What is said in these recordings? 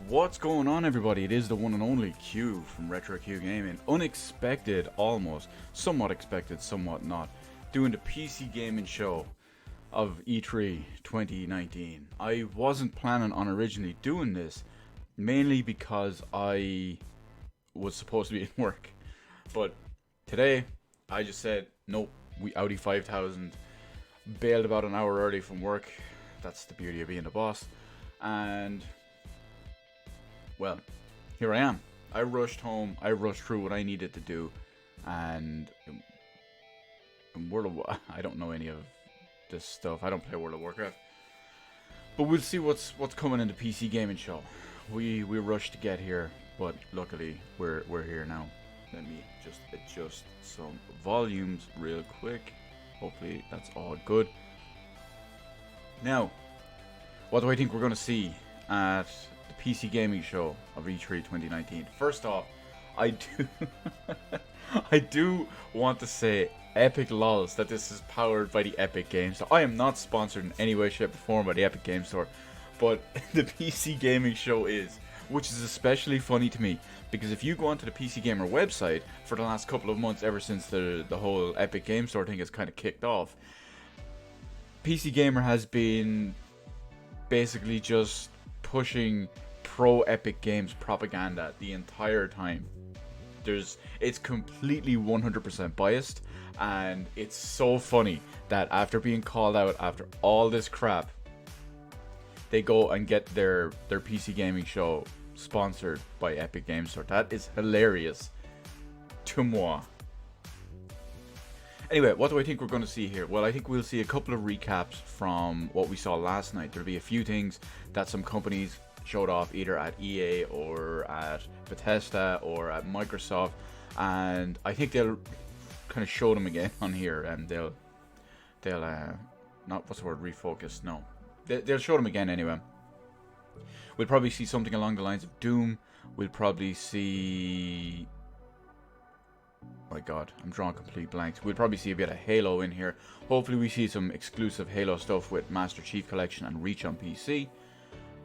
What's going on, everybody? It is the one and only Q from Retro Q Gaming. Unexpected, almost. Somewhat expected, somewhat not. Doing the PC gaming show of E3 2019. I wasn't planning on originally doing this, mainly because I was supposed to be in work. But today, I just said, nope, we Audi 5000. Bailed about an hour early from work. That's the beauty of being the boss. And well, here I am. I rushed home. I rushed through what I needed to do, and I don't know any of this stuff. I don't play World of Warcraft, but we'll see what's coming in the PC gaming show. We rushed to get here, but luckily we're here now. Let me just adjust some volumes real quick. Hopefully that's all good. Now, what do I think we're going to see at the PC gaming show of E3 2019? First off, I do want to say epic lols that this is powered by the Epic Games Store. I am not sponsored in any way, shape, or form by the Epic Games Store, but the PC gaming show is, which is especially funny to me because if you go onto the PC Gamer website for the last couple of months, ever since the whole Epic Games Store thing has kind of kicked off, PC Gamer has been basically just pushing pro Epic Games propaganda the entire time. It's completely 100% biased, and it's so funny that after being called out after all this crap, they go and get their PC gaming show sponsored by Epic Games Store. That is hilarious to moi. Anyway, what do I think we're going to see here? Well, I think we'll see a couple of recaps from what we saw last night. There'll be a few things that some companies showed off either at EA or at Bethesda or at Microsoft, and I think they'll kind of show them again on here, and they'll not, what's the word, refocus? No, they'll show them again anyway. We'll probably see something along the lines of Doom. We'll probably see, my god, I'm drawing complete blanks. We'll probably see a bit of Halo in here. Hopefully we see some exclusive Halo stuff with Master Chief Collection and Reach on PC,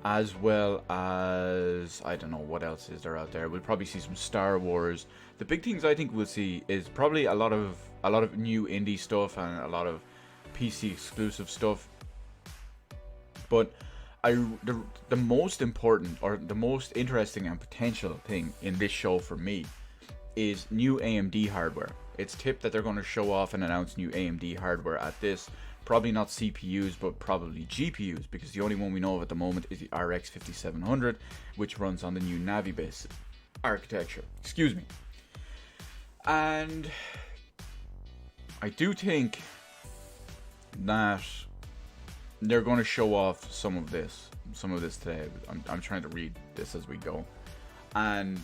as well as, I don't know, what else is there out there. We'll probably see some Star Wars. The big things I think we'll see is probably a lot of new indie stuff and a lot of PC exclusive stuff. But the most important, or the most interesting and potential thing in this show for me is new AMD hardware. It's tipped that they're going to show off and announce new AMD hardware at this. Probably not CPUs, but probably GPUs, because the only one we know of at the moment is the RX 5700, which runs on the new Navi base architecture. Excuse me. And I do think that they're going to show off some of this today. I'm trying to read this as we go. And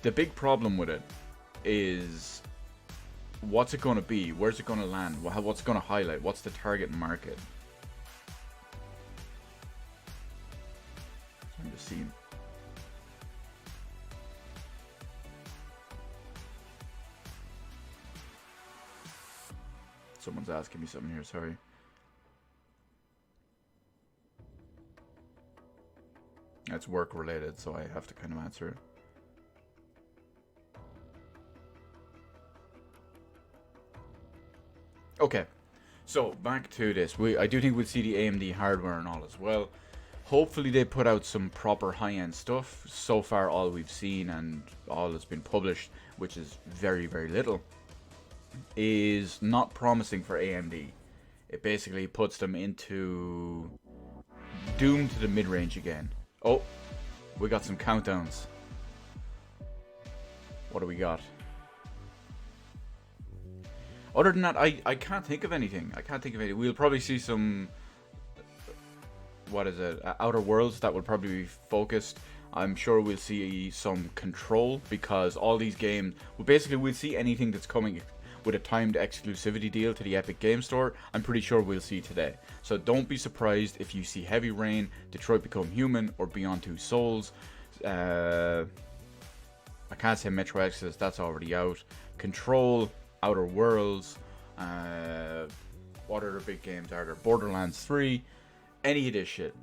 the big problem with it is, what's it going to be? Where's it going to land? What's it going to highlight? What's the target market? I'm just seeing. Someone's asking me something here, sorry. That's work related, so I have to kind of answer it. Okay, so back to this. I do think we'll see the AMD hardware and all as well. Hopefully they put out some proper high-end stuff. So far all we've seen and all that's been published, which is very, very little, is not promising for AMD. It basically puts them into doomed to the mid-range again. Oh, we got some countdowns. What do we got? Other than that, I can't think of anything. We'll probably see some, what is it, Outer Worlds that will probably be focused. I'm sure we'll see some Control, because all these games, we'll see anything that's coming with a timed exclusivity deal to the Epic Games Store. I'm pretty sure we'll see today. So don't be surprised if you see Heavy Rain, Detroit Become Human, or Beyond Two Souls. I can't say Metro Exodus, that's already out. Control, Outer Worlds, what other big games are there? Borderlands 3, any of this shit.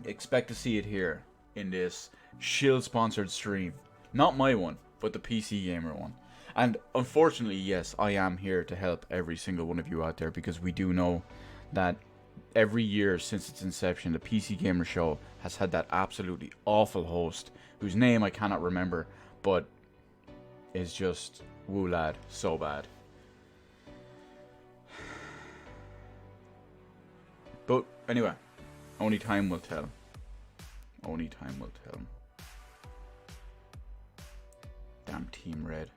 Expect to see it here in this shield-sponsored stream. Not my one, but the PC Gamer one. And unfortunately, yes, I am here to help every single one of you out there, because we do know that every year since its inception, the PC Gamer Show has had that absolutely awful host, whose name I cannot remember, but is just, woo lad, so bad. But anyway, only time will tell. Only time will tell. Damn Team Red.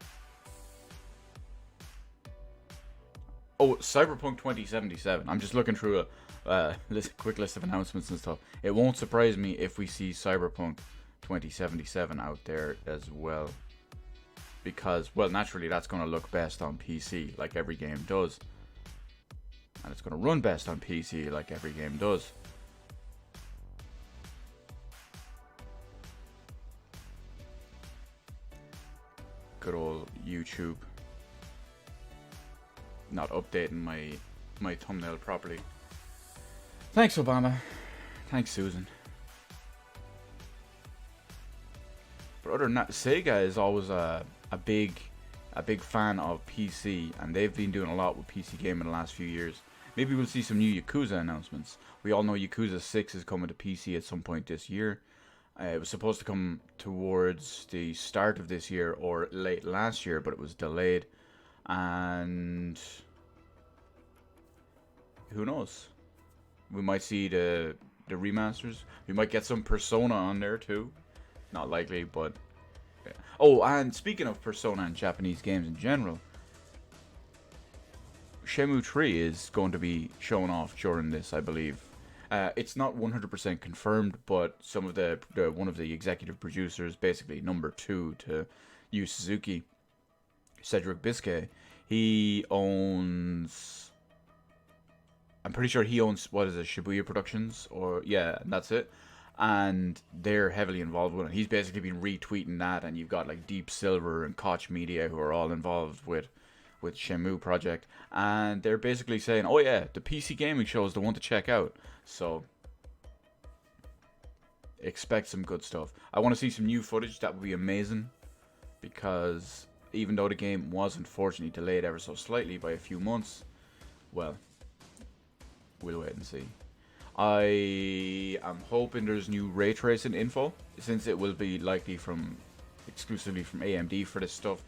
Oh, Cyberpunk 2077. I'm just looking through a quick list of announcements and stuff. It won't surprise me if we see Cyberpunk 2077 out there as well. Because, well, naturally that's going to look best on PC, like every game does. And it's going to run best on PC, like every game does. Good old YouTube. Not updating my thumbnail properly. Thanks, Obama. Thanks, Susan. But other than that, Sega is always a big fan of PC, and they've been doing a lot with PC gaming the last few years. Maybe we'll see some new Yakuza announcements. We all know Yakuza 6 is coming to PC at some point this year. It was supposed to come towards the start of this year or late last year, but it was delayed. And who knows? We might see the remasters. We might get some Persona on there too. Not likely, but yeah. Oh, and speaking of Persona and Japanese games in general, Shenmue 3 is going to be shown off during this, I believe. It's not 100% confirmed, but some of the one of the executive producers, basically number 2 to Yu Suzuki, Cedric Biscay, he owns, I'm pretty sure he owns, what is it, Shibuya Productions, or yeah, that's it. And they're heavily involved with it. He's basically been retweeting that, and you've got like Deep Silver and Koch Media who are all involved with Shenmue project, and they're basically saying, oh yeah, the PC gaming show is the one to check out. So expect some good stuff. I want to see some new footage. That would be amazing, because even though the game was unfortunately delayed ever so slightly by a few months, well, we'll wait and see. I am hoping there's new ray tracing info, since it will be likely exclusively from AMD for this stuff,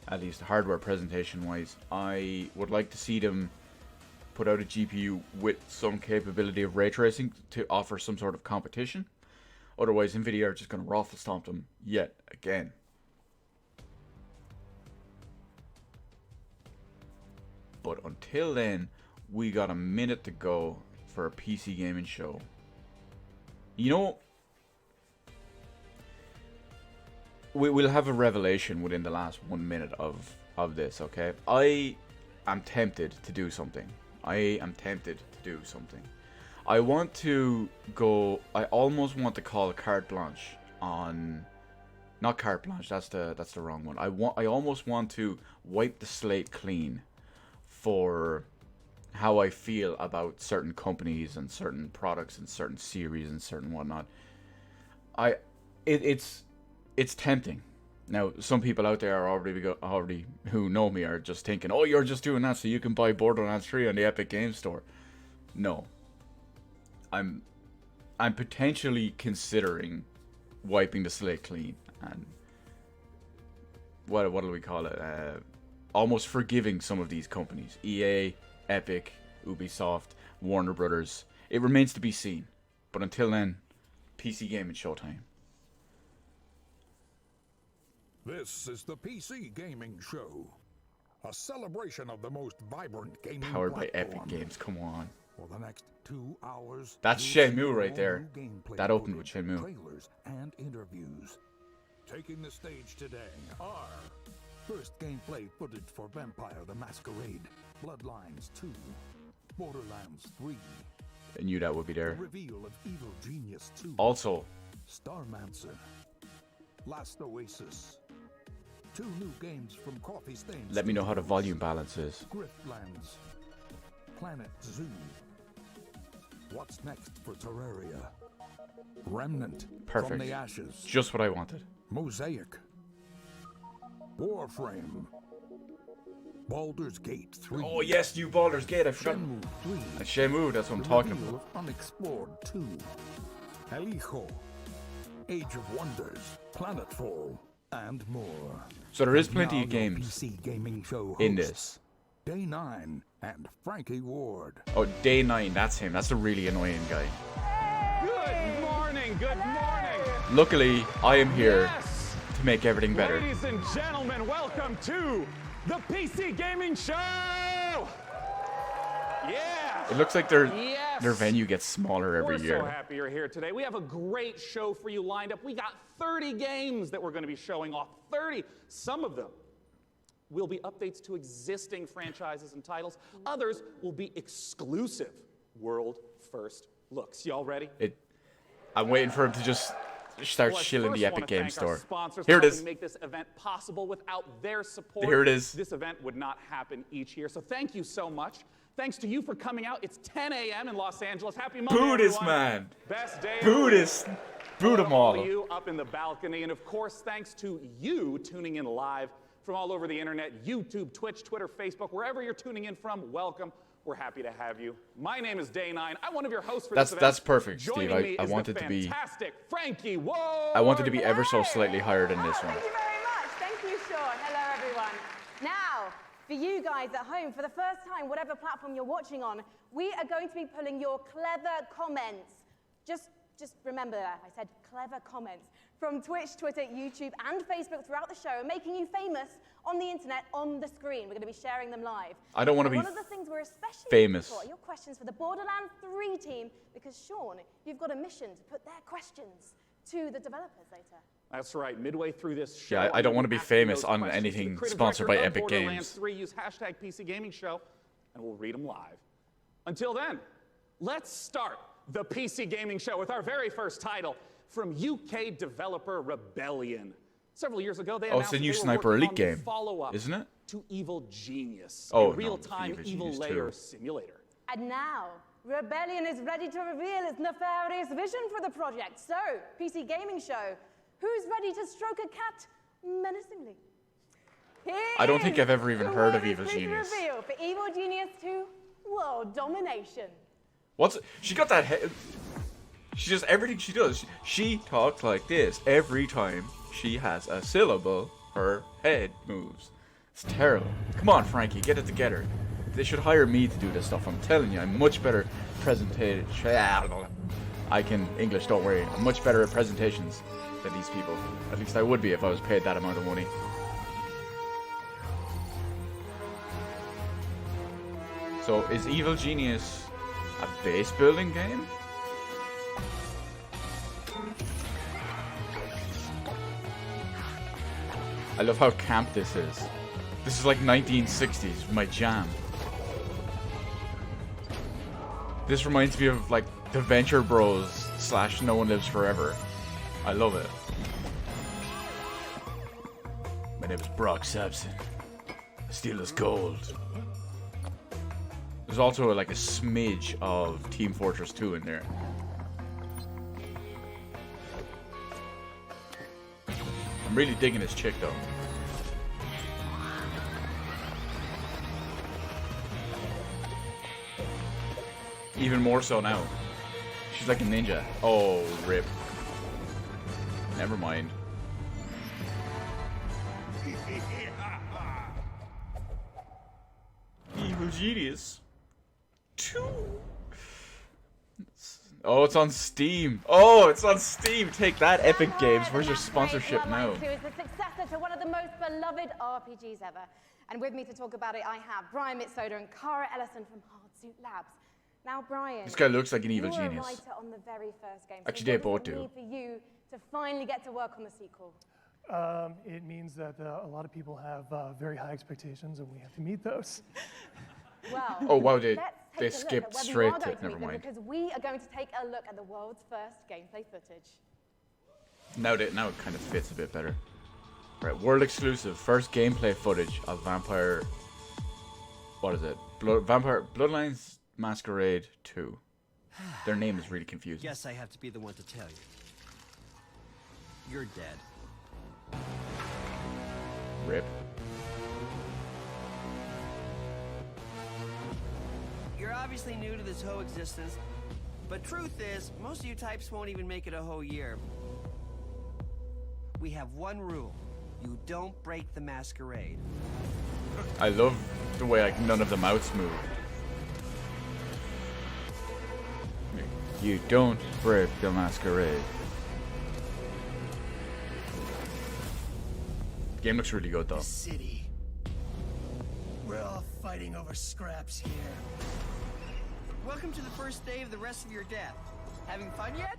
at least hardware presentation wise. I would like to see them put out a GPU with some capability of ray tracing to offer some sort of competition. Otherwise, Nvidia are just going to raffle stomp them yet again. But until then, we got a minute to go for a PC gaming show. You know, we'll have a revelation within the last 1 minute of this, okay? I am tempted to do something. I want to go, I almost want to call carte blanche on, not carte blanche, that's the wrong one. I almost want to wipe the slate clean for how I feel about certain companies and certain products and certain series and certain whatnot. It's tempting. Now, some people out there are already who know me are just thinking, oh, you're just doing that so you can buy Borderlands 3 on the Epic Games Store. No. I'm potentially considering wiping the slate clean and what do we call it? Almost forgiving some of these companies. EA, Epic, Ubisoft, Warner Brothers. It remains to be seen. But until then, PC gaming showtime. This is the PC Gaming Show, a celebration of the most vibrant gaming Powered by platform. Epic Games, come on. For the next 2 hours, That's Shenmue right there. That opened with Shenmue. Trailers and interviews. Taking the stage today are first gameplay footage for Vampire the Masquerade, Bloodlines 2, Borderlands 3. I knew that would be there. The reveal of Evil Genius 2. Also, Starmancer, Last Oasis. 2 new games from Coffee Stain. let me know how the volume balance is. Griftlands, Planet Zoo. What's next for Terraria? Remnant Perfect. from the ashes. Just what I wanted. Mosaic. Warframe. Baldur's Gate 3. Oh yes, new Baldur's Gate. I forgot. Shenmue 3. Shenmue, that's what I'm talking Reveal about. of Unexplored 2. El Hijo. Age of Wonders. Planetfall. And more. So there is And plenty now of your games PC gaming show in hosts, this. Day 9 and Frankie Ward. Oh, Day 9, that's him. That's the really annoying guy. Good morning, good morning. Luckily, I am here Yes! to make everything better. Ladies and gentlemen, welcome to the PC Gaming Show! Yeah! It looks like their Yes! venue gets smaller every We're year. so happy you're here today. We have a great show for you lined up. We got 30 games that we're going to be showing off. 30. Some of them will be updates to existing franchises and titles. Others will be exclusive world first looks. Y'all ready? I'm waiting for him to just start Well, I shilling first the wanna Epic Game thank our Store. sponsors Here for it is. helping make this event possible. Without their support, Here it is. This event would not happen each year. So thank you so much. Thanks to you for coming out. It's 10 a.m. in Los Angeles. Happy Monday, Boo this everyone. man. Best day. Boo this. Boo them all all. of you up in the balcony, and of course, thanks to you tuning in live from all over the internet, YouTube, Twitch, Twitter, Facebook, wherever you're tuning in from. Welcome. We're happy to have you. My name is Day 9. I'm one of your hosts for this event. That's perfect, Joining Steve. me I is wanted the to be fantastic Frankie Ward. I wanted to be ever so slightly higher than this one. Thank you very much. Thank you, Sean. Hello, everyone. Now, for you guys at home, for the first time, whatever platform you're watching on, we are going to be pulling your clever comments. Just remember that. I said clever comments from Twitch, Twitter, YouTube, and Facebook throughout the show, and making you famous on the internet, on the screen. We're going to be sharing them live. I don't want to be One of the things we're especially famous. looking for are your questions for the Borderlands 3 team, because Sean, you've got a mission to put their questions to the developers later. That's right. Midway through this show, Yeah, I don't want to be asking famous those on questions to the anything creative sponsored by director of Epic Borderlands Games. 3. Use hashtag PC Gaming Show, and we'll read them live. Until then, let's start the PC Gaming Show with our very first title from UK developer Rebellion. Several years ago, they Oh, it's announced the new they were Sniper working Elite on the game, follow-up isn't it? to Evil Genius, Oh, a no, real-time Evil evil Genius layer 2. simulator. And now, Rebellion is ready to reveal its nefarious vision for the project. So, PC Gaming Show, who's ready to stroke a cat menacingly? Here I don't think is I've ever even the heard of one Evil exclusive Genius. reveal for Evil Genius 2 World Domination. She got that head. She just everything she does. She talks like this every time she has a syllable. Her head moves. It's terrible. Come on, Frankie, get it together. They should hire me to do this stuff. I'm telling you, I'm much better presented. I can English, don't worry. I'm much better at presentations than these people. At least I would be if I was paid that amount of money. So, is Evil Genius a base building game? I love how camp this is. This is like 1960s, my jam. This reminds me of like the Venture Bros / No One Lives Forever. I love it. My name is Brock Sampson. Steel is gold. There's also like a smidge of Team Fortress 2 in there. I'm really digging this chick though. Even more so now. She's like a ninja. Oh, rip. Never mind. Evil Genius 2. Oh, it's on Steam. Oh, it's on Steam. Take that, Epic Games. Where's your sponsorship now? Borderlands 2 is the successor to one of the most beloved RPGs ever. And with me to talk about it, I have Brian Mitsoda and Cara Ellison from Hardsuit Labs. Now, Brian, This guy looks like an evil you were genius. a writer on the very first game. Actually, so they what both does it do. mean for you to finally get to work on the sequel? It means that a lot of people have very high expectations, and we have to meet those. Well, Oh, wow, they let's take a look skipped at whether you straight are to going it. meet Never them, mind. Because we are going to take a look at the world's first gameplay footage. Now it kind of fits a bit better. Right, world exclusive. First gameplay footage of Vampire. What is it? Vampire Bloodlines Masquerade 2. Their name is really confusing. Guess I have to be the one to tell you. You're dead. Rip. You're obviously new to this whole existence, but truth is, most of you types won't even make it a whole year. We have one rule. You don't break the masquerade. I love the way like none of the mouths move. You don't break the masquerade. The game looks really good though. City. We're all fighting over scraps here. Welcome to the first day of the rest of your death. Having fun yet?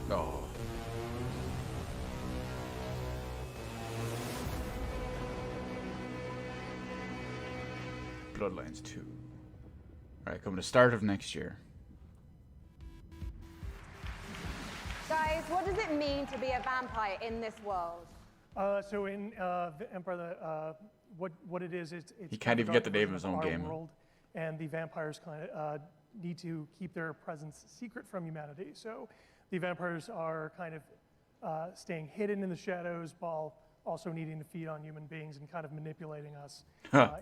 Oh. Bloodlines 2. Alright, coming to start of next year. Guys, what does it mean to be a vampire in this world? So in the Empire, what it is, it's He can't even get the name of his own our game. world, and the vampires kind of need to keep their presence secret from humanity. So the vampires are kind of staying hidden in the shadows while also needing to feed on human beings and kind of manipulating us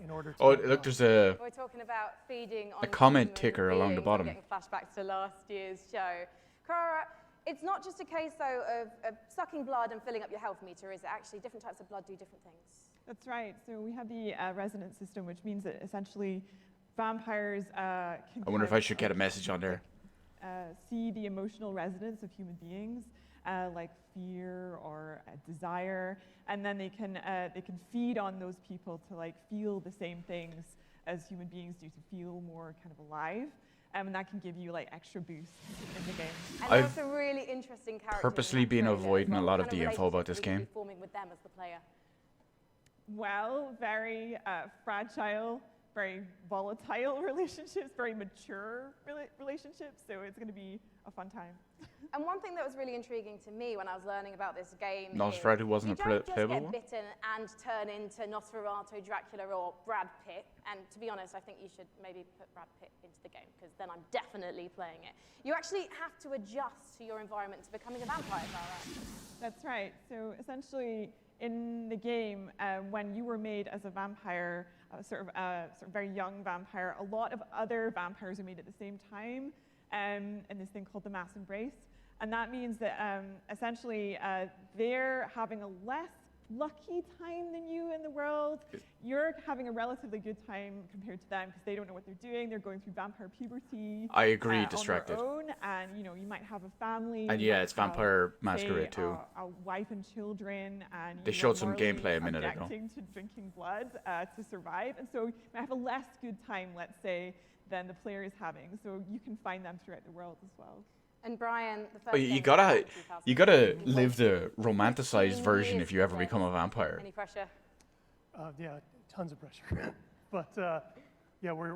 in order to. Oh, look, there's a. We're talking about feeding on A comment human ticker along the beings. bottom. I'm getting flashbacks to last year's show. Cara, it's not just a case, though, of sucking blood and filling up your health meter, is it? Actually, different types of blood do different things. That's right. So we have the resonance system, which means that essentially vampires can. I wonder if I should get a message on there. See the emotional resonance of human beings, like fear or desire, and then they can feed on those people to like feel the same things as human beings do, to feel more kind of alive. And that can give you like extra boosts in the game. And I've there are some really interesting characters. purposely in that been trailer as avoiding well. a lot What of kind the info about this relationships will you game. be forming with them as the player? Well, very fragile, very volatile relationships, very mature relationships. So it's going to be a fun time. And one thing that was really intriguing to me when I was learning about this game Nosferatu is wasn't you a don't just playable get one? bitten and turn into Nosferatu, Dracula, or Brad Pitt. And to be honest, I think you should maybe put Brad Pitt into the game, because then I'm definitely playing it. You actually have to adjust to your environment to becoming a vampire, Clara. That's right. So essentially, in the game, when you were made as a vampire, sort of very young vampire, a lot of other vampires are made at the same time, in this thing called the mass embrace. And that means that essentially they're having a less lucky time than you in the world. You're having a relatively good time compared to them because they don't know what they're doing. They're going through vampire puberty. I agree, on distracted. their own, and you know, you might have a family. And you yeah, might it's have, Vampire say, Masquerade too. A wife and children, and They you showed are some morally gameplay a minute ago. objecting to drinking blood to survive, and so you might have a less good time, let's say, than the player is having. So you can find them throughout the world as well. And Brian, the first Oh, game you was gotta out in 2000. live the romanticized 15 version years if you ever today. become a vampire. Any pressure? Yeah, tons of pressure. But yeah, we're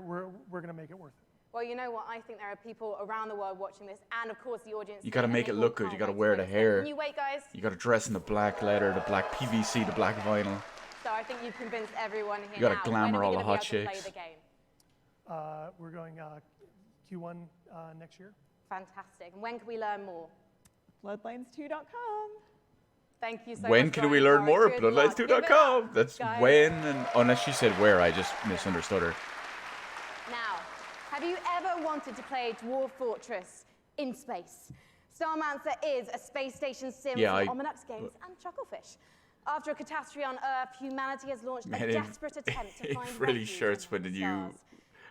going to make it worth it. Well, you know what? I think there are people around the world watching this, and of course the audience. You gotta here, make and it they all look good. You can't gotta wait to wear play the this game. hair. Can you wait, guys? You gotta dress in the black leather, the black PVC, the black vinyl. So I think you've convinced everyone here You gotta now. glamour When are all we the gonna hot be able to chicks. play the game? We're going Q1 next year. Fantastic. And when can we learn more? Bloodlines2.com. Thank you so When much. can we Brian learn Farrell. more? Good luck. Give it Bloodlines2.com. up, That's guys. when, and unless she said where, I just misunderstood her. Now, have you ever wanted to play Dwarf Fortress in space? Starmancer is a space station sim Yeah, from Ominux Games and Chucklefish. After a catastrophe on Earth, humanity has launched Man, a it- desperate attempt to it find really refuge shirts among when the you- stars.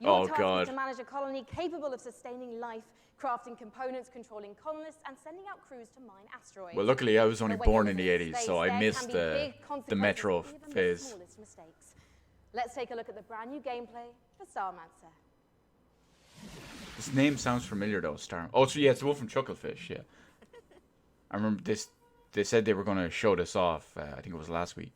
Your Oh, task God. is to manage a colony capable of sustaining life, crafting components, controlling colonists, and sending out crews to mine asteroids. Well, luckily I was only But when born you're in the living 80s, space, so I there missed can be the big consequences Metro for even the phase. smallest mistakes. Let's take a look at the brand new gameplay for Starmancer. This name sounds familiar though, Star. Oh, so yeah, it's the one from Chucklefish, yeah. I remember this. They said they were going to show this off. I think it was last week.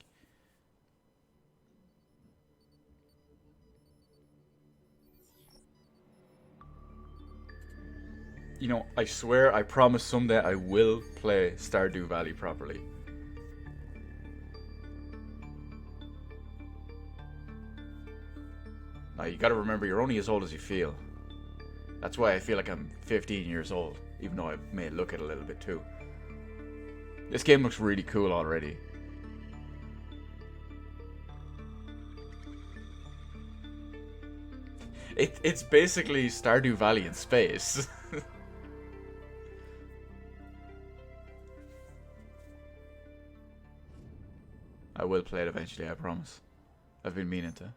You know, I swear, I promise someday I will play Stardew Valley properly. Now, you gotta remember, you're only as old as you feel. That's why I feel like I'm 15 years old, even though I may look it a little bit too. This game looks really cool already. It's basically Stardew Valley in space. I will play it eventually, I promise. I've been meaning to.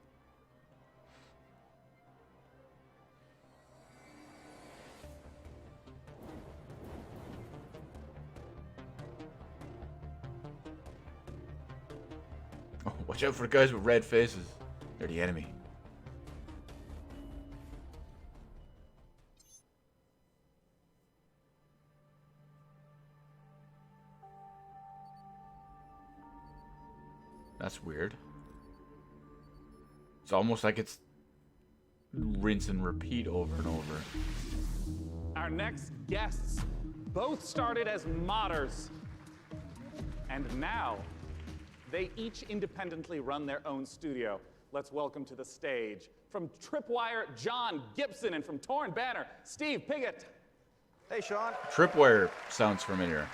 Oh, watch out for the guys with red faces. They're the enemy. That's weird. It's almost like it's rinse and repeat over and over. Our next guests both started as modders, and now they each independently run their own studio. Let's welcome to the stage, from Tripwire, John Gibson, and from Torn Banner, Steve Piggott. Hey, Sean. Tripwire sounds familiar.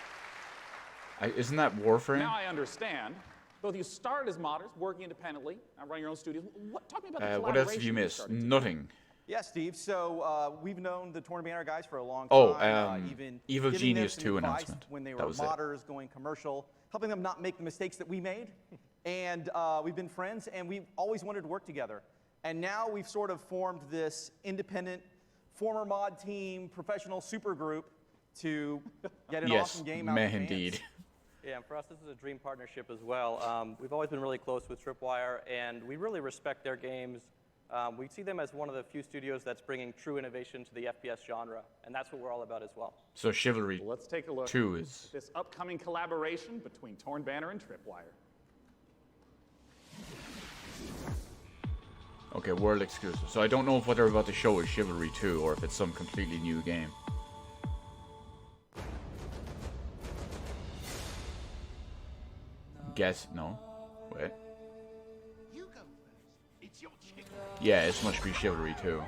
Isn't that Warframe? Now I understand. Both of you started as modders, working independently, running your own studios. Talk to me about the collaboration. What else have you missed? started. Nothing. Yeah, Steve. So we've known the Torn Banner guys for a long Oh, time. Even Evil giving them Genius some 2 advice announcement. when they were That was it. modders going commercial, helping them not make the mistakes that we made. And we've been friends, and we've always wanted to work together. And now we've sort of formed this independent, former mod team, professional super group to get an awesome game out meh to fans. indeed. Yeah, and for us, this is a dream partnership as well. We've always been really close with Tripwire, and we really respect their games. We see them as one of the few studios that's bringing true innovation to the FPS genre, and that's what we're all about as well. So Chivalry Well, let's take a look 2 is... at this upcoming collaboration between Torn Banner and Tripwire. Okay, world exclusive. So I don't know if what they're about to show is Chivalry 2 or if it's some completely new game. Guess no. Wait. Yeah, it must be Chivalry 2.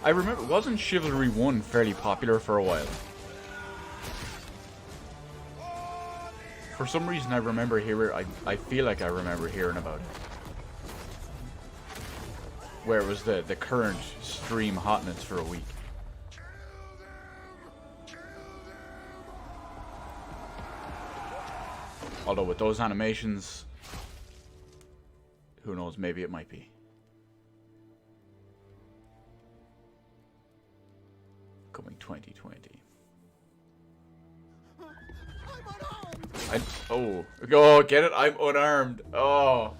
I remember, wasn't Chivalry 1 fairly popular for a while? For some reason I remember I feel like I remember hearing about it. Where it was the current stream hotness for a week. Although with those animations, who knows, maybe it might be. Coming 2020. Oh, get it? I'm unarmed. Oh.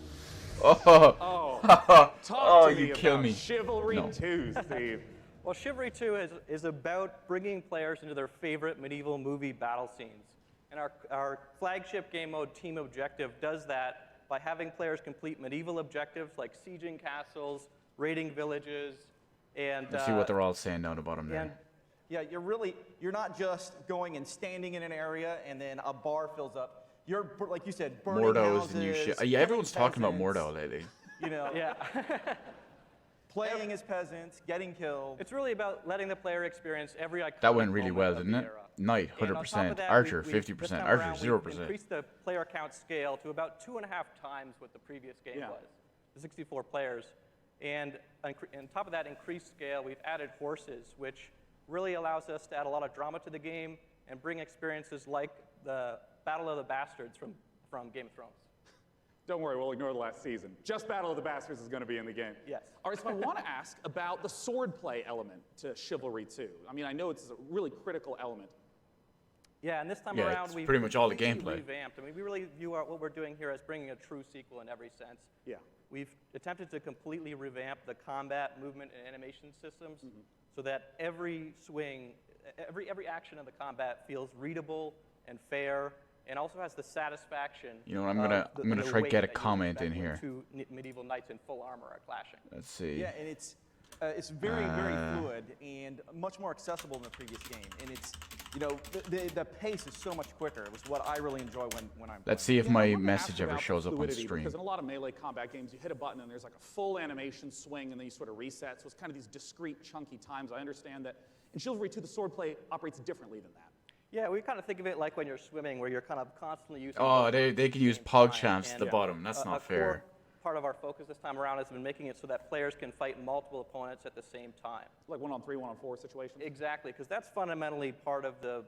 Talk to me you kill about me. Chivalry No. 2, Steve. Well, Chivalry 2 is about bringing players into their favorite medieval movie battle scenes. And our flagship game mode, Team Objective, does that by having players complete medieval objectives like sieging castles, raiding villages, and... Let's see what they're all saying down the bottom there. And yeah, you're not just going and standing in an area and then a bar fills up. You're, like you said, burning Mordo houses, is the new shit. Yeah, killing everyone's talking about peasants, Mordo lately. You know, yeah. playing as peasants, getting killed. It's really about letting the player experience every iconic That went really moment well, of didn't the it? era. Knight, And on top of 100%. that, Archer, this 50%. time Archer, around, 0%. We've increased the player count scale to about 2.5 times what the previous game was, the 64 players. And on top of that increased scale, we've added horses, which really allows us to add a lot of drama to the game and bring experiences like the Battle of the Bastards from Game of Thrones. Don't worry, we'll ignore the last season. Just Battle of the Bastards is going to be in the game. Yes. All right, so I want to ask about the swordplay element to Chivalry 2. I mean, I know it's a really critical element. Yeah, and this time Yeah, around, it's we've pretty much all the completely gameplay. Revamped. I mean, we really view what we're doing here as bringing a true sequel in every sense. Yeah. We've attempted to completely revamp the combat, movement, and animation systems so that every swing, every action of the combat feels readable and fair, and also has the satisfaction. You know what, I'm gonna try to get a comment in here. Two medieval knights in full armor are clashing. Let's see. Yeah, and it's very, very fluid and much more accessible than the previous game. And it's you know, the pace is so much quicker. It was what I really enjoy when I'm Let's playing. see if Yeah, I my wanted to message ask ever about shows up on fluidity, stream. Because in a lot of melee combat games, you hit a button and there's like a full animation swing, and then you sort of reset. So it's kind of these discrete, chunky times. I understand that in Chivalry 2, the swordplay operates differently than that. Yeah, we kind of think of it like when you're swimming, where you're kind of constantly using. Oh, both they can use at the same pog time. champs at the And, bottom. That's a not core fair. part of our focus this time around has been making it so that players can fight multiple opponents at the same time. Like 1-on-3, 1-on-4 situation. Exactly, because that's fundamentally part of the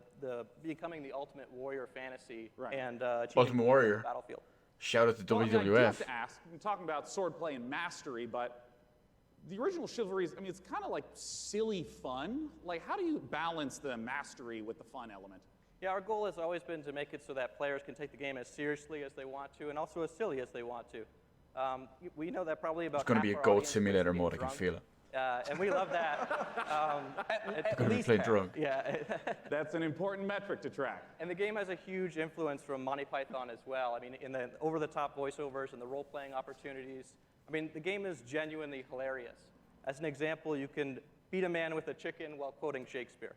becoming the ultimate warrior fantasy Right. and achieving Ultimate the Warrior. battlefield. Shout out to Well, I mean, I do have WWF. to ask, I'm talking about swordplay and mastery, but the original Chivalry is, I mean, it's kind of like silly fun. Like, how do you balance the mastery with the fun element? Yeah, our goal has always been to make it so that players can take the game as seriously as they want to, and also as silly as they want to. We know that probably about It's going to half be a our goat audience is simulator being mode. I can drunk, feel it. and we love that. At Gonna be least playing half. drunk. Yeah, That's an important metric to track. and the game has a huge influence from Monty Python as well. I mean, in the over-the-top voiceovers and the role-playing opportunities. I mean, the game is genuinely hilarious. As an example, you can beat a man with a chicken while quoting Shakespeare.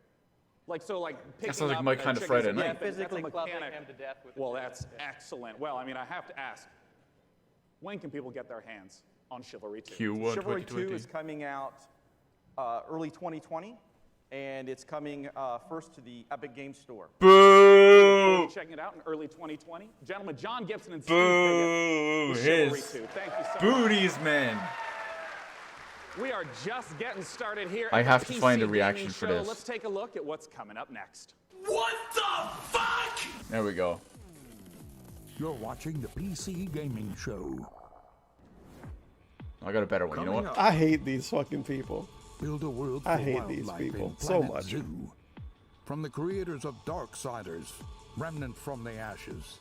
Like, so like picking sounds like up my a kind of chicken Friday and night. saying, Yeah, "Yeah, physically that's a clubbing mechanic." him to death with a Well, chicken. that's excellent. Well, I mean, I have to ask, when can people get their hands on Chivalry 2? Q1 Chivalry 2 2020. is coming out early 2020, and it's coming first to the Epic Games Store. Boo! Checking it out in early 2020. Gentlemen, John Gibson and Steve Boo! Piggott with Chivalry His 2. Thank you so much. booties, man. We are just getting started here. I at the have to PC find a Gaming reaction for Show. this. Let's take a look at what's coming up next. What the fuck? There we go. You're watching the PC Gaming Show. I got a better one. You know Coming what? up, I hate these fucking people. build a world for I hate these wildlife people in so Planet much. Zoo. From the creators of Darksiders, Remnant from the Ashes,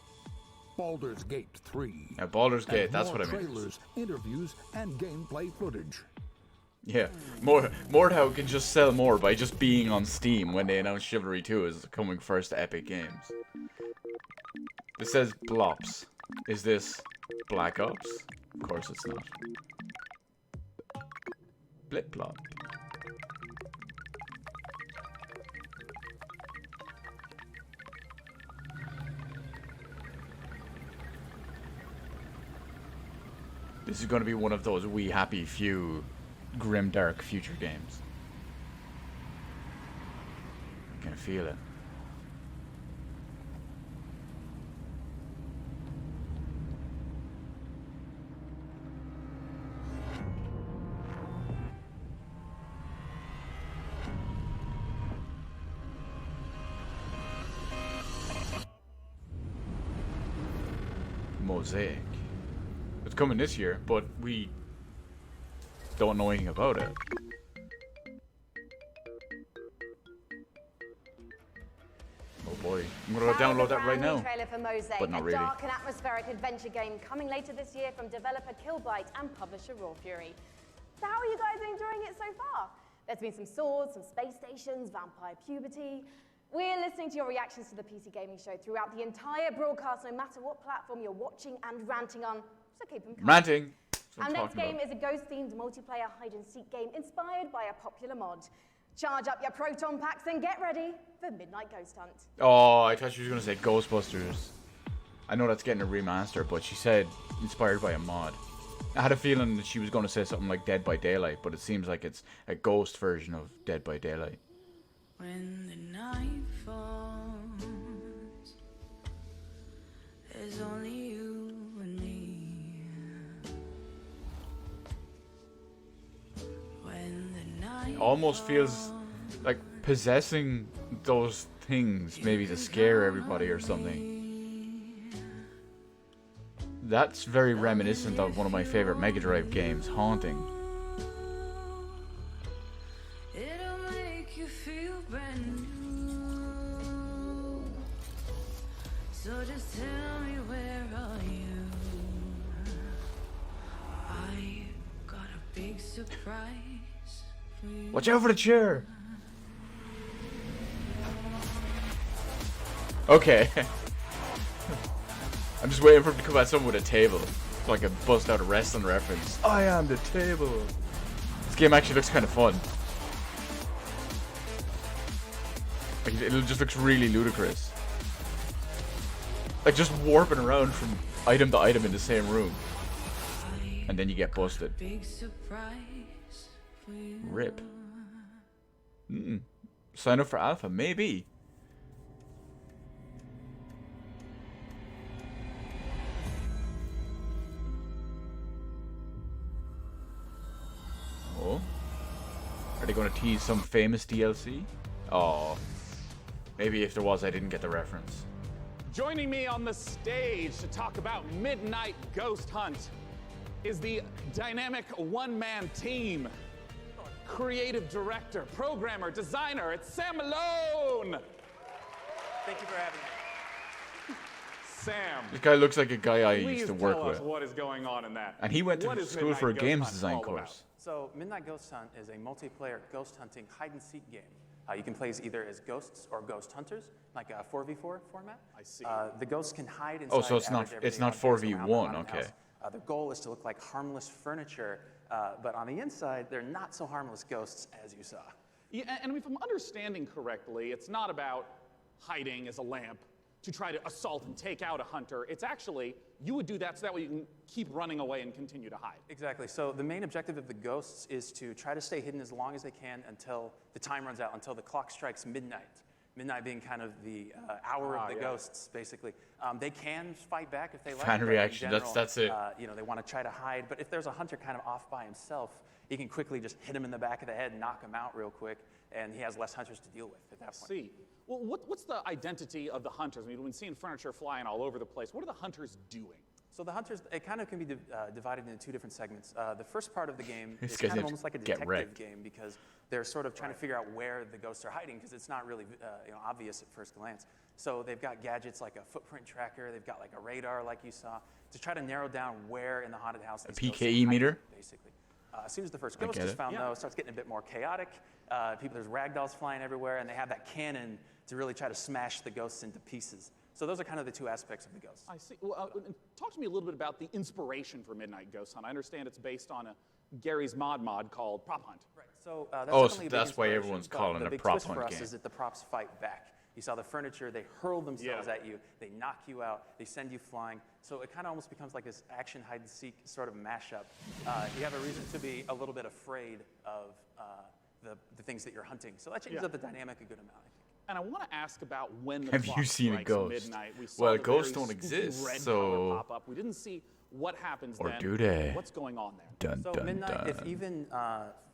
Baldur's Gate 3. Yeah, Baldur's Gate. and That's more what I meant. trailers, interviews, and gameplay footage. Yeah, Mordhau can just sell more by just being on Steam when they announce Chivalry 2 is coming first to Epic Games. This says Blops. Is this Black Ops? Of course it's not. Blip Blop. This is going to be one of those We Happy Few grim dark future games. I can feel it. Mosaic. It's coming this year, but we don't know anything about it. Oh boy, I'm gonna Now download the that right brand new now. Trailer for Mosaic, but not a really. dark and atmospheric adventure game coming later this year from developer Killbyte and publisher Raw Fury. So how are you guys enjoying it so far? There's been some swords, some space stations, vampire puberty. We're listening to your reactions to the PC Gaming Show throughout the entire broadcast, no matter what platform you're watching and ranting on. So keep them coming. Ranting. That's what Our I'm next talking game about. is a ghost-themed multiplayer hide-and-seek game inspired by a popular mod. Charge up your proton packs and get ready for Midnight Ghost Hunt. Oh, I thought she was gonna say Ghostbusters. I know that's getting a remaster, but she said inspired by a mod. I had a feeling that she was gonna say something like Dead by Daylight, but it seems like it's a ghost version of Dead by Daylight. When the night falls, there's only you and me. When the night Almost feels like possessing those things, maybe to scare everybody or something. That's very reminiscent of one of my favorite Mega Drive games, Haunting. it'll make you feel brand new. So just tell me, where are you? I got a big surprise for you. Watch out for the chair! Okay. I'm just waiting for him to come at someone with a table, so I can bust out a wrestling reference. I am the table. This game actually looks kind of fun. Like, it just looks really ludicrous. Like, just warping around from item to item in the same room. And then you get busted. Big surprise for you. Rip. Sign up for alpha, maybe. Oh. Are they going to tease some famous DLC? Oh. Maybe if there was, I didn't get the reference. Joining me on the stage to talk about Midnight Ghost Hunt is the dynamic one-man team. Creative director, programmer, designer, it's Sam Malone! Thank you for having me. Sam. This guy looks like a guy I Please used to work tell us with. what is going on in that. And he went What to is school for a Midnight Ghost games Hunt design all about? course. So, Midnight Ghost Hunt is a multiplayer ghost hunting hide-and-seek game. You can play as either as ghosts or ghost hunters, like a 4v4 format. I see. The ghosts can hide inside. Oh, so it's not average everyday it's not objects around the 4v1, haunted okay. house. The goal is to look like harmless furniture, but on the inside, they're not so harmless ghosts as you saw. Yeah, and if I'm understanding correctly, it's not about hiding as a lamp to try to assault and take out a hunter. It's actually, you would do that so that way you can keep running away and continue to hide. Exactly. So the main objective of the ghosts is to try to stay hidden as long as they can until the time runs out, until the clock strikes midnight. Midnight being kind of the hour of the ghosts, basically. They can fight back if they like. Fan but in reaction, general, that's it. You know, they want to try to hide, but if there's a hunter kind of off by himself, you can quickly just hit him in the back of the head and knock him out real quick, and he has less hunters to deal with at that point. See. Well, what's the identity of the hunters? I mean, we've been seeing furniture flying all over the place. What are the hunters doing? So the hunters, it kind of can be divided into two different segments. The first part of the game These is guys kind of need almost like a to get detective wrecked. game because they're sort of trying to figure out where the ghosts are hiding because it's not really obvious at first glance. So they've got gadgets like a footprint tracker, they've got like a radar like you saw, to try to narrow down where in the haunted house these ghosts are PKE hiding, meter? basically. As soon as the first ghost get is it. found, though, it starts getting a bit more chaotic. There's ragdolls flying everywhere, and they have that cannon to really try to smash the ghosts into pieces. So those are kind of the two aspects of the ghosts. I see. Well, talk to me a little bit about the inspiration for Midnight Ghost Hunt. I understand it's based on a Gary's mod called Prop Hunt. Right. So that's Oh, definitely so a big that's why inspiration, everyone's but calling the it a big prop twist hunt for us game. is that the props fight back. You saw the furniture, they hurl themselves at you, they knock you out, they send you flying. So it kind of almost becomes like this action hide-and-seek sort of mashup. You have a reason to be a little bit afraid of the things that you're hunting. So that changes up the dynamic a good amount, I think. And I want to ask about when the Have clock you seen a strikes ghost? midnight. We saw Well, the ghosts very don't spooky exist, red so- color pop up. We didn't see what happens Or then. do they? What's going on there? Dun, So dun, midnight, if dun. even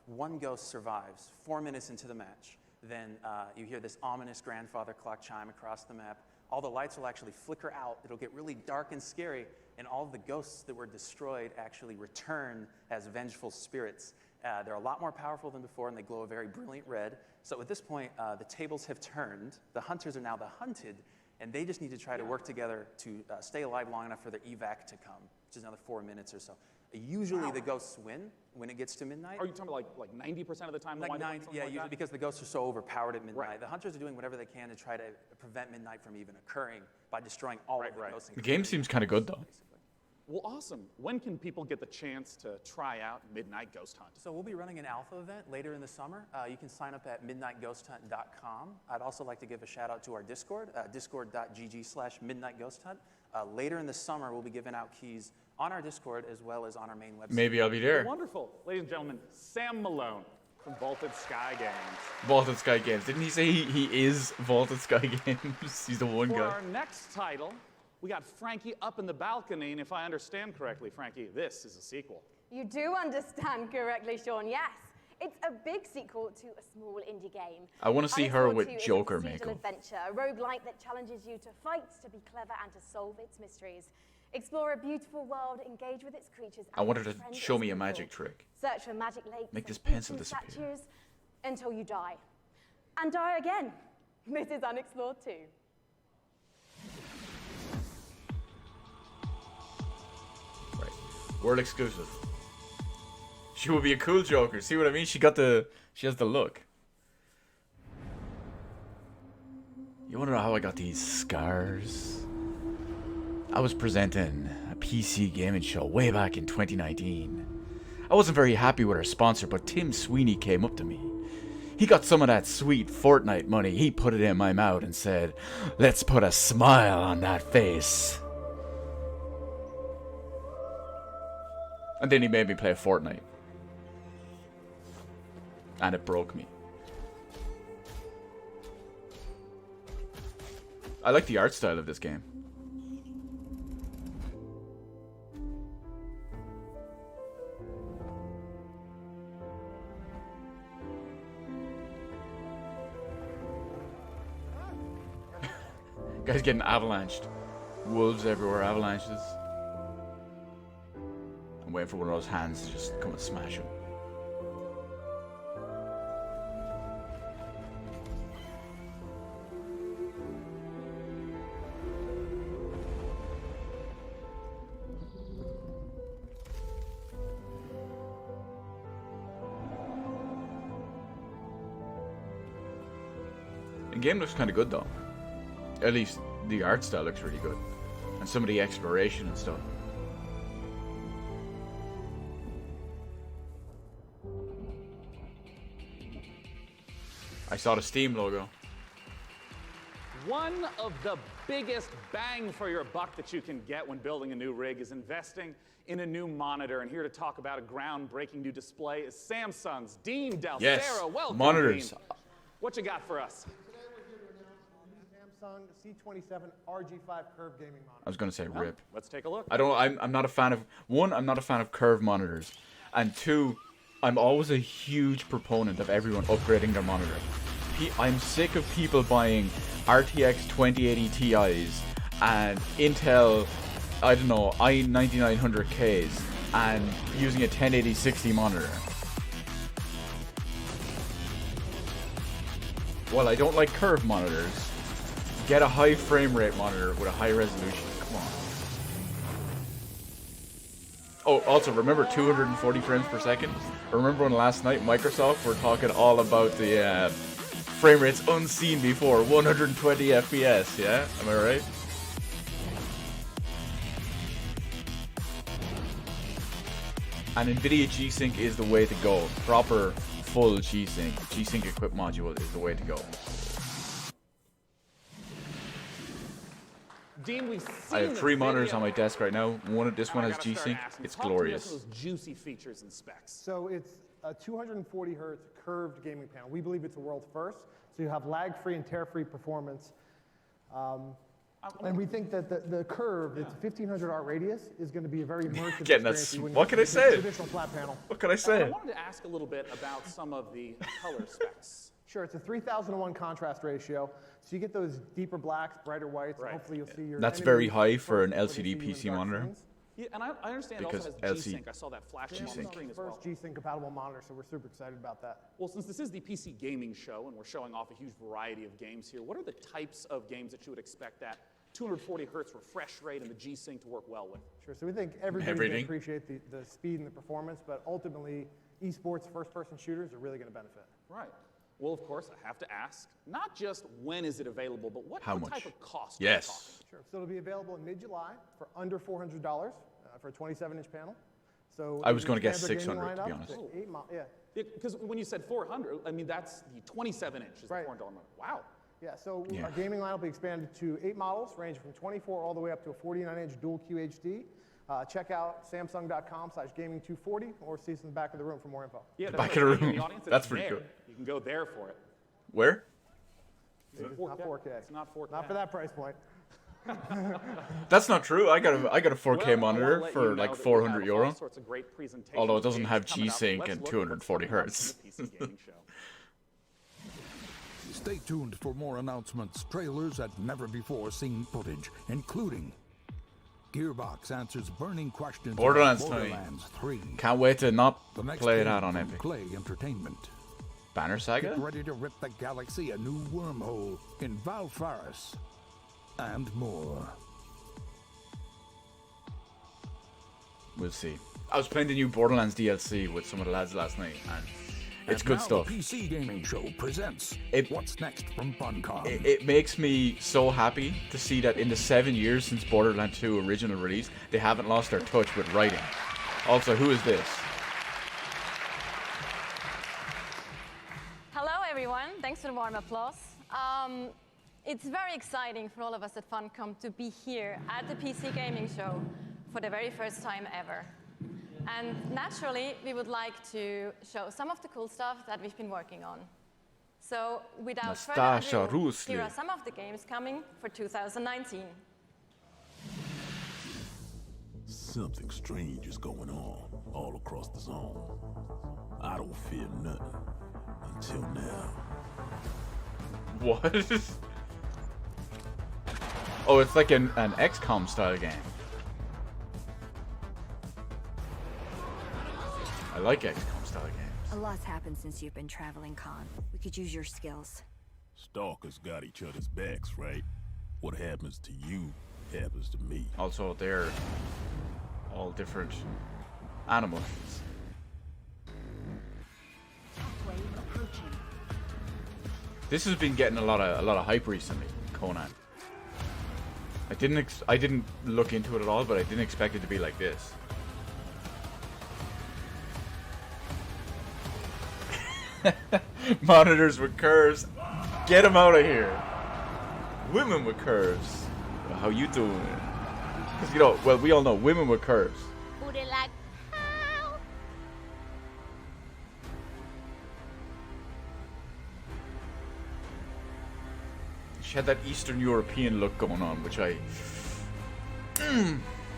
one ghost survives 4 minutes into the match, then you hear this ominous grandfather clock chime across the map. All the lights will actually flicker out. It'll get really dark and scary, and all of the ghosts that were destroyed actually return as vengeful spirits. They're a lot more powerful than before, and they glow a very brilliant red. So at this point, the tables have turned. The hunters are now the hunted, and they just need to try to work together to stay alive long enough for their evac to come, which is another 4 minutes or so. Usually the ghosts win when it gets to midnight. Are you talking about like 90% of the time? Like 90, yeah, usually because the ghosts are so overpowered at midnight. Right. The hunters are doing whatever they can to try to prevent midnight from even occurring by destroying all of the ghosts. The game seems kind of good, though. Well, awesome. When can people get the chance to try out Midnight Ghost Hunt? So we'll be running an alpha event later in the summer. You can sign up at midnightghosthunt.com. I'd also like to give a shout out to our Discord, discord.gg/midnightghosthunt. Later in the summer, we'll be giving out keys on our Discord as well as on our main website. Maybe I'll be there. Wonderful. Ladies and gentlemen, Sam Malone from Vaulted Sky Games. Vaulted Sky Games. Didn't he say he is Vaulted Sky Games? He's the one For guy. our next title, we got Frankie up in the balcony, and if I understand correctly, Frankie, this is a sequel. You do understand correctly, Sean, yes. It's a big sequel to a small indie game. I wanna see her Unexplored with 2 is Joker a procedural makeup. adventure, a roguelike that challenges you to fight, to be clever, and to solve its mysteries. Explore a beautiful world, engage with its creatures. I want her and to befriend show its me a people. magic trick. Search for magic lakes Make this and pencil ancient disappear. statues until you die. And die again. This is Unexplored 2. Right. World exclusive. She would be a cool Joker. See what I mean? She has the look. You wanna know how I got these scars? I was presenting a PC gaming show way back in 2019. I wasn't very happy with our sponsor, but Tim Sweeney came up to me. He got some of that sweet Fortnite money. He put it in my mouth and said, let's put a smile on that face. And then he made me play Fortnite. And it broke me. I like the art style of this game. Guy's getting avalanched. Wolves everywhere, avalanches. I'm waiting for one of those hands to just come and smash him. The game looks kind of good though. At least the art style looks really good. And some of the exploration and stuff. I saw the Steam logo. One of the biggest bang for your buck that you can get when building a new rig is investing in a new monitor. And here to talk about a groundbreaking new display is Samsung's Dean Del Yes, Cero. Welcome, monitors. Dean. What you got for us? Today we're here to announce the Samsung C27 RG5 curved gaming monitor. I was gonna say rip. Let's take a look. I'm not a fan of one. I'm not a fan of curved monitors, and two, I'm always a huge proponent of everyone upgrading their monitor. I'm sick of people buying RTX 2080 Ti's and Intel, I don't know, i9900Ks and using a 1080-60 monitor. Well, I don't like curved monitors. Get a high frame rate monitor with a high resolution. Come on. Oh, also remember 240 frames per second? Remember when last night Microsoft were talking all about the frame rates unseen before, 120 FPS, yeah? Am I right? And NVIDIA G-Sync is the way to go. Proper, full G-Sync. G-Sync equipped module is the way to go. Dean, we've seen I have 3 monitors on my desk right now. This one has G-Sync. It's glorious. Talk to us those juicy features and specs. So it's a 240 hertz curved gaming panel. We believe it's a world first. So you have lag-free and tear-free performance. And we think that the curve, it's a 1500 art radius, is going to be a very immersive experience. What can I say? Traditional flat panel. What can I say? I wanted to ask a little bit about some of the color specs. Sure, it's a 3000:1 contrast ratio, so you get those deeper blacks, brighter whites, and hopefully you'll see your. That's very high for an LCD PC monitor. Yeah, and I understand because it also has G-Sync. I saw that flashing on the screen as well. First G-Sync compatible monitor, so we're super excited about that. Well, since this is the PC gaming show and we're showing off a huge variety of games here, what are the types of games that you would expect that 240 hertz refresh rate and the G-Sync to work well with? Sure, so we think everybody's going to appreciate the speed and the performance, but ultimately, esports first-person shooters are really going to benefit. Right. Well, of course, I have to ask, not just when is it available, but what type of cost? Yes. Sure, so it'll be available in mid-July for under $400 for a 27-inch panel. So I was going to guess 600, to be honest. Yeah. Because when you said 400, I mean, that's the 27-inch is the $400 model. Wow. Yeah, so our gaming line will be expanded to 8 models, ranging from 24 all the way up to a 49-inch dual QHD. Check out samsung.com/gaming240 or see us in the back of the room for more info. Yeah, back of the room. That's pretty good. You can go there for it. Where? It's not 4K. It's not 4K. Not for that price point. That's not true. I got a 4K monitor for like €400. Although it doesn't have G-Sync and 240 hertz. Stay tuned for more announcements, trailers, and never-before-seen footage, including Gearbox answers burning questions Borderlands about Borderlands 3. Can't wait to not The next play game that on from Epic. Clay Entertainment. Banner Saga? Get ready to rip the galaxy a new wormhole in Valfaris. And more. We'll see. I was playing the new Borderlands DLC with some of the lads last night, and it's good stuff. The PC Gaming Show presents What's Next from Funcom. It makes me so happy to see that in the 7 years since Borderlands 2 original release, they haven't lost their touch with writing. Also, who is this? Hello, thanks for the warm applause. It's very exciting for all of us at Funcom to be here at the PC Gaming Show for the very first time ever. And naturally, we would like to show some of the cool stuff that we've been working on. So without further ado, here are some of the games coming for 2019. Something strange is going on all across the zone. I don't fear nothing until now. What? Oh, it's like an XCOM style game. I like XCOM style games. A lot's happened since you've been traveling, Khan. We could use your skills. Stalkers got each other's backs, right? What happens to you happens to me. Also, they're all different animals. This has been getting a lot of hype recently, Conan. I didn't look into it at all, but I didn't expect it to be like this. Monitors with curves. Get them out of here. Women with curves. How you doing? Because, you know, well, we all know women with curves. Booty like how? She had that Eastern European look going on, which I...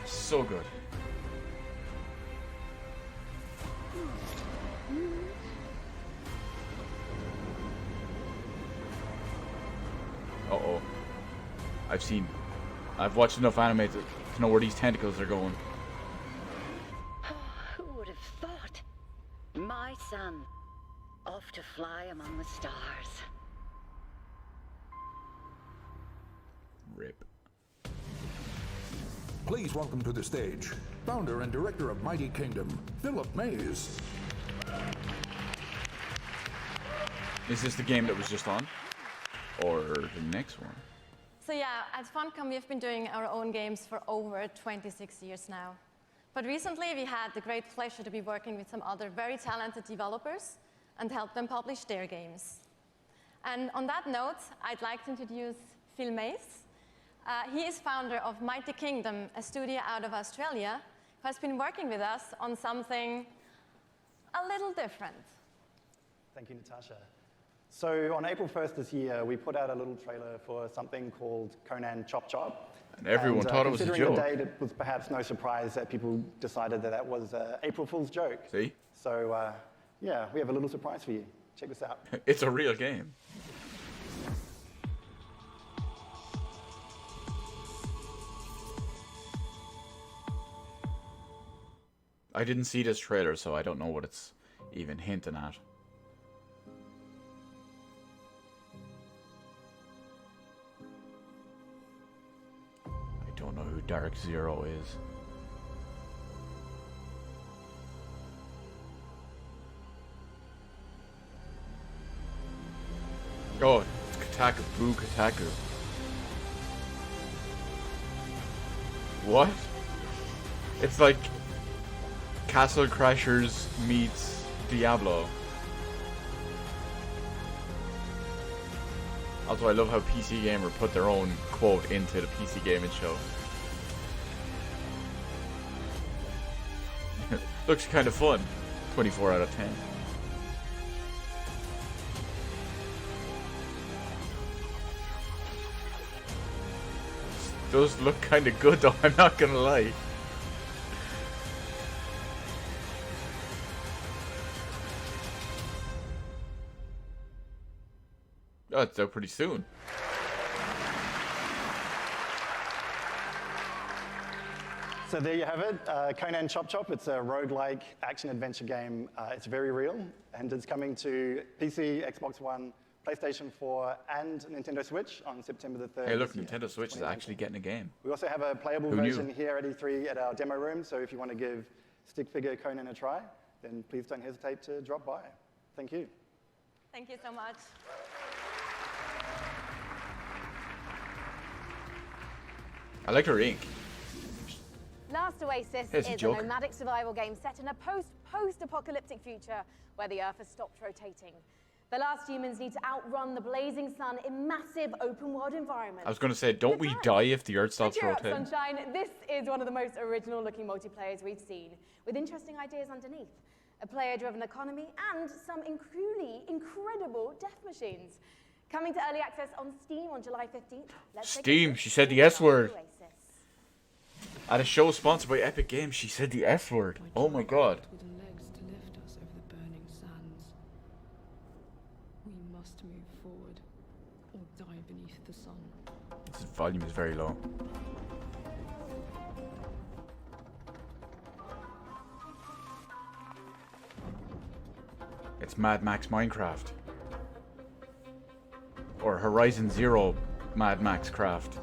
so good. Uh-oh. I've watched enough anime to know where these tentacles are going. Who would have thought? My son, off to fly among the stars. Rip. Please welcome to the stage, founder and director of Mighty Kingdom, Philip Mays. Is this the game that was just on? Or the next one? So yeah, at Funcom we've been doing our own games for over 26 years now. But recently we had the great pleasure to be working with some other very talented developers and help them publish their games. And on that note, I'd like to introduce Phil Mays. He is founder of Mighty Kingdom, a studio out of Australia, who has been working with us on something a little different. Thank you, Natasha. So on April 1st this year, we put out a little trailer for something called Conan Chop Chop. And everyone thought it was a joke. Considering the date, it was perhaps no surprise that people decided that that was an April Fool's joke. See? So yeah, we have a little surprise for you. Check this out. It's a real game. I didn't see this trailer, so I don't know what it's even hinting at. I don't know who Dark Zero is. Oh, it's Kotaku. Boo Kotaku. What? It's like Castle Crashers meets Diablo. Also, I love how PC Gamer put their own quote into the PC Gaming Show. Looks kind of fun. 24 out of 10. Those look kind of good though, I'm not gonna lie. Oh, it's out pretty soon. So there you have it, Conan Chop Chop. It's a roguelike action-adventure game. It's very real, and it's coming to PC, Xbox One, PlayStation 4, and Nintendo Switch on September the 3rd. Hey look, Nintendo Switch is actually getting a game. We also have a playable Who version knew? here at E3 at our demo room, so if you want to give stick figure Conan a try, then please don't hesitate to drop by. Thank you. Thank you so much. I like her ink. Last Oasis Here's a is a joke. nomadic survival game set in a post-apocalyptic future where the Earth has stopped rotating. The last humans need to outrun the blazing sun in massive open-world environments. I was going to say, don't we die if the Earth stops Cheer up, rotating? Sunshine. This is one of the most original-looking multiplayers we've seen, with interesting ideas underneath. A player-driven economy and some truly incredible death machines. Coming to early access on Steam on July 15th. Steam, she said the S word. At a show sponsored by Epic Games, she said the F word. Oh my god. With legs to lift us over the burning sands. We must move forward, or die beneath the sun. This volume is very low. It's Mad Max Minecraft. Or Horizon Zero Mad Max Craft.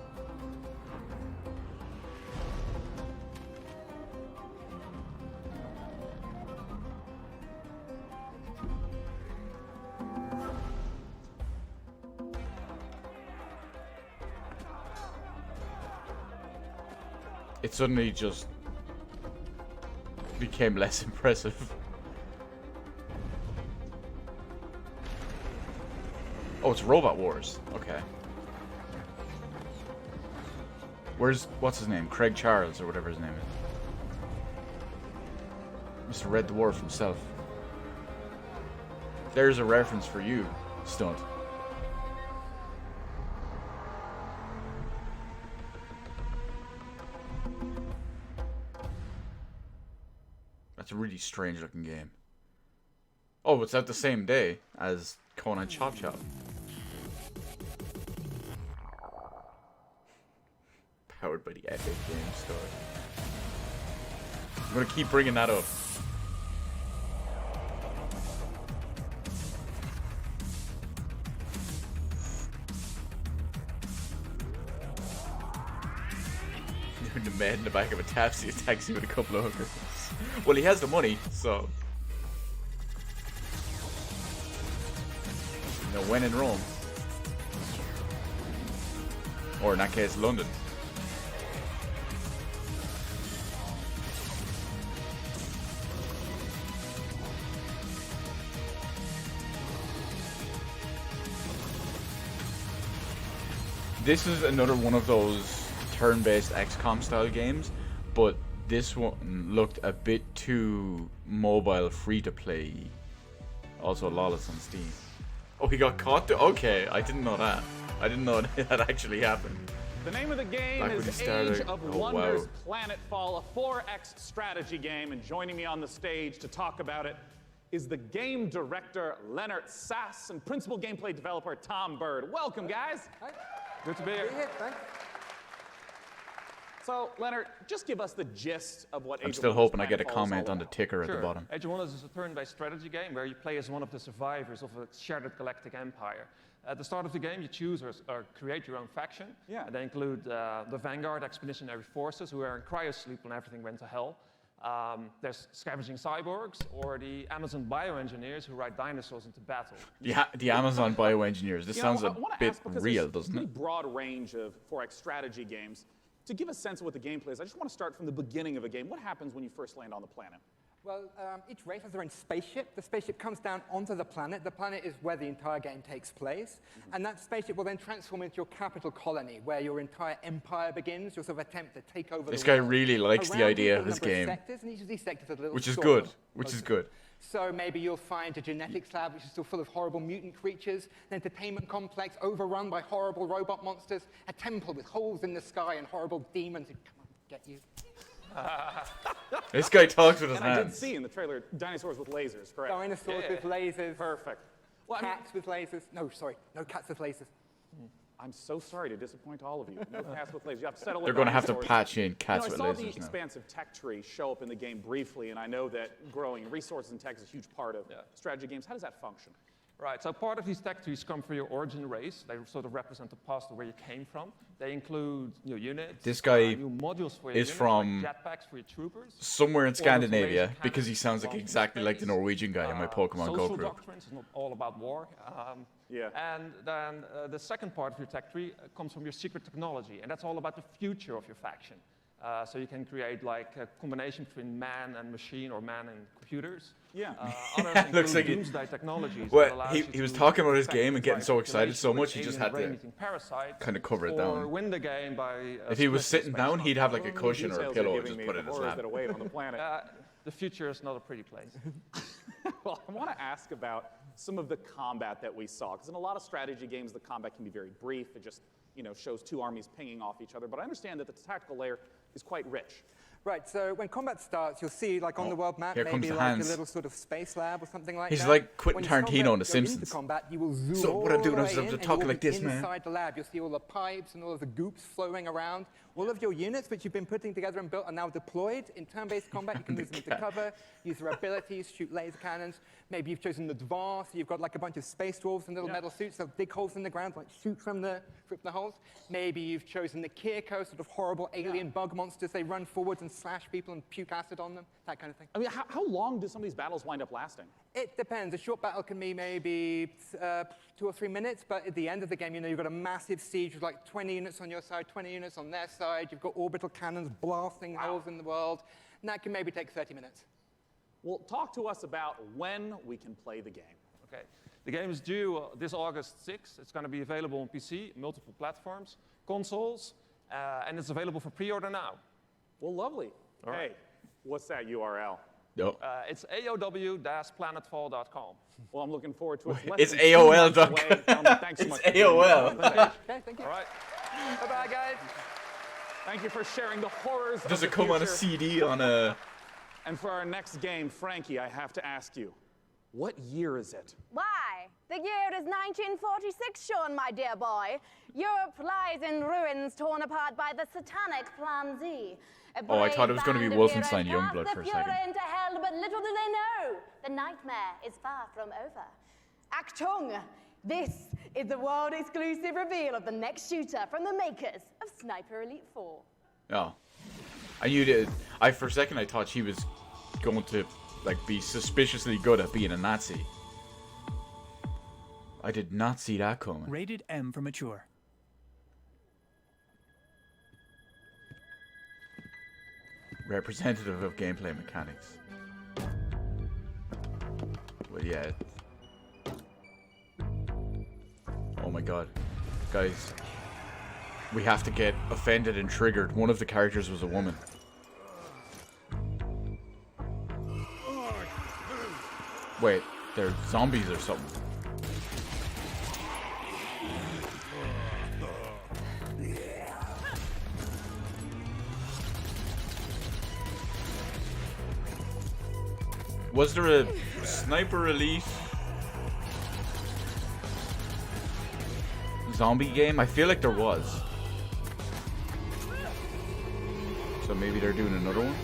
It suddenly just became less impressive. Oh, it's Robot Wars. Okay. What's his name? Craig Charles or whatever his name is. Mr. Red Dwarf himself. There's a reference for you, Stunt. That's a really strange looking game. Oh, it's out the same day as Conan Chop Chop. Powered by the Epic Games Store. I'm gonna keep bringing that up. The man in the back of a taxi with a couple of hookers. Well, he has the money, so. You know, when in Rome. Or in that case, London. This is another one of those turn-based XCOM style games, but this one looked a bit too mobile, free-to-play. Also lawless on Steam. Oh, he got caught? Okay, I didn't know that. I didn't know that actually happened. The name of the game Back when is he started. Age of Oh, Wonders wow. Planetfall, a 4X strategy game, and joining me on the stage to talk about it is the game director, Leonard Sass, and principal gameplay developer, Tom Bird. Welcome, guys. Hi. Good to be here. Thanks. So, Leonard, just give us the gist of what Age I'm of still Wonders hoping I get a Planetfall is comment all on the about. ticker at the bottom. Age of Wonders is a turn-based strategy game where you play as one of the survivors of a shattered galactic empire. At the start of the game, you choose or create your own faction. Yeah. And they include the Vanguard Expeditionary Forces, who are in cryosleep when everything went to hell. There's scavenging cyborgs, or the Amazon bioengineers who ride dinosaurs into battle. Yeah, the Amazon bioengineers. This You sounds know, a I wanna bit ask, because real, there's doesn't a it? pretty broad range of 4X strategy games. To give a sense of what the gameplay is, I just want to start from the beginning of a game. What happens when you first land on the planet? Well, each race has their own spaceship. The spaceship comes down onto the planet. The planet is where the entire game takes place. And that spaceship will then transform into your capital colony, where your entire empire begins, your sort of attempt to take over This the guy world. really likes the Around you, idea there of are a this number game. sectors, and each of these sectors has a little Which is story. good. Which is good. So maybe you'll find a genetics lab which is still full of horrible mutant creatures, an entertainment complex overrun by horrible robot monsters, a temple with holes in the sky and horrible demons who come on, get you. This guy talks with his And I did hands. see in the trailer dinosaurs with lasers, correct? Dinosaurs with lasers. Perfect. Cats with lasers. No, sorry, no cats with lasers. I'm so sorry to disappoint all of you. No cats with lasers. You have to settle They're with going to have to dinosaurs. patch in cats I with saw lasers the now. expansive tech tree show up in the game briefly, and I know that growing resources and tech is a huge part of strategy games. How does that function? Right, so part of these tech trees come from your origin race. They sort of represent the past of where you came from. They include new units, This guy new modules for your is units, from like jetpacks for your troopers. somewhere in or Scandinavia laser because he cannons sounds like from exactly like the space. Norwegian guy in my Pokemon Go Social group. doctrines is not all about war. And then the second part of your tech tree comes from your secret technology, and that's all about the future of your faction. So you can create like a combination between man and machine or man and computers. Yeah. Others Looks like include doomsday technologies. Well, that allows he you was to talking about his infect game and getting so entire excited so population much he with just alien had to brain-eating parasites, kind of cover it or down. win the game by If he was split sitting space down, time. he'd have like a cushion or a Details pillow you're and giving just me put of it in the his horrors lap. that await on the planet. The future is not a pretty place. Well, I want to ask about some of the combat that we saw, because in a lot of strategy games, the combat can be very brief. It just, shows two armies pinging off each other. But I understand that the tactical layer is quite rich. Right, so when combat starts, you'll see, like on the world map, here comes maybe the like hands. a little sort of space lab or something like He's that. like Quentin When you Tarantino on The go Simpsons. Into combat, you will zoom So what all I'm doing the is way I'm in, and talking you will like be this, man. inside the lab. You'll see all the pipes and all of the goops flowing around. All of your units, which you've been putting together and built, are now deployed. In turn-based combat, you can move them into cover, use their abilities, shoot laser cannons. Maybe you've chosen advanced, so you've got like a bunch of space dwarves in little metal suits. They'll dig holes in the ground, like shoot from the holes. Maybe you've chosen the Kirko, sort of horrible alien bug monsters. They run forwards and slash people and puke acid on them, that kind of thing. I mean, how long do some of these battles wind up lasting? It depends. A short battle can be maybe 2 or 3 minutes, but at the end of the game, you've got a massive siege with like 20 units on your side, 20 units on their side. You've got orbital cannons blasting holes in the world, and that can maybe take 30 minutes. Well, talk to us about when we can play the game. Okay. The game is due this August 6th. It's going to be available on PC, multiple platforms, consoles, and it's available for pre-order now. Well, lovely. All right. Hey, what's that URL? No. It's aow-planetfall.com. Well, I'm looking forward to it. It's AOL.com. Thanks so much. It's AOL. Okay, thank you. All right. Bye-bye, guys. Thank you for sharing the horrors Does of it the come on a future. CD on a... And for our next game, Frankie, I have to ask you, what year is it? Why? The year is 1946, Sean, my dear boy. Europe lies in ruins torn apart by the satanic Plan Z. Oh, I thought it was going to be Wolfenstein Youngblood for a second. The Führer into hell, but little do they know, the nightmare is far from over. Achtung! This is the world-exclusive reveal of the next shooter from the makers of Sniper Elite 4. Oh. For a second I thought she was going to be suspiciously good at being a Nazi. I did not see that coming. Rated M for mature. Representative of gameplay mechanics. Well, yeah. Oh my god. Guys. We have to get offended and triggered. One of the characters was a woman. Wait, they're zombies or something. Was there a Sniper Elite zombie game? I feel like there was. So maybe they're doing another one?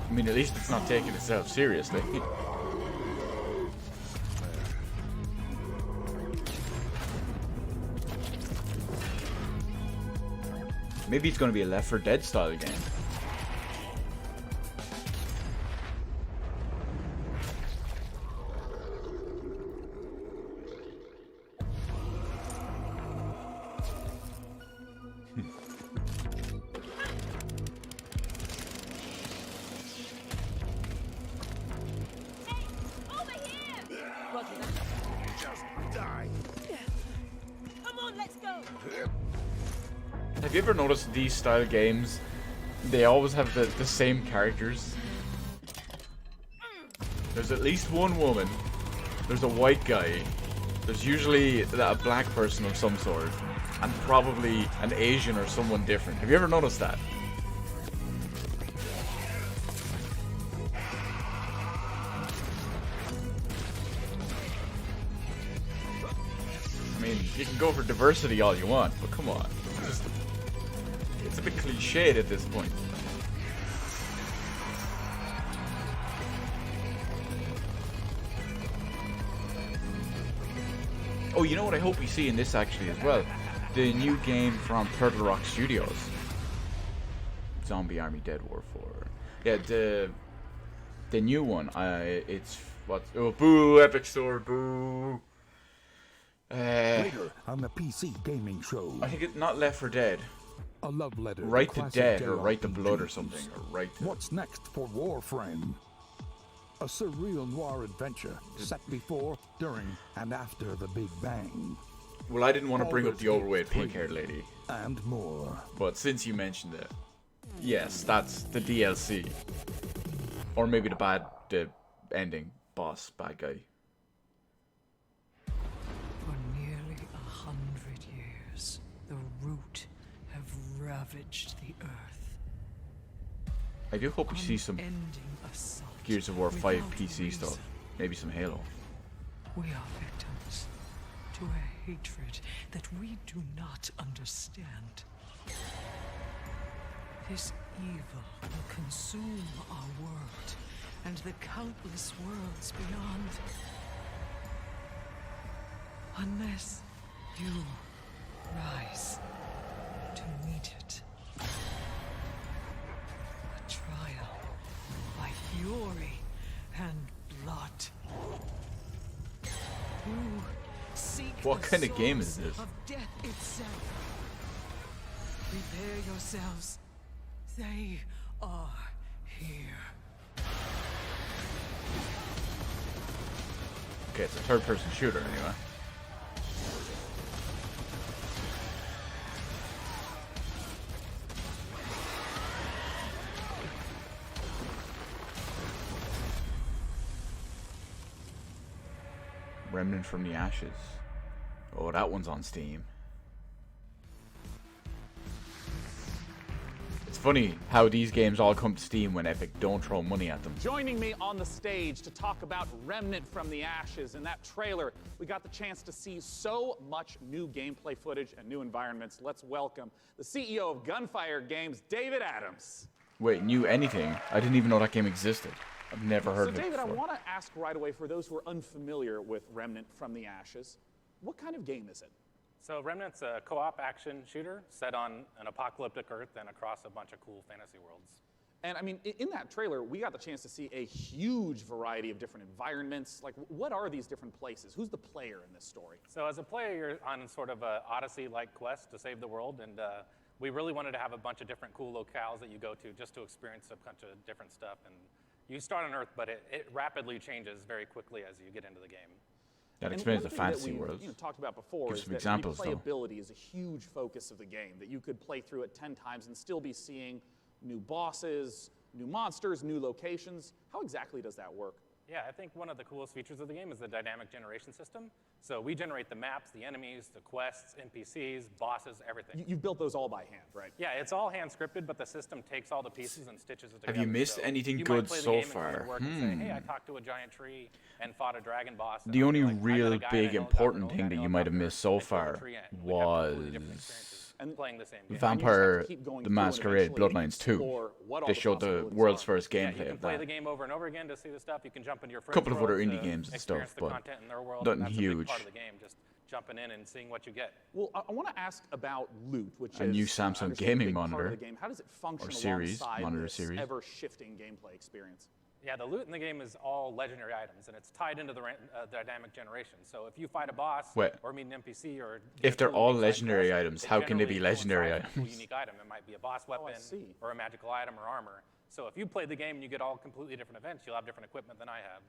I mean, at least it's not taking itself seriously. Maybe it's going to be a Left 4 Dead style game. Have you ever noticed these style games, they always have the same characters? There's at least one woman, there's a white guy, there's usually a black person of some sort, and probably an Asian or someone different. Have you ever noticed that? I mean, you can go for diversity all you want, but come on. It's a bit cliched at this point. Oh, you know what I hope we see in this actually as well? The new game from Turtle Rock Studios. Zombie Army Dead War 4. Yeah, the new one. It's What's... Oh, boo, Epic Store, boo. Later on the PC gaming show. I think it's not Left 4 Dead. A love letter. Right to classic Dead or Right to JRPGs. Blood or something. Or Right to... What's next for Warframe? A surreal noir adventure set before, during, and after the Big Bang. Well, I didn't want to bring up the Baldur's overweight Gate pink-haired lady. And more. But since you mentioned it, yes, that's the DLC. Or maybe the ending boss bad guy. For nearly 100 years, the Root have ravaged the Earth. I do hope we see some Gears of War 5 PC stuff. Maybe some Halo. We are victims to a hatred that we do not understand. This evil will consume our world and the countless worlds beyond. Unless you rise to meet it. A trial by fury and blood. You seek What the kind of game source is this? Of death itself. Prepare yourselves. They are here. Okay, it's a third-person shooter anyway. Remnant from the Ashes. Oh, that one's on Steam. It's funny how these games all come to Steam when Epic don't throw money at them. Joining me on the stage to talk about Remnant from the Ashes. In that trailer, we got the chance to see so much new gameplay footage and new environments. Let's welcome the CEO of Gunfire Games, David Adams. Wait, new anything? I didn't even know that game existed. I've never heard of it David, before. I want to ask right away, for those who are unfamiliar with Remnant from the Ashes, what kind of game is it? So Remnant's a co-op action shooter set on an apocalyptic Earth and across a bunch of cool fantasy worlds. And I mean, in that trailer, we got the chance to see a huge variety of different environments. Like, what are these different places? Who's the player in this story? So as a player, you're on sort of a Odyssey-like quest to save the world, and we really wanted to have a bunch of different cool locales that you go to just to experience a bunch of different stuff. And you start on Earth, but it rapidly changes very quickly as you get into the game. That explains the fantasy world. worlds. Talked about before Give is some that examples, though. replayability is a huge focus of the game. That you could play through it 10 times and still be seeing new bosses, new monsters, new locations. How exactly does that work? Yeah, I think one of the coolest features of the game is the dynamic generation system. So we generate the maps, the enemies, the quests, NPCs, bosses, everything. You've built those all by hand, right? Yeah, it's all hand scripted, but the system takes all the pieces and stitches it together. Have you missed anything you good might play the so game and come far? to work and say, hey, I talked to a giant tree and fought a dragon boss. The only real big important thing that you might have missed so far was playing the same game. Vampire the Masquerade Bloodlines 2. They showed the world's first Yeah, gameplay you can of play that. the game over and over again to see the stuff. You can jump into your A friend's couple of other world indie to games and experience stuff, the but content in their world, nothing and that's huge. a big part of the game, just jumping in and seeing what you get. Well, I want to ask about loot, which A is new Samsung obviously gaming a big part monitor, of the game. How does it function or series, alongside monitor this series. ever-shifting gameplay experience? Yeah, the loot in the game is all legendary items, and it's tied into the dynamic generation. So if you fight a boss Wait. or meet an NPC or If they're all legendary items, how can they be legendary a cool, items? unique item? It might be a boss weapon or a magical item or armor. So if you play the game and you get all completely different events, you'll have different equipment than I have.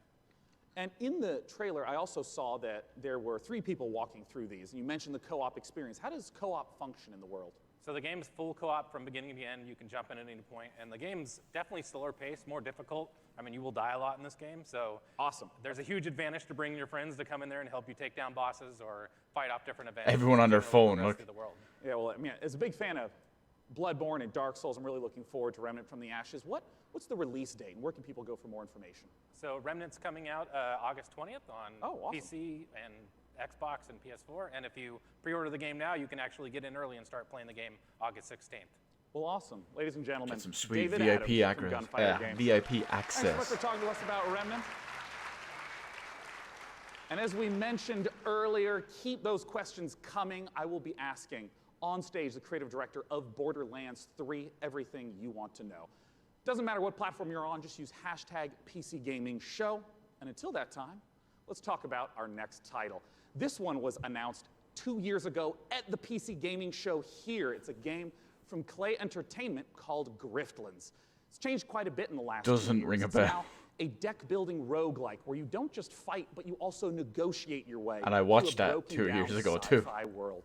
And in the trailer, I also saw that there were 3 people walking through these, and you mentioned the co-op experience. How does co-op function in the world? So the game's full co-op from beginning to end. You can jump in at any point, and the game's definitely slower paced, more difficult. I mean, you will die a lot in this game, so awesome. There's a huge advantage to bringing your friends to come in there and help you take down bosses or fight off different events. Everyone on their phone, The look. rest of the world. Yeah, well, I mean, as a big fan of Bloodborne and Dark Souls, I'm really looking forward to Remnant from the Ashes. What's the release date, and where can people go for more information? So Remnant's coming out August 20th on awesome. PC and Xbox and PS4. And if you pre-order the game now, you can actually get in early and start playing the game August 16th. Well, awesome. Ladies and gentlemen, Get some sweet David VIP Adams from access. Gunfire Games. VIP Thanks access. so much for talking to us about Remnant. And as we mentioned earlier, keep those questions coming. I will be asking on stage the creative director of Borderlands 3 everything you want to know. Doesn't matter what platform you're on, just use hashtag PCGamingShow. And until that time, let's talk about our next title. This one was announced 2 years ago at the PC Gaming Show here. It's a game from Clay Entertainment called Griftlands. It's changed quite a bit in the last 2 years. Doesn't ring a It's bell. now a deck-building roguelike where you don't just fight, but you also negotiate your way And I through watched a that broken 2 years down ago, too. sci-fi world.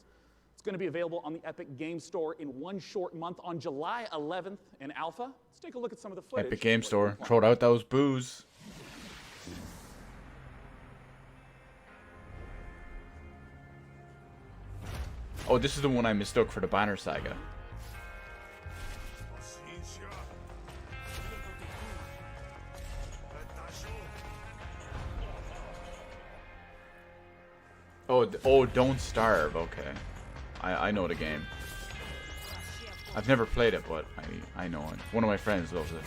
It's going to be available on the Epic Game Store in one short month on July 11th in alpha. Let's take a look at some of the footage. Epic Game Store. Throw out those booze. Oh, this is the one I mistook for the Banner Saga. Oh, Don't Starve. Okay, I know the game. I've never played it, but I know it. One of my friends loves it.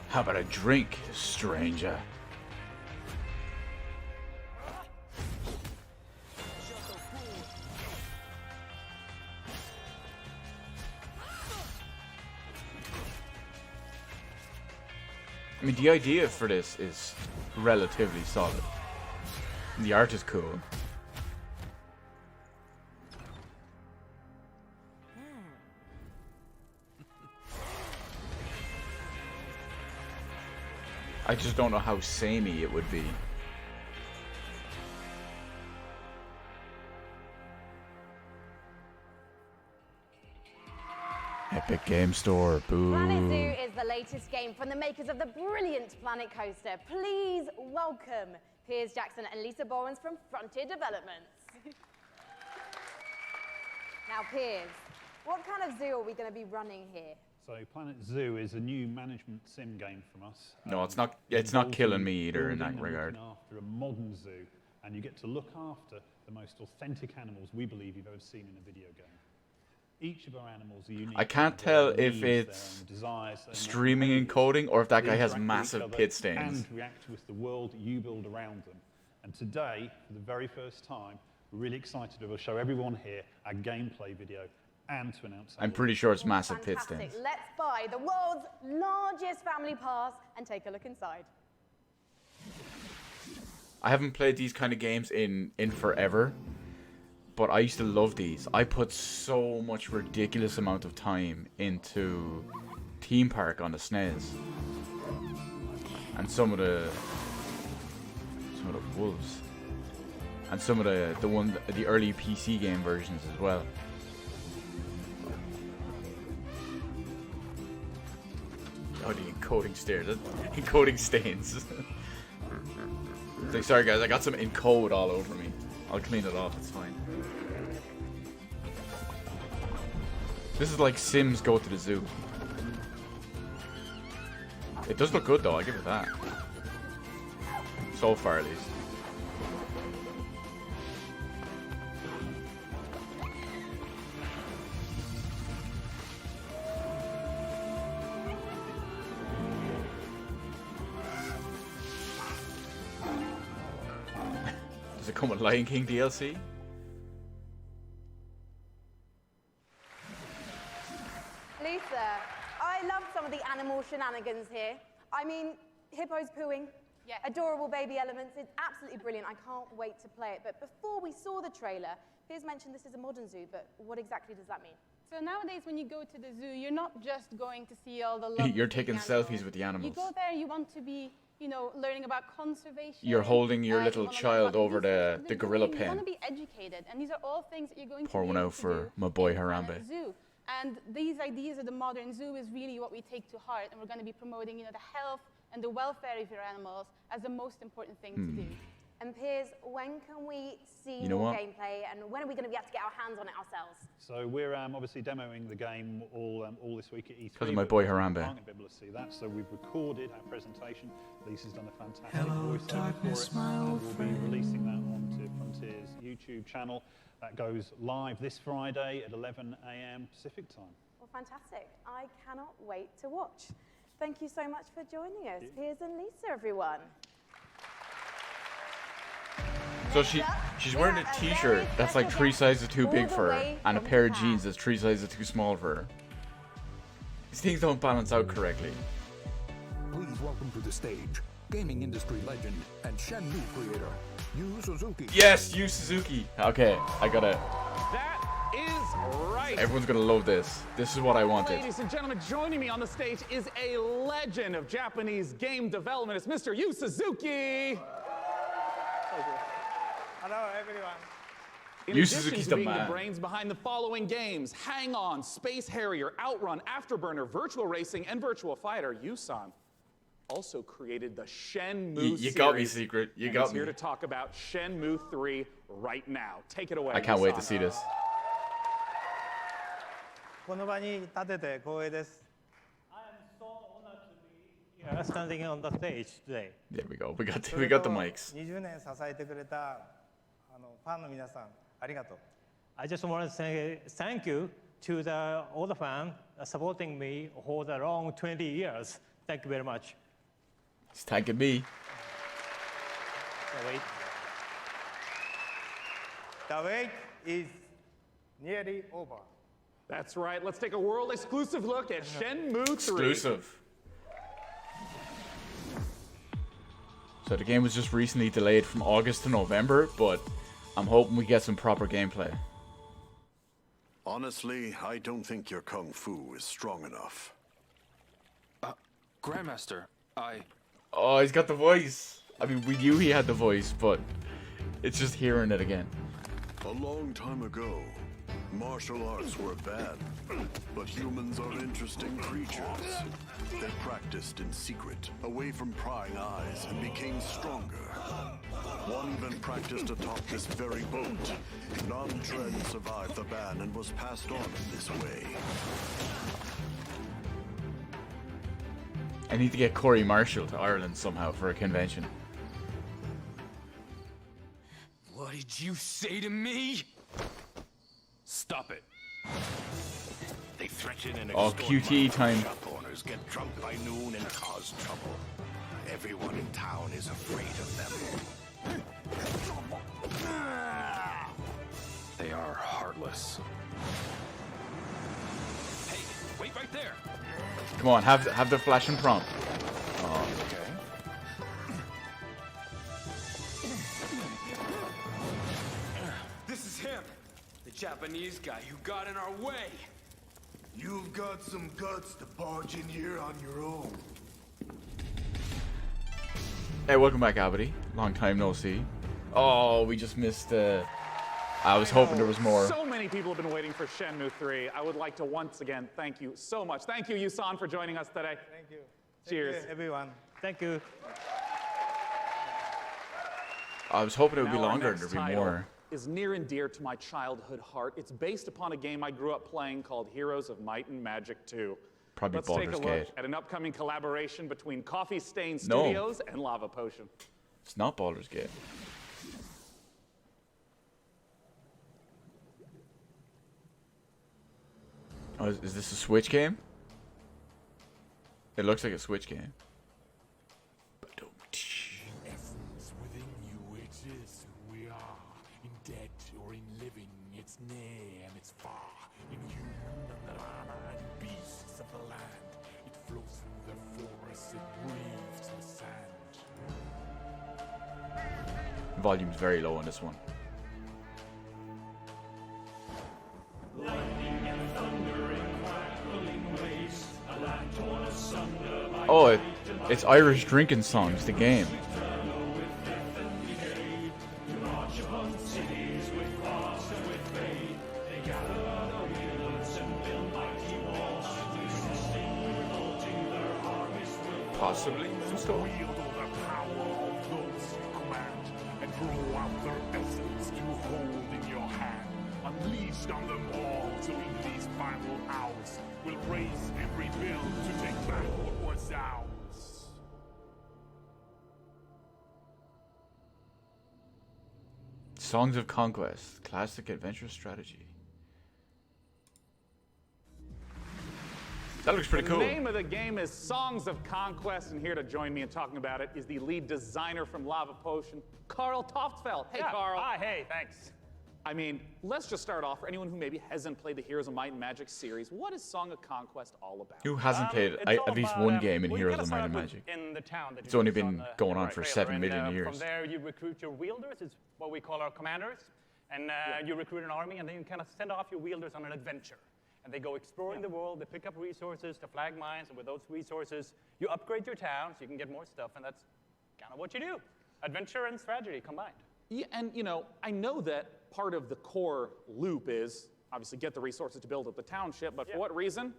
How about a drink, stranger? I mean, the idea for this is relatively solid. The art is cool. I just don't know how samey it would be. Epic Game Store, boo. Planet Zoo is the latest game from the makers of the brilliant Planet Coaster. Please welcome Piers Jackson and Lisa Borens from Frontier Developments. Now, Piers, what kind of zoo are we going to be running here? So Planet Zoo is a new management sim game from us. No, it's not. It's not killing me either in that Building and regard. looking after a modern zoo, and you get to look after the most authentic animals we believe you've ever seen in a video game. Each of our animals are unique. I can't They have tell their if needs, their it's own desires, their own streaming and coding or if that guy They has interact with massive each other pit stains. and react with the world you build around them. And today, for the very first time, we're really excited to show everyone here our gameplay video and to announce. I'm pretty sure it's massive pit Fantastic. stains. Let's buy the world's largest family pass and take a look inside. I haven't played these kind of games in forever, but I used to love these. I put so much ridiculous amount of time into Theme Park on the SNES, and some of the Wolves, and some of the early PC game versions as well. Oh, the encoding stairs, encoding stains. It's like, sorry guys, I got some encode all over me. I'll clean it off, it's fine. This is like Sims Go to the Zoo. It does look good though, I'll give it that. So far at least. Does it come with Lion King DLC? Lisa, I love some of the animal shenanigans here. I mean, hippos pooing, adorable baby elements. It's absolutely brilliant. I can't wait to play it. But before we saw the trailer, Piers mentioned this is a modern zoo, but what exactly does that mean? So nowadays, when you go to the zoo, you're not just going to see all the lovely You're taking animals. selfies with the animals. You go there, you want to be, you know, learning about conservation. You're holding your little you wanna learn child about over research the they're gorilla doing. You want pen. to be educated, and these are all things that you're going Pour to be one able out to for do my boy in Planet Harambe. Zoo. And these ideas of the modern zoo is really what we take to heart, and we're going to be promoting, you know, the health and the welfare of your animals as the most important thing to do. And Piers, when can we see You know more what? gameplay, and when are we going to be able to get our hands on it ourselves? So we're obviously demoing the game all this week at E3. 'Cause of my but boy you Harambe. aren't going to be able to see that. So we've recorded our presentation. Lisa's done a fantastic Hello, voiceover darkness, for it, my and old we'll friend. be releasing that onto Frontier's YouTube channel. That goes live this Friday at 11 a.m. Pacific time. Well, fantastic. I cannot wait to watch. Thank you so much for joining us. Piers and Lisa, everyone. So she's wearing a t-shirt that's like 3 sizes too big for her, and a pair of jeans that's 3 sizes too small for her. These things don't balance out correctly. Please welcome to the stage, gaming industry legend and Shenmue creator, Yu Suzuki. Yes, Yu Suzuki. Okay, I gotta. That is right. Everyone's gonna love this. This is what I wanted. Ladies and gentlemen, joining me on the stage is a legend of Japanese game development. It's Mr. Yu Suzuki. Hello, everyone. In Yu addition Suzuki's to the being man. the brains behind the following games: Hang On, Space Harrier, Outrun, Afterburner, Virtual Racing, and Virtual Fighter, Yu-san also created the Shenmue series. You got me, Secret. You and got he's me. here to talk about Shenmue 3 right now. Take it away. I can't wait to Yu-san. see this. この場に立てて光栄です。I am so honored to be here, standing on the stage today. There we go. We got the mics. 20年支えてくれたファンの皆さん、ありがとう。I just want to say thank you to all the fans supporting me for the long 20 years. Thank you very much. He's thanking me. The wait is nearly over. That's right. Let's take a world exclusive look at Shenmue 3. Exclusive. So the game was just recently delayed from August to November, but I'm hoping we get some proper gameplay. Honestly, I don't think your kung fu is strong enough. Grandmaster, Oh, he's got the voice. I mean, we knew he had the voice, but it's just hearing it again. A long time ago, martial arts were bad, but humans are interesting creatures. They practiced in secret, away from prying eyes, and became stronger. One even practiced atop this very boat. Non-Tread survived the ban and was passed on in this way. I need to get Corey Marshall to Ireland somehow for a convention. what did you say to me? Stop it. They threaten and Oh, QTE time. Shop owners get drunk by noon and cause trouble. Everyone in town is afraid of them. They are heartless. Hey, wait right there. Come on, have the flash and prompt. Oh. Okay. This is him, the Japanese guy who got in our way. You've got some guts to barge in here on your own. Hey, welcome back, Abity. Long time no see. Oh, we just missed. I was hoping there was more. So many people have been waiting for Shenmue 3. I would like to once again thank you so much. Thank you, Yusan, for joining us today. Thank you. Cheers. Thank you, everyone. Thank you. I was hoping it would be Now our longer and next there'd be title more. is near and dear to my childhood heart. It's based upon a game I grew up playing called Heroes of Might and Magic 2. Probably Let's take a Baldur's look Gate. at an upcoming collaboration between Coffee Stain No. Studios and Lava Potion. It's not Baldur's Gate. Oh, is this a Switch game? It looks like a Switch game. Essence within you, it is who we are. In dead or in living, it's near and it's far. In human and nirvana and beasts of the land. It flows through the forests, it breathes the sand. Volume's very low on this one. Oh, it's Irish drinking songs, the game. Possibly. So. Wield all the power of those you command, and grow out their essence to hold in your hand. Unleashed on them all, so in these final hours, we'll raise every bill to take back what was ours. Songs of Conquest, classic adventure strategy. That looks pretty cool. The name of the game is Songs of Conquest, and here to join me in talking about it is the lead designer from Lava Potion, Carl Toftfeld. Hey, Carl. Hi, hey, thanks. I mean, let's just start off for anyone who maybe hasn't played the Heroes of Might and Magic series. What is Song of Conquest all about? Who hasn't played at least one game in Heroes of Might and Magic? In the town that It's only been going on for 7 million years. From there, you recruit your wielders. It's what we call our commanders. And you recruit an army, and then you kind of send off your wielders on an adventure. And they go exploring the world. They pick up resources to flag mines. And with those resources, you upgrade your town so you can get more stuff. And that's kind of what you do. Adventure and strategy combined. Yeah, and you know, I know that part of the core loop is obviously get the resources to build up the township, but for what reason?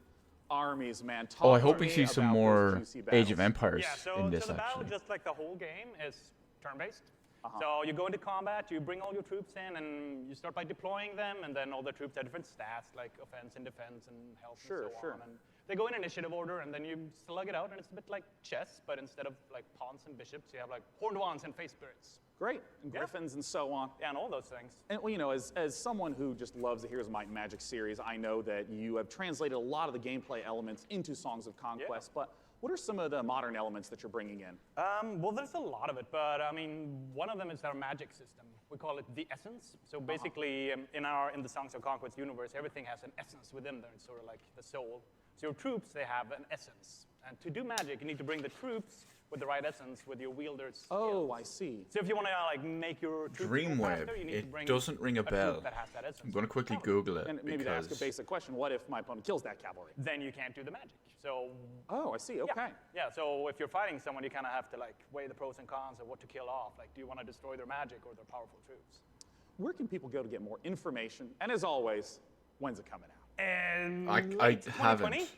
Armies, man. Talk I hope to we me see some about more those juicy Age of battles. Empires Yeah, in this, so the battle, actually. just like the whole game, is turn-based. So you go into combat, you bring all your troops in, and you start by deploying them, and then all the troops have different stats, like offense and defense and health and so on. And they go in initiative order, and then you slug it out, and it's a bit like chess, but instead of like pawns and bishops, you have like horned wands and face spirits. Great, and griffins and so on. Yeah, and all those things. And well, you know, as someone who just loves the Heroes of Might and Magic series, I know that you have translated a lot of the gameplay elements into Songs of Conquest, but what are some of the modern elements that you're bringing in? Well, there's a lot of it, but I mean, one of them is our magic system. We call it the essence. So basically, in the Songs of Conquest universe, everything has an essence within there. It's sort of like the soul. So your troops, they have an essence. And to do magic, you need to bring the troops with the right essence, with your wielders. Oh, I see. So if you want to like make your troops go Dreamweb. faster, you need to bring It doesn't ring a bell. troop that has that essence. I'm going to quickly Google it. And maybe to ask a because basic question, what if my opponent kills that cavalry? Then you can't do the magic. So. Oh, I see. Okay. Yeah. So if you're fighting someone, you kind of have to like weigh the pros and cons of what to kill off. Like, do you want to destroy their magic or their powerful troops? Where can people go to get more information? And as always, when's it coming out? And I haven't.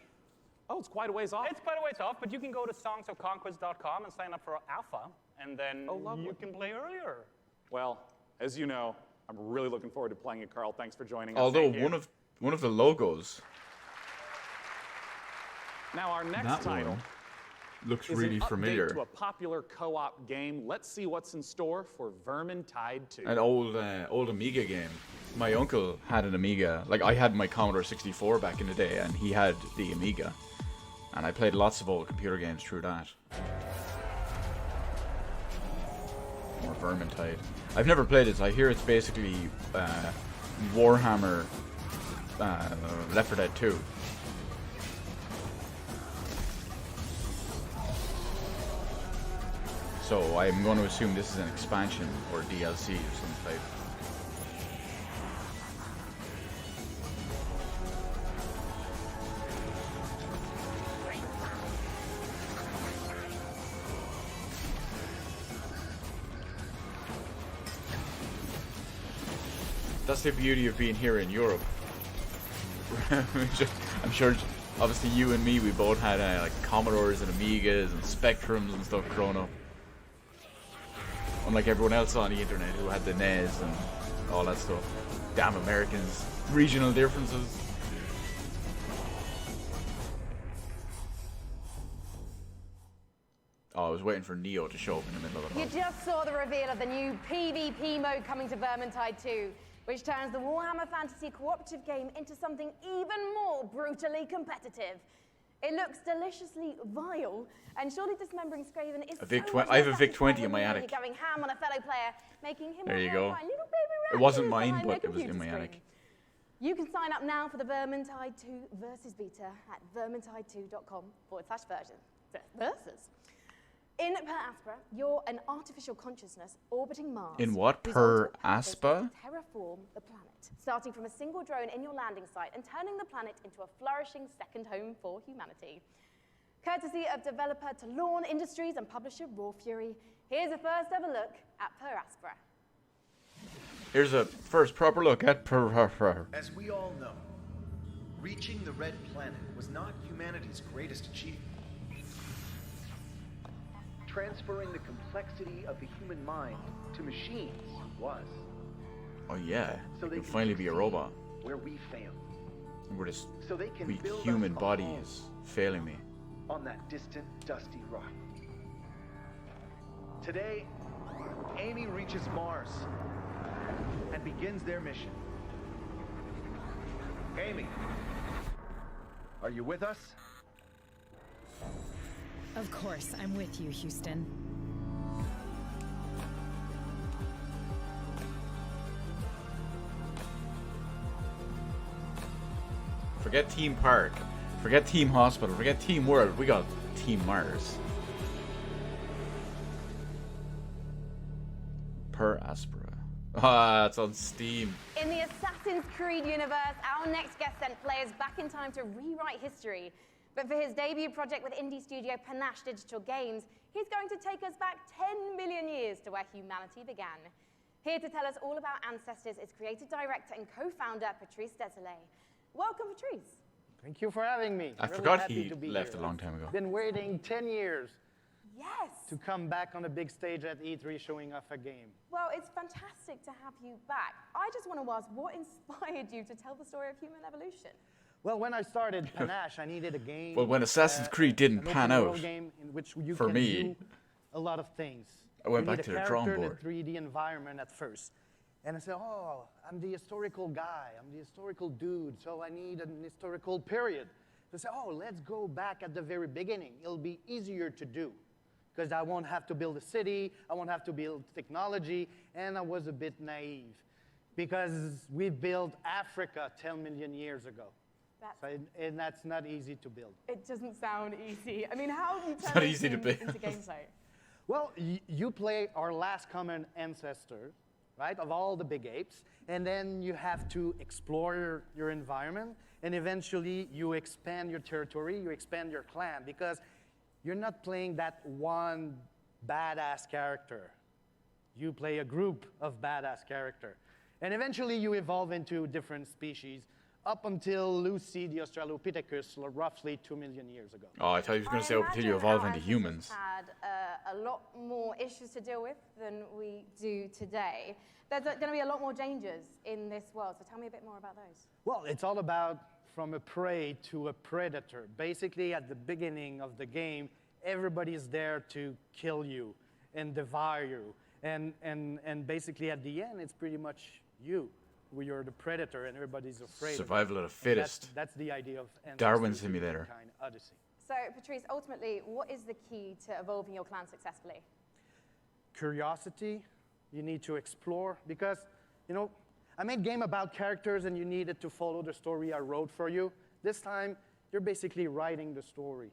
Oh, it's quite a ways off. It's quite a ways off, but you can go to songsofconquest.com and sign up for alpha, and then you can play earlier. Well, as you know, I'm really looking forward to playing it, Carl. Thanks for joining us. Although Thank you. one of the logos, now our next that title one, looks is really an update familiar. to a popular co-op game. Let's see what's in store for Vermintide 2. An old Amiga game. My uncle had an Amiga. Like, I had my Commodore 64 back in the day, and he had the Amiga. And I played lots of old computer games through that. Or Vermintide. I've never played it. I hear it's basically Warhammer Left 4 Dead 2. So I'm going to assume this is an expansion or DLC of some type. That's the beauty of being here in Europe. I'm sure, obviously, you and me, we both had like Commodores and Amigas and Spectrums and stuff growing up. Unlike everyone else on the internet who had the NES and all that stuff. Damn Americans. Regional differences. Oh, I was waiting for Neo to show up in the middle of the You hall. just saw the reveal of the new PvP mode coming to Vermintide 2, which turns the Warhammer Fantasy cooperative game into something even more brutally competitive. It looks deliciously vile, and surely dismembering Scraven is I have a VIC-20 in my attic. You're going ham on a fellow player, making him There you a go. little baby It wasn't raccoon mine, behind their but it was in computer my screen. attic. You can sign up now for the Vermintide 2 Versus beta at vermintide2.com/versus. In Per Aspera, you're an artificial consciousness orbiting Mars. In what? whose Per ultimate purpose is Aspa? to terraform the planet, starting from a single drone in your landing site and turning the planet into a flourishing second home for humanity. Courtesy of developer Talon Industries and publisher Raw Fury, here's a first ever look at Per Aspera. Here's a first proper look at Per. As we all know, reaching the Red Planet was not humanity's greatest achievement. Transferring the complexity of the human mind to machines was. Oh yeah, So you they can can finally be a succeed robot. where we failed. Where this So they can weak build us human a body home is failing me. on that distant, dusty rock. Today, Amy reaches Mars and begins their mission. Amy, are you with us? Of course, I'm with you, Houston. Forget Team Park. Forget Team Hospital. Forget Team World. We got Team Mars. Per Aspera. Ah, it's on Steam. In the Assassin's Creed universe, our next guest sent players back in time to rewrite history. But for his debut project with indie studio Panache Digital Games, he's going to take us back 10 million years to where humanity began. Here to tell us all about ancestors is creative director and co-founder Patrice Desolé. Welcome, Patrice. Thank you for having me. I Really forgot happy he to be left here. a long time ago. Been waiting 10 years. Yes. To come back on a big stage at E3 showing off a game. Well, it's fantastic to have you back. I just want to ask, what inspired you to tell the story of human evolution? Well, when I started Panache, I needed a game. Well, when Assassin's Creed didn't an pan open world out, game in which you for can me, do a lot of things. I went You back need to a the drawing character board. in a 3D environment at first. And I said, oh, I'm the historical guy. I'm the historical dude, so I need an historical period. So I said, oh, let's go back at the very beginning. It'll be easier to do because I won't have to build a city, I won't have to build technology, and I was a bit naive because we built Africa 10 million years ago. And that's not easy to build. It doesn't sound easy. I mean, how have you not turned easy to into build. gameplay? Well, you play our last common ancestor, right, of all the big apes, and then you have to explore your environment, and eventually you expand your territory, you expand your clan, because you're not playing that one badass character. You play a group of badass character. And eventually you evolve into different species, up until Lucy the Australopithecus roughly 2 million years ago. Oh, I thought he was going to say up until you evolve into humans. Had a lot more issues to deal with than we do today. There's going to be a lot more dangers in this world, so tell me a bit more about those. Well, it's all about from a prey to a predator. Basically, at the beginning of the game, everybody's there to kill you and devour you. And basically, at the end, it's pretty much you. You're the predator, and everybody's afraid. Survival of of the fittest. That's the idea of Darwin Simulator. Odyssey. So, Patrice, ultimately, what is the key to evolving your clan successfully? Curiosity. You need to explore because, you know, I made a game about characters and you needed to follow the story I wrote for you. This time, you're basically writing the story,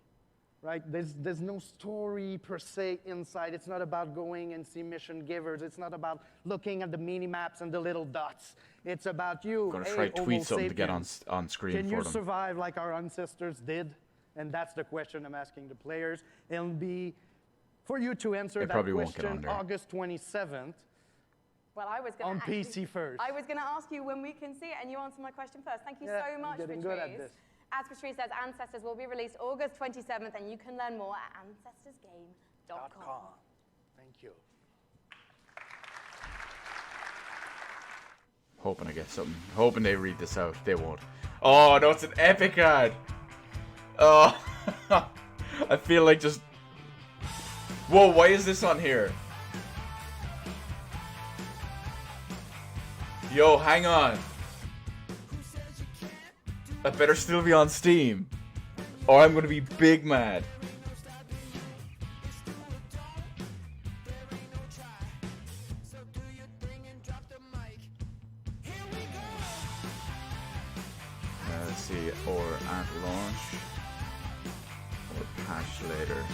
right? There's no story per se inside. It's not about going and see mission givers. It's not about looking at the mini-maps and the little dots. It's about you. I'm going to hey, try to tweet Homo something to get sapiens, on screen can for you them. survive like our ancestors did? And that's the question I'm asking the players. It'll be for you to answer They that probably won't get on question there. August 27th. Well, I was going on PC first. I was going to ask you when we can see it, and you answered my question first. Thank you Yeah, so much, I'm getting Patrice. good at this. As Patrice says, Ancestors will be released August 27th, and you can learn more at ancestorsgame.com. Thank you. Hoping I get something. Hoping they read this out. They won't. Oh, no, it's an epic card. Oh, I feel like just... Whoa, why is this on here? Yo, hang on. That better still be on Steam, or I'm gonna be big mad. Let's see, or at launch, or patch later.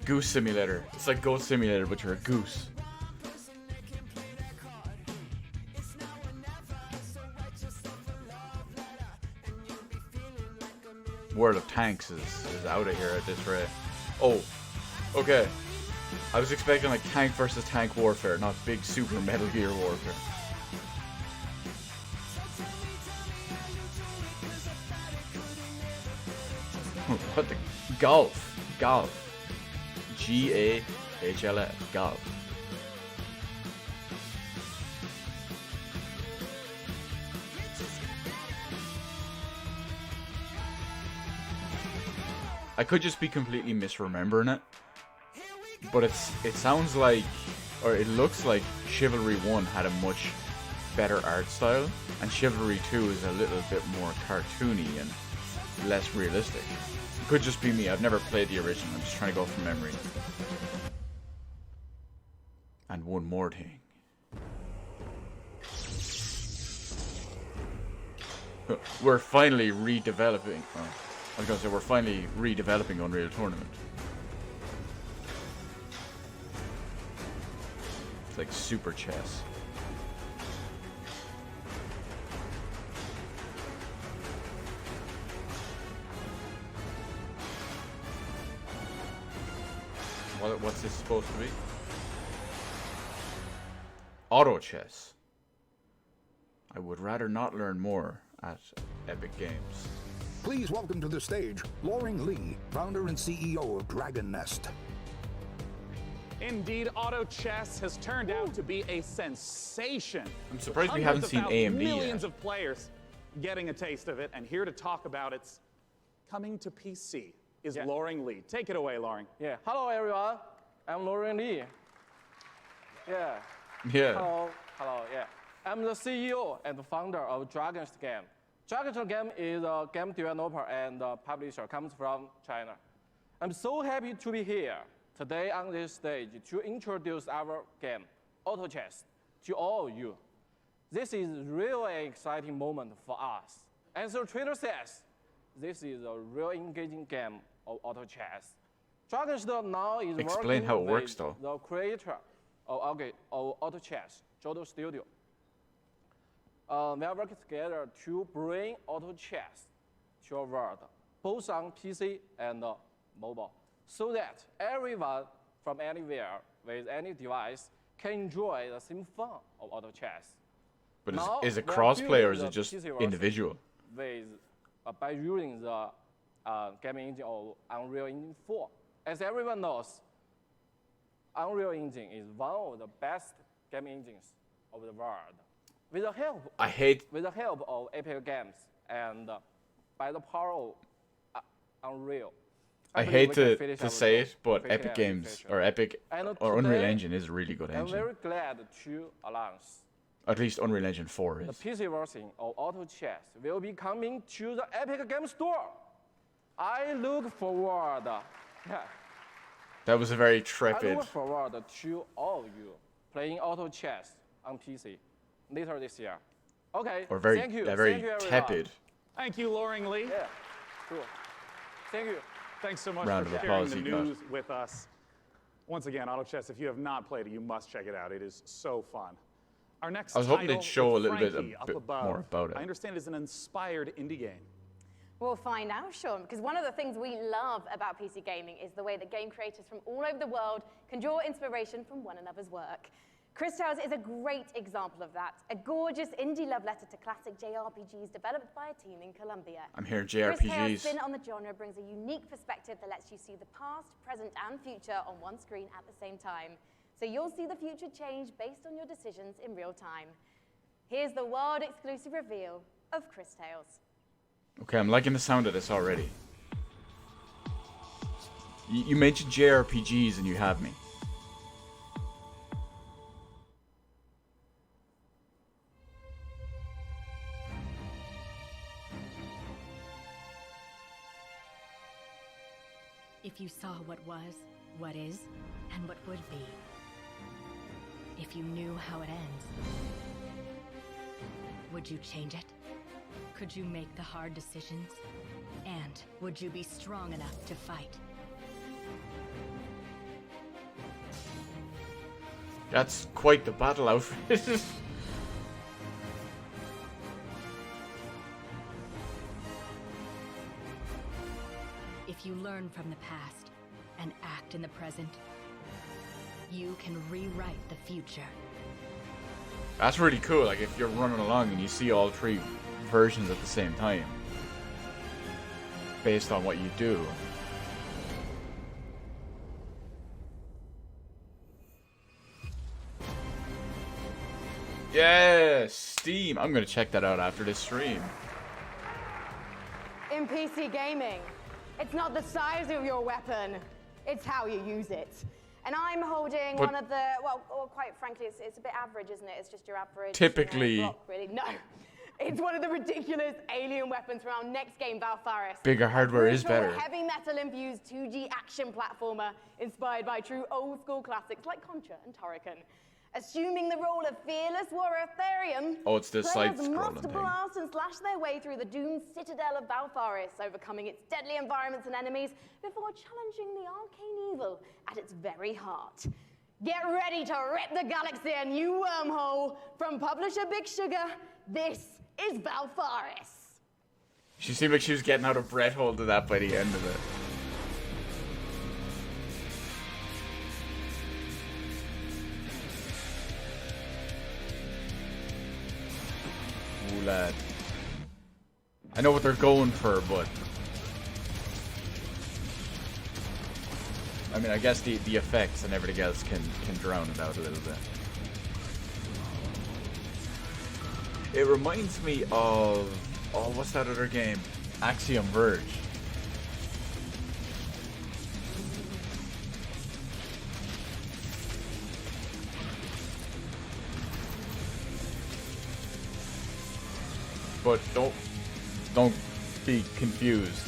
Goose Simulator. It's like Goat Simulator, but you're a goose. World of Tanks is out of here at this rate. Oh, okay. I was expecting like tank versus tank warfare, not big super Metal Gear warfare. What the golf? Golf. G-A-H-L-F. Golf. I could just be completely misremembering it, but it sounds like or it looks like Chivalry 1 had a much better art style, and Chivalry 2 is a little bit more cartoony and less realistic. It could just be me. I've never played the original. I'm just trying to go from memory. And one more thing. We're finally redeveloping. Oh, I was going to say we're finally redeveloping Unreal Tournament. It's like super chess. What's this supposed to be? Auto chess. I would rather not learn more at Epic Games. Please welcome to the stage Loring Lee, founder and CEO of Dragon Nest. Indeed, auto chess has turned out to be a sensation. I'm surprised we Hundreds haven't of seen thousands, AMD yet. Millions of players getting a taste of it, and here to talk about its coming to PC is Loring Lee. Take it away, Loring. Yeah. Hello, everyone. I'm Loring Lee. Yeah. Yeah. Hello. Yeah. I'm the CEO and founder of Dragon's Game. Dragon's Game is a game developer and publisher, comes from China. I'm so happy to be here today on this stage to introduce our game, Auto Chess, to all of you. This is really an exciting moment for us. As the trailer says, this is a real engaging game of auto chess. Dragon's now is Explain working how it with works, though. the creator of Auto Chess, Jodo Studio. We are working together to bring auto chess to our world, both on PC and mobile, so that everyone from anywhere with any device can enjoy the same fun of auto chess. But Now, is it we are cross-play or is building it just the PC version individual? With, by using the game engine of Unreal Engine 4. As everyone knows, Unreal Engine is one of the best game engines of the world. With the help of Epic Games and by the power of Unreal. I hate to say it, but Epic Games or Unreal Engine is a really good I'm engine. very glad to announce At least Unreal Engine 4 the is. PC version of Auto Chess will be coming to the Epic Games Store. I look forward. That was a very I trepid. look forward to all of you playing Auto Chess on PC later this year. Okay. Or very, thank you. very Thank you, everyone. tepid. Thank you, Loring Lee. Yeah. Cool. Thank you. Thanks so much Round for of sharing applause the you got. news with us. Once again, Auto Chess, if you have not played it, you must check it out. It is so fun. Our next I was hoping title they'd show is a little bit, Frankie, Up bit Above. more about it. I understand it's an inspired indie game. We'll find out, Sean, because one of the things we love about PC gaming is the way that game creators from all over the world can draw inspiration from one another's work. Chris Tales is a great example of that, a gorgeous indie love letter to classic JRPGs developed by a team in Colombia. I'm hearing Chris Tales' JRPGs. spin on the genre brings a unique perspective that lets you see the past, present, and future on one screen at the same time. So you'll see the future change based on your decisions in real time. Here's the world-exclusive reveal of Chris Tales. Okay, I'm liking the sound of this already. You mentioned JRPGs and you have me. If you saw what was, what is, and what would be. If you knew how it ends. Would you change it? Could you make the hard decisions? And would you be strong enough to fight? That's quite the battle outfit. If you learn from the past and act in the present, you can rewrite the future. That's really cool. Like if you're running along and you see all three versions at the same time, based on what you do. Yes, Steam. I'm gonna check that out after this stream. In PC gaming, it's not the size of your weapon, it's how you use it. And I'm holding But- one of the, well, quite frankly, it's a bit average, isn't it? It's just your average. Typically- block, really. No. It's one of the ridiculous alien weapons from our next game, Valfaris. Bigger hardware is Brutal, better. heavy metal-infused 2D action platformer inspired by true old-school classics like Contra and Turrican. Assuming the role of fearless warrior Therion, Oh, it's the players side-scrolling must thing. blast and slash their way through the doomed citadel of Valfaris, overcoming its deadly environments and enemies before challenging the arcane evil at its very heart. Get ready to rip the galaxy a new wormhole. From publisher Big Sugar, this is Valfaris. She seemed like she was getting out of breath hold of that by the end of it. Ooh, lad. I know what they're going for, but I mean, I guess the effects and everything else can drown it out a little bit. It reminds me of, oh, what's that other game? Axiom Verge. But don't be confused.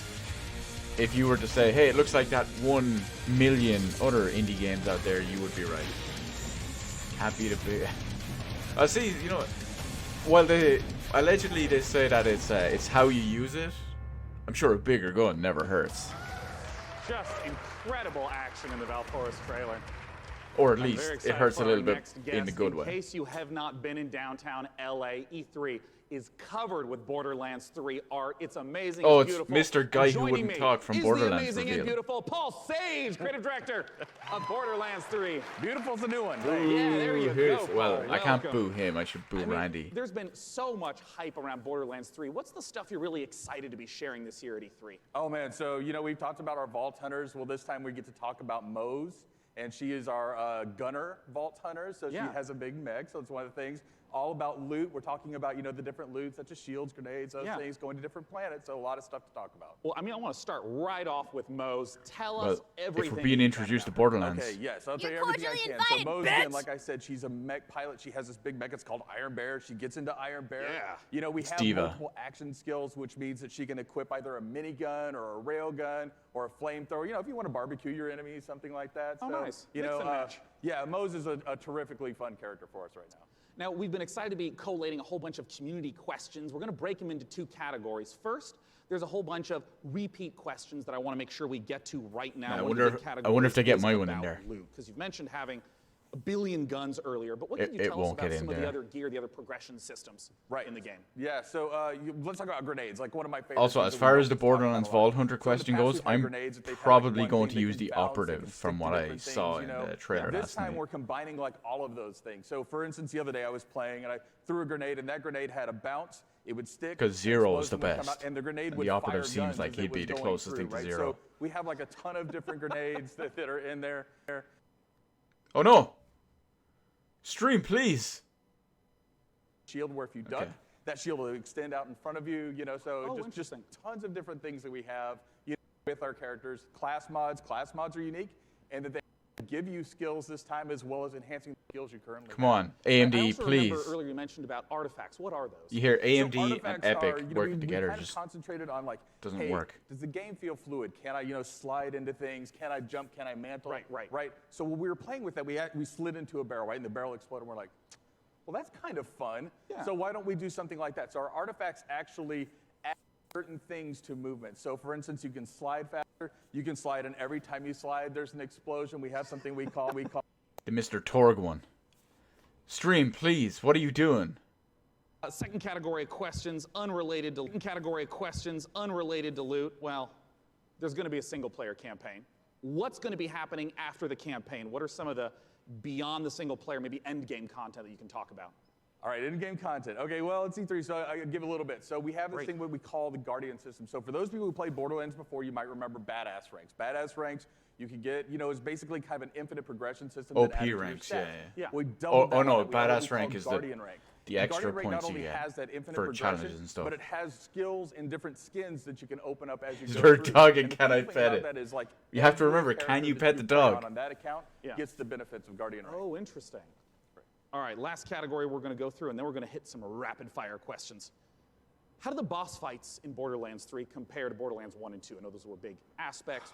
If you were to say, hey, it looks like that 1 million other indie games out there, you would be right. Happy to be. See, you know, well, they allegedly they say that it's how you use it. I'm sure a bigger gun never hurts, Just incredible action in the Valfaris trailer. or at I'm least very it excited hurts for a our little bit next in the guest. good In way. case you have not been in downtown LA, E3 is covered with Borderlands 3 art. It's amazing. Oh, it's it's beautiful. Mr. Guy And Who joining Wouldn't me Talk from is Borderlands the amazing and reveal. beautiful Paul Sage, creative director of Borderlands 3. Beautiful's a new one. Yeah, there you go. Well, Paul. I can't Welcome. boo him. I should boo I mean, Randy. There's been so much hype around Borderlands 3. What's the stuff you're really excited to be sharing this year at E3? Oh man, so you know we've talked about our vault hunters. Well, this time we get to talk about Mose, and she is our gunner vault hunter. So Yeah. she has a big mech. So it's one of the things. All about loot. We're talking about the different loot such as shields, grenades, those Yeah. things going to different planets. So a lot of stuff to talk about. Well, I mean, I want to start right off with Mose. Tell us Well, everything. if we're being introduced to Borderlands, Okay, yes, I'll tell you everything I can. So Mose, again, like I said, she's a mech pilot. She has this big mech. It's called Iron Bear. She gets into Iron Bear. Yeah. We have Diva. multiple action skills, which means that she can equip either a minigun or a railgun or a flamethrower. If you want to barbecue your enemies, something like that. Oh, So, nice. Mix and match. Yeah, Mose is a terrifically fun character for us right now. Now, we've been excited to be collating a whole bunch of community questions. We're going to break them into two categories. First, there's a whole bunch of repeat questions that I want to make sure we get to right now. I One of wonder the big if they categories get is my one in about there. loot, because you've mentioned having a billion guns earlier, but what can you It tell us won't about get some in of the there. other gear, the other progression systems in the game? Yeah, so let's talk about grenades. Like one of my favorite. Also, things as that we far don't as the talk about Borderlands a lot. Vault Hunter So in the question past, goes, we've had I'm grenades that they've had, like, probably one going thing to they use can the balance, they operative can from stick what to I different saw things, in the trailer This last time night. we're combining like all of those things. So for instance, the other day I was playing and I threw a grenade and that grenade had a bounce. It would stick. 'Cause zero is the explosion would come best. out, and the grenade And would the operative fire seems guns like as he'd it be was the going closest through, thing to right? zero. So we have like a ton of different grenades that are in there. Oh no! Stream, please. Shield where if you duck, that shield will extend out in front of you. So Oh, just interesting. tons of different things that we have with our characters. Class mods are unique, and that they give you skills this time as well as enhancing the skills you currently Come on, I AMD, also please. remember earlier you mentioned about artifacts. What are those? You hear So AMD and artifacts Epic are, working we together, kind of just concentrated on like, doesn't hey, work. does the game feel fluid? Can I, slide into things? Can I jump? Can I mantle? Right. So when we were playing with that, we slid into a barrel, right, and the barrel exploded. And we're like, well, that's kind of fun. Yeah. So why don't we do something like that? So our artifacts actually add certain things to movement. So for instance, you can slide faster. You can slide, and every time you slide, there's an explosion. We have something we call the Mr. Torg one. Stream, please. What are you doing? Second category of questions unrelated to loot. Well, there's going to be a single-player campaign. What's going to be happening after the campaign? What are some of the beyond the single-player, maybe end-game content that you can talk about? All right, in-game content. Okay, well, it's E3, so I give a little bit. So we have this thing what we call the Guardian system. So for those people who played Borderlands before, you might remember Badass Ranks. Badass Ranks, you can get, is basically kind of an infinite progression system. OP that adds to your ranks, stats. yeah. We doubled that Oh no, up. We have what we Badass call rank is Guardian rank. the extra Guardian Raid not points you only get has that infinite for progression, challenges and stuff. but it has skills and different skins that you can open up as you Is go there a through. dog And and the can cool I thing pet about it? that is, like, You have to every remember, can character you that pet the play dog? on that account Yeah. gets the benefits of Guardian Raid. Oh, interesting. All right, last category we're going to go through, and then we're going to hit some rapid-fire questions. How do the boss fights in Borderlands 3 compare to Borderlands 1 and 2? I know those were big aspects.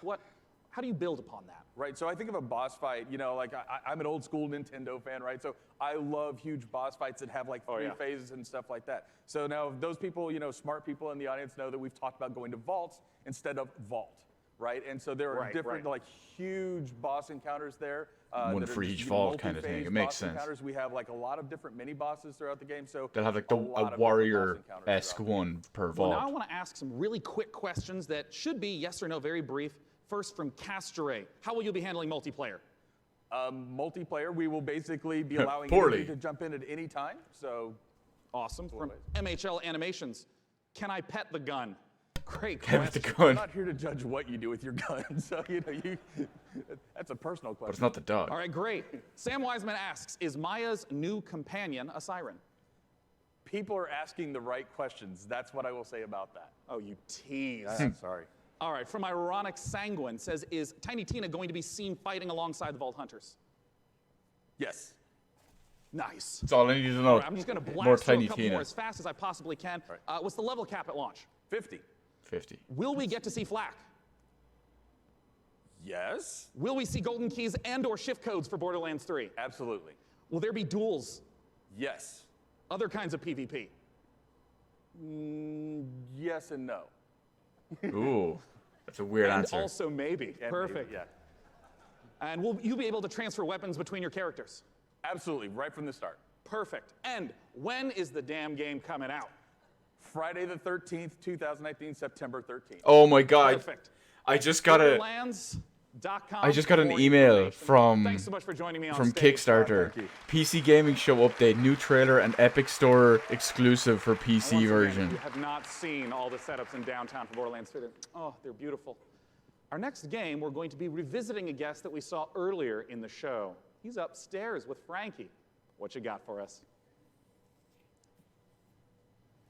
How do you build upon that? Right, so I think of a boss fight, you know, like I'm an old school Nintendo fan, right? So I love huge boss fights that have like three phases and stuff like that. So now those people, you know, smart people in the audience know that we've talked about going to vaults instead of vault, right? And so there are different like huge boss encounters there. One that are for just, each you know, vault kind of thing. multi-phase It makes boss sense. Encounters. We have like a lot of different mini bosses throughout the game. So They'll have like a lot of a different warrior-esque one per Well, now I vault. want to ask some really quick questions that should be yes or no, very brief. First, from Castore, how will you be handling multiplayer? Multiplayer, we will basically be allowing Poorly. anybody to jump in at any time. So awesome. From MHL Animations, can I pet the gun? Great Pet the question. gun. I'm not here to judge what you do with your gun. So, you know, that's a personal question. But it's not the dog. All right, great. Sam Wiseman asks, is Maya's new companion a siren? People are asking the right questions. That's what I will say about that. Oh, you tease. I'm sorry. All right, from Ironic Sanguine says, is Tiny Tina going to be seen fighting alongside the Vault Hunters? Yes. Nice. That's all I need to know. All right, I'm just going to More blast through Tiny a couple Tina. more as fast as I possibly can. What's the level cap at launch? 50. 50. Will we get to see Flak? Yes. Will we see golden keys and or shift codes for Borderlands 3? Absolutely. Will there be duels? Yes. Other kinds of PvP? Yes and no. Ooh, that's a weird and answer. also maybe. And Perfect. maybe, yeah. And will you be able to transfer weapons between your characters? Absolutely, right from the start. Perfect. And when is the damn game coming out? Friday the 13th, 2019, September 13th. Oh my god. Perfect. I just got a Borderlands.com. email from Thanks so much for joining me on from stage. Kickstarter. Thank you. PC Gaming Show update, new trailer and Epic Store exclusive for PC Once again, version. if you have not seen all the setups in downtown for Borderlands 3. Oh, they're beautiful. Our next game, we're going to be revisiting a guest that we saw earlier in the show. He's upstairs with Frankie. What you got for us?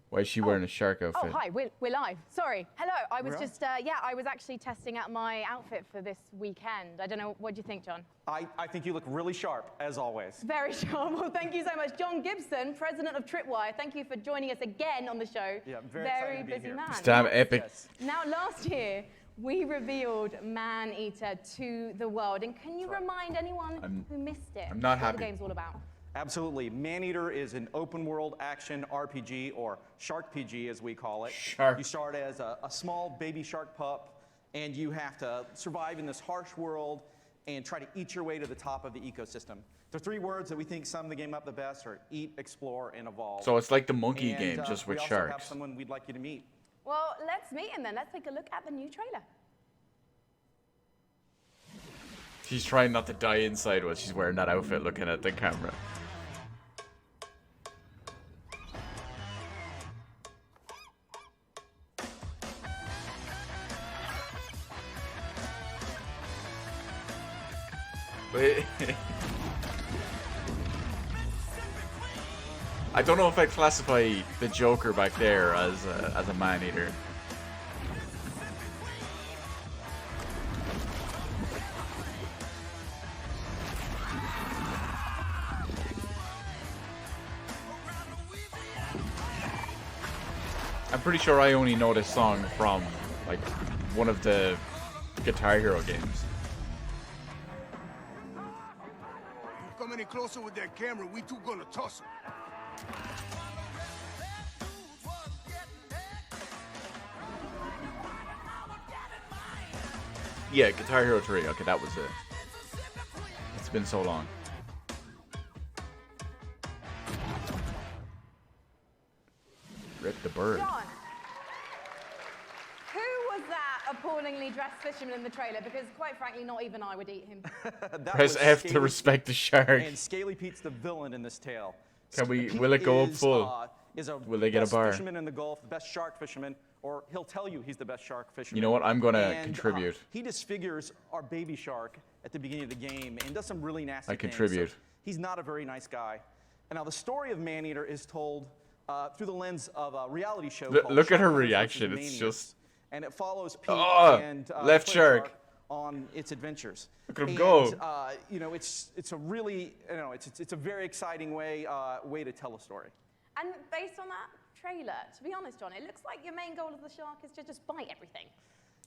Why is she wearing a shark Oh, outfit? hi, we're live. Sorry. Hello, I was We're just, I was actually testing out my outfit for this weekend. I don't know, what do you think, John? I think you look really sharp, as always. Very sharp. Well, thank you so much. John Gibson, president of Tripwire, thank you for joining us again on the show. Yeah, I'm very excited to be busy here. man. It's damn epic. Now, last year, we revealed Man-Eater to the world. And can you remind anyone who missed it I'm not what happy. the game's all about? Absolutely. Man-Eater is an open-world action RPG, or Shark PG as we call it. Shark. You start as a small baby shark pup, and you have to survive in this harsh world and try to eat your way to the top of the ecosystem. The three words that we think sum the game up the best are eat, explore, and evolve. So it's like the monkey And, game, just with we also have sharks. someone we'd like you to meet. Well, let's meet him then. Let's take a look at the new trailer. She's trying not to die inside while she's wearing that outfit looking at the camera. Wait. I don't know if I'd classify the Joker back there as a man-eater. I'm pretty sure I only know this song from like one of the Guitar Hero games. Come any closer with that camera, we two gonna tussle. Yeah, Guitar Hero 3. Okay, that was it. It's been so long. Rip the bird. John, who was that appallingly dressed fisherman in the trailer? Because quite frankly, not even I would eat him. That Press was F to Scaly respect the Pete, shark. And Scaly Pete's the villain in this tale. Can we? Pete Will it go up is, full? Is a Will they get a best bar? fisherman in the Gulf, the best shark fisherman, or he'll tell you he's the best shark fisherman. You know what? I'm gonna And, contribute. He disfigures our baby shark at the beginning of the game and does some really nasty I things. contribute. So he's not a very nice guy. And now the story of Maneater is told through the lens of a reality show called Look at her Shark Hunters reaction. versus It's Maneaters. just. And it follows Pete Oh, and left Clay shark on its adventures. Look at him go. You know, it's a really, you know, it's a very exciting way to tell a story. And based on that trailer, to be honest, John, it looks like your main goal of the shark is to just bite everything.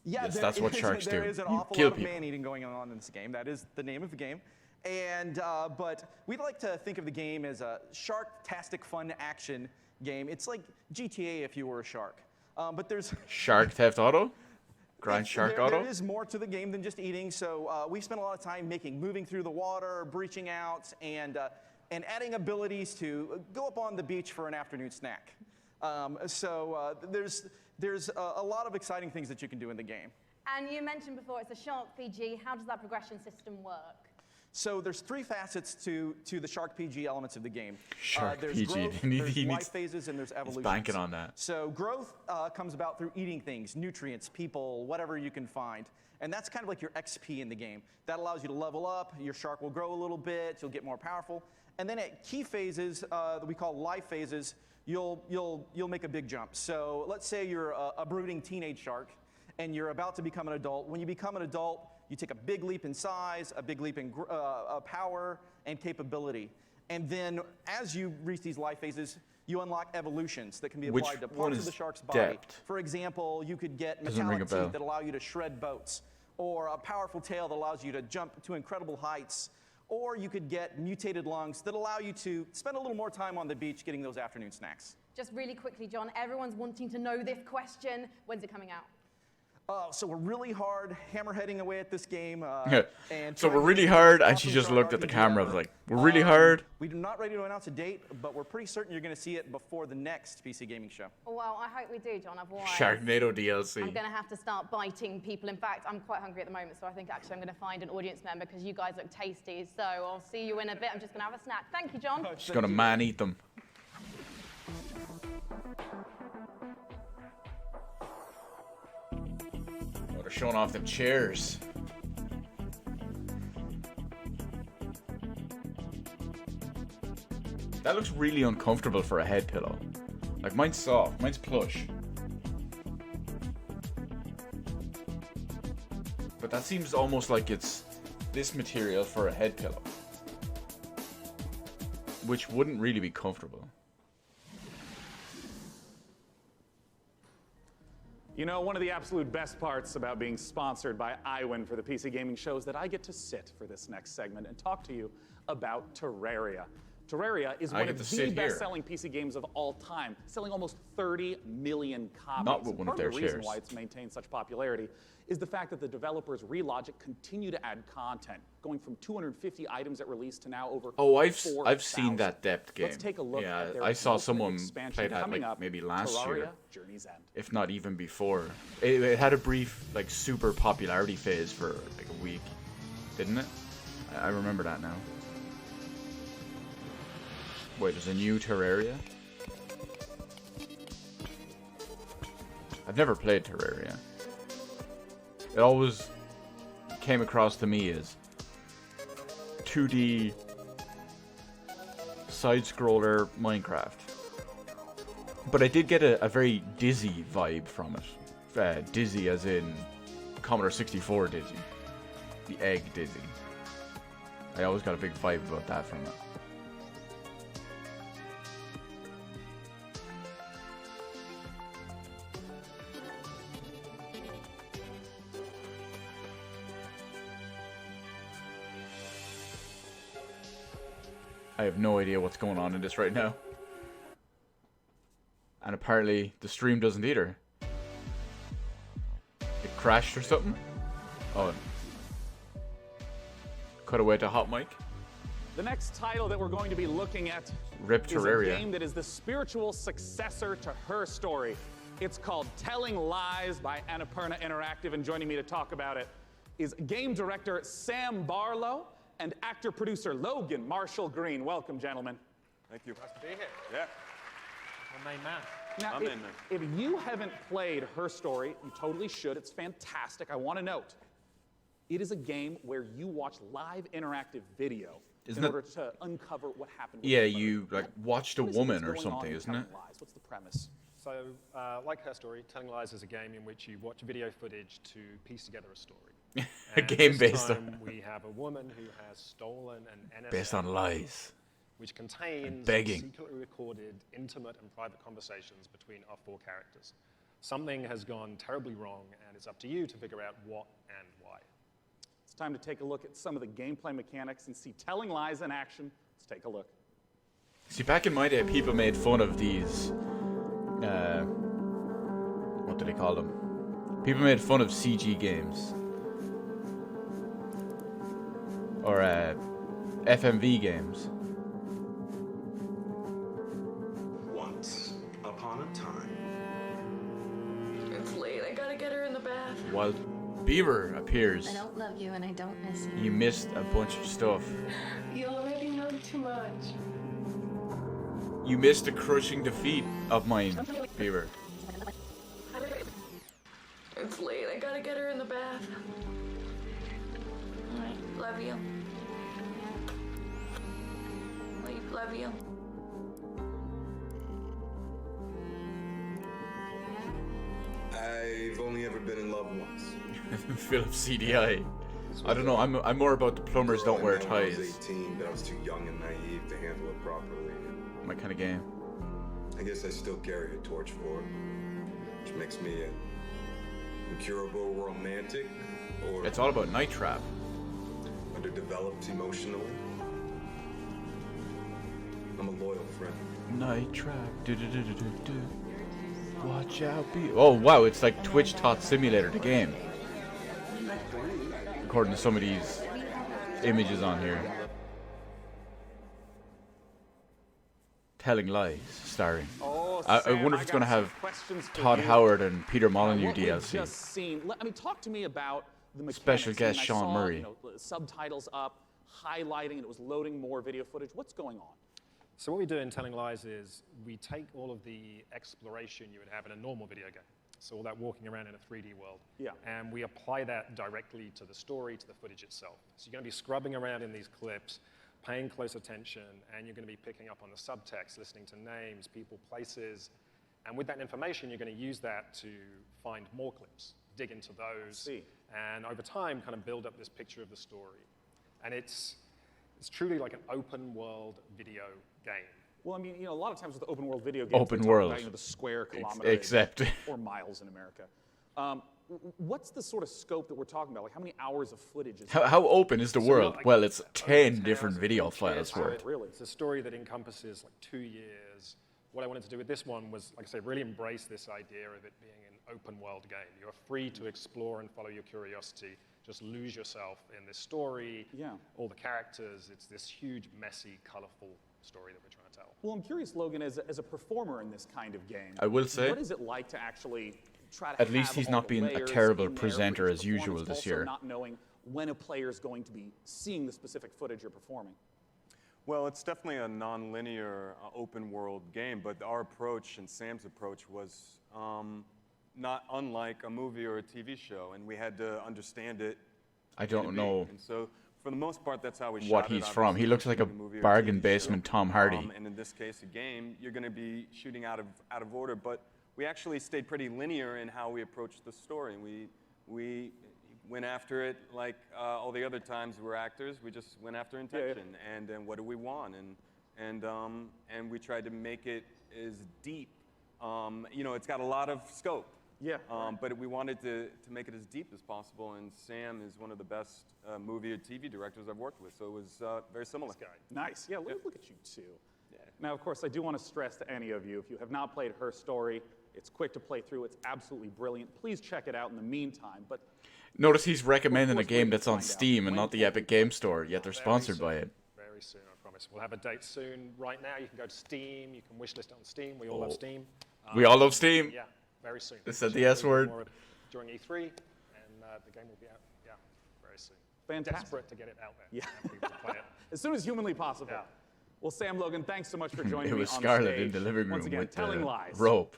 Yeah, Yes, that's what sharks do. There is an You awful kill lot of people. man-eating going on in this game. That is the name of the game. And but we'd like to think of the game as a shark-tastic fun action game. It's like GTA if you were a shark. But there's Shark Theft Auto? Grand Shark Auto? There is more to the game than just eating. So we spent a lot of time moving through the water, breaching out, and adding abilities to go up on the beach for an afternoon snack. There's a lot of exciting things that you can do in the game. And you mentioned before it's a Shark PG. How does that progression system work? So there's three facets to the Shark PG elements of the game. Shark there's PG. growth, He there's needs- life phases, and there's evolution. He's banking on that. So growth comes about through eating things, nutrients, people, whatever you can find. And that's kind of like your XP in the game. That allows you to level up. Your shark will grow a little bit. You'll get more powerful. And then at key phases that we call life phases, you'll make a big jump. So let's say you're a brooding teenage shark, and you're about to become an adult. When you become an adult, you take a big leap in size, a big leap in power and capability. And then as you reach these life phases, you unlock evolutions that can be Which applied to one parts of is the shark's body. depth? For example, you could get Doesn't ring a metallic bell. teeth that allow you to shred boats, or a powerful tail that allows you to jump to incredible heights, or you could get mutated lungs that allow you to spend a little more time on the beach getting those afternoon snacks. Just really quickly, John, everyone's wanting to know this question. When's it coming out? So we're really hard hammerheading away at this game. And So we're trying to really make hard, an and she awesome just shark looked at the RPG camera. I was ever. like, we're really hard. We're not ready to announce a date, but we're pretty certain you're going to see it before the next PC gaming show. Well, I hope we do, John. Otherwise, Sharknado I'm DLC. going to have to start biting people. In fact, I'm quite hungry at the moment, so I think actually I'm going to find an audience member because you guys look tasty. So I'll see you in a bit. I'm just going to have a snack. Thank you, John. She's gonna man eat them. Oh, they're showing off them chairs. That looks really uncomfortable for a head pillow. Like mine's soft, mine's plush. But that seems almost like it's this material for a head pillow. Which wouldn't really be comfortable. You know, one of the absolute best parts about being sponsored by iWin for the PC Gaming Show is that I get to sit for this next segment and talk to you about Terraria. Terraria is I one get of to the sit here. best-selling PC games of all time, selling almost 30 million copies. Not with one of Part their the reason chairs. why it's maintained such popularity is the fact that the developers Relogic continue to add content, going from 250 items at release to now over Oh, I've 4,000. seen that depth game. Let's take a look yeah, at their I saw ultimate someone expansion play that coming like up, maybe last Terraria year, Journey's End. if not even before. It had a brief like super popularity phase for like a week, didn't it? I remember that now. Wait, there's a new Terraria? I've never played Terraria. It always came across to me as 2D side-scroller Minecraft. But I did get a very Dizzy vibe from it. Dizzy as in Commodore 64 Dizzy. The egg Dizzy. I always got a big vibe about that from it. I have no idea what's going on in this right now. And apparently the stream doesn't either. It crashed or something? Oh. Cut away to Hot Mic. The next title that we're going to be looking at Rip is a Terraria. game that is the spiritual successor to Her Story. It's called Telling Lies by Annapurna Interactive, and joining me to talk about it is game director Sam Barlow and actor-producer Logan Marshall Green. Welcome, gentlemen. Thank you. Nice to be here. Yeah. My main man. Now, if you haven't played Her Story, you totally should. It's fantastic. I want to note, It is a game where you watch live interactive video Isn't in that- order to uncover what happened. With Yeah, the murder. you like watched a What is it woman that's or going on something, in isn't it? Telling Lies? What's the premise? So, like her story, Telling Lies is a game in which you watch video footage to piece together a story. A And game this based time on we have a woman who has stolen an NSA based on lies. which contains begging. secretly recorded intimate and private conversations between our four characters. Something has gone terribly wrong, and it's up to you to figure out what and why. It's time to take a look at some of the gameplay mechanics and see Telling Lies in action. Let's take a look. See, back in my day, people made fun of these. What do they call them? People made fun of CG games. Or FMV games. Once upon a time. It's late. I gotta get her in the bath. While Beaver appears, I don't love you and I don't miss you. you missed a bunch of stuff. You already know too much. You missed a crushing defeat of mine, Beaver. It's late. I gotta get her in the bath. Alright, love you. Love you. I've only ever been in love once. Philip CDI. I don't know. I'm more about the plumbers don't wear I was ties. 18, but I was too young and naive to handle it properly. My kind of game. I guess I still carry a torch for it, which makes me an incurable romantic, or It's all about Night Trap. underdeveloped emotionally. I'm a loyal friend. Night Trap. Do-do-do-do-do-do. Watch out, be. Oh wow! It's like Twitch Tot Simulator, the game. According to some of these images on here. Telling Lies, starring. Oh, I Sam, wonder if it's got going to some have questions for Todd you. Howard and Peter Now, Molyneux what we've DLC. just seen. I mean, talk to me about the mechanics. Special I mean, guest I Sean saw, Murray. You know, subtitles up, highlighting, and it was loading more video footage. What's going on? So what we do in Telling Lies is we take all of the exploration you would have in a normal video game, so all that walking around in a 3D world, Yeah. and we apply that directly to the story, to the footage itself. So you're going to be scrubbing around in these clips, paying close attention, and you're going to be picking up on the subtext, listening to names, people, places, and with that information, you're going to use that to find more clips, dig into those, and over time, kind of build up this picture of the story. And it's truly like an open world video game. Well, I mean, you know, a lot of times with open world video games, Open they talk world. about, you know, the square Ex- kilometer except- or miles in America. What's the sort of scope that we're talking about? Like, how many hours of footage is How open is the So world? like Well, it's over 10 different video files So worth. It's a story that encompasses like 2 years. What I wanted to do with this one was, like I say, really embrace this idea of it being an open world game. You're free to explore and follow your curiosity. Just lose yourself in this story, all the characters. It's this huge, messy, colorful story that we're trying to tell. Well, I'm curious, Logan, as a performer in this kind of game, I will say- what is it like to actually try to At least have he's all not the being a layers terrible in there for presenter each as usual performance, this also year. not knowing when a player is going to be seeing the specific footage you're performing? Well, it's definitely a non-linear open world game, but our approach and Sam's approach was not unlike a movie or a TV show, and we had to understand it. I don't know And so, for the most part, that's how we shot what it. he's from. He Obviously, looks like a in movie or bargain TV basement show. Tom Hardy. And in this case, a game, you're going to be shooting out of order, but we actually stayed pretty linear in how we approached the story. We went after it like all the other times we're actors. We just went after intention and then what do we want, and we tried to make it as deep. You know, it's got a lot of scope. Yeah. But we wanted to make it as deep as possible, and Sam is one of the best movie or TV directors I've worked with, so it was very similar. Nice. Yeah, look at you too. Now, of course, I do want to stress to any of you, if you have not played Her Story, it's quick to play through. It's absolutely brilliant. Please check it out in the meantime. But Notice he's recommending a course, game we're that's gonna on find out Steam and when not the Epic Game Store, yet they're Very sponsored soon. by it. Very soon, I promise. We'll have a date soon. Right now, you can go to Steam. You can wishlist it on Steam. We all love Steam. We all love Steam. Yeah, very soon. They said the S word. More during E3, and the game will be out, very soon. Fantastic. Desperate to get it out there. Yeah. And people to play it. as soon as humanly possible. Well, Sam Logan, thanks so much for joining It me was on Scarlett stage. in the living Once room again, with Telling the Lies. rope.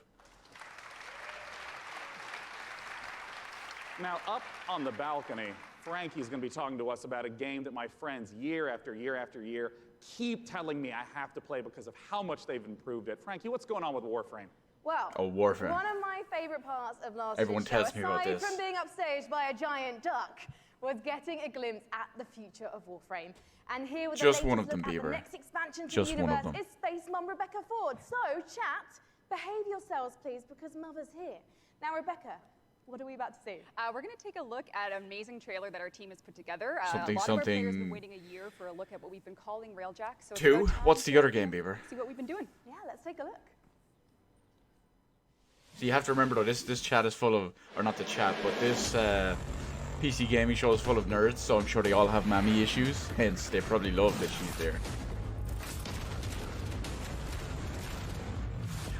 Now, up on the balcony Frankie's going to be talking to us about a game that my friends, year after year after year, keep telling me I have to play because of how much they've improved it. Frankie, what's going on with Warframe? Well, Oh, Warframe. one of my favorite parts of last Everyone year's show, tells me about aside this. from being upstaged by a giant duck, was getting a glimpse at the future of Warframe. And here with Just the one latest of them, look at Bieber. the next expansion to Just the one of universe them. is Space Mum Rebecca Ford. So, chat, behave yourselves, please, because Mother's here. Now, Rebecca, what are we about to see? We're going to take a look at an amazing trailer that our team has put together. Something, a lot of our players have been something- waiting a year for a look at what we've been calling Railjack. So it's 2. about time What's the to other game, Bieber? see what we've been doing. Yeah, let's take a look. So you have to remember though, this chat is full of, or not the chat, but this PC gaming show is full of nerds, so I'm sure they all have mammy issues, hence they probably love that she's there.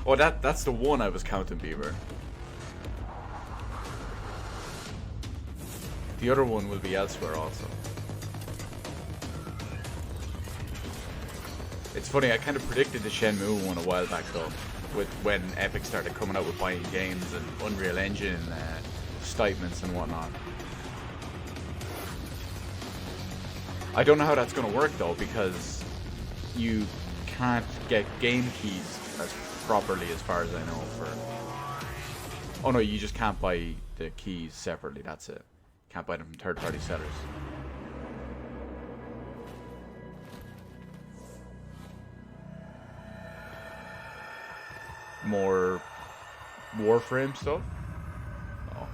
Oh, that's the one I was counting, Bieber. The other one will be elsewhere also. It's funny, I kind of predicted the Shenmue one a while back though, with when Epic started coming out with buying games and Unreal Engine stipends and whatnot. I don't know how that's going to work though, because you can't get game keys as properly, as far as I know. Oh no, you just can't buy the keys separately. That's it. Can't buy them from third-party sellers. More Warframe stuff. Oh.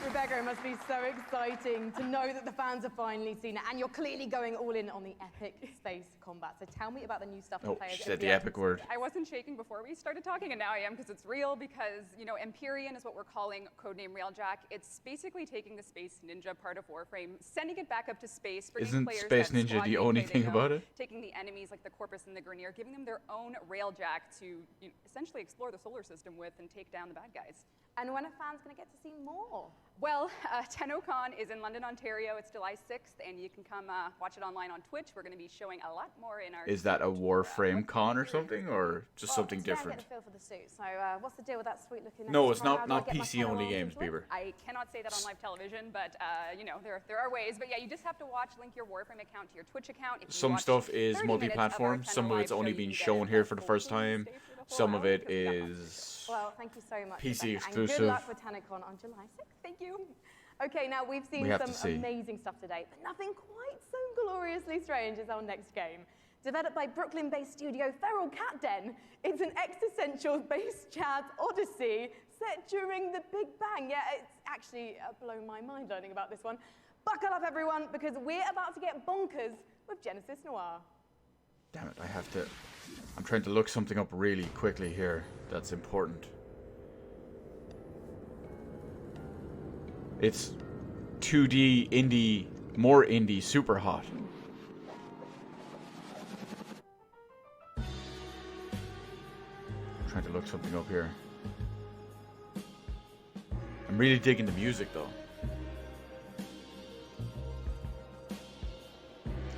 Rebecca, it must be so exciting to know that the fans have finally seen it, and you're clearly going all in on the epic space combat. So tell me about the new stuff the Oh, players she are said gonna the epic word. I wasn't shaking before we started talking, and now I am because it's real. Because Empyrean is what we're calling codename Railjack. It's basically taking the Space Ninja part of Warframe, sending it back up to space, bringing Isn't players Space that Ninja squad the only gameplay they thing know, about it? taking the enemies like the Corpus and the Grineer, giving them their own Railjack to essentially explore the solar system with and take down the bad guys. And when are fans going to get to see more? Well, TennoCon is in London, Ontario. It's July 6th, and you can come watch it online on Twitch. We're going to be showing a lot more in our... Is that a Warframe con or something, or just something Today I'm different? getting a feel for the suit. So what's the deal with that sweet looking? No, necklace? it's not How do I get my PC only Kenner games, arms into Bieber. it? I cannot say that on live television, but there are ways. But yeah, you just have to link your Warframe account to your Twitch account. If you Some watch stuff is 30 minutes of our multi-platform. Tenno Some of live it's show, only you been can get shown it here at for the full first stream time. stage for the full Some of hour it because we got lots. is Well, thank you so much. PC Rebecca, and exclusive. good luck with TennoCon on July 6th. Thank you. Okay, now we've seen We have to some see. amazing stuff today, but nothing quite so gloriously strange as our next game. Developed by Brooklyn-based studio Feral Cat Den, it's an existential-based jazz odyssey set during the Big Bang. Yeah, it's actually blown my mind learning about this one. Buckle up, everyone, because we're about to get bonkers with Genesis Noir. Damn it, I have to... I'm trying to look something up really quickly here that's important. It's 2D indie, more indie, super hot. I'm trying to look something up here. I'm really digging the music though.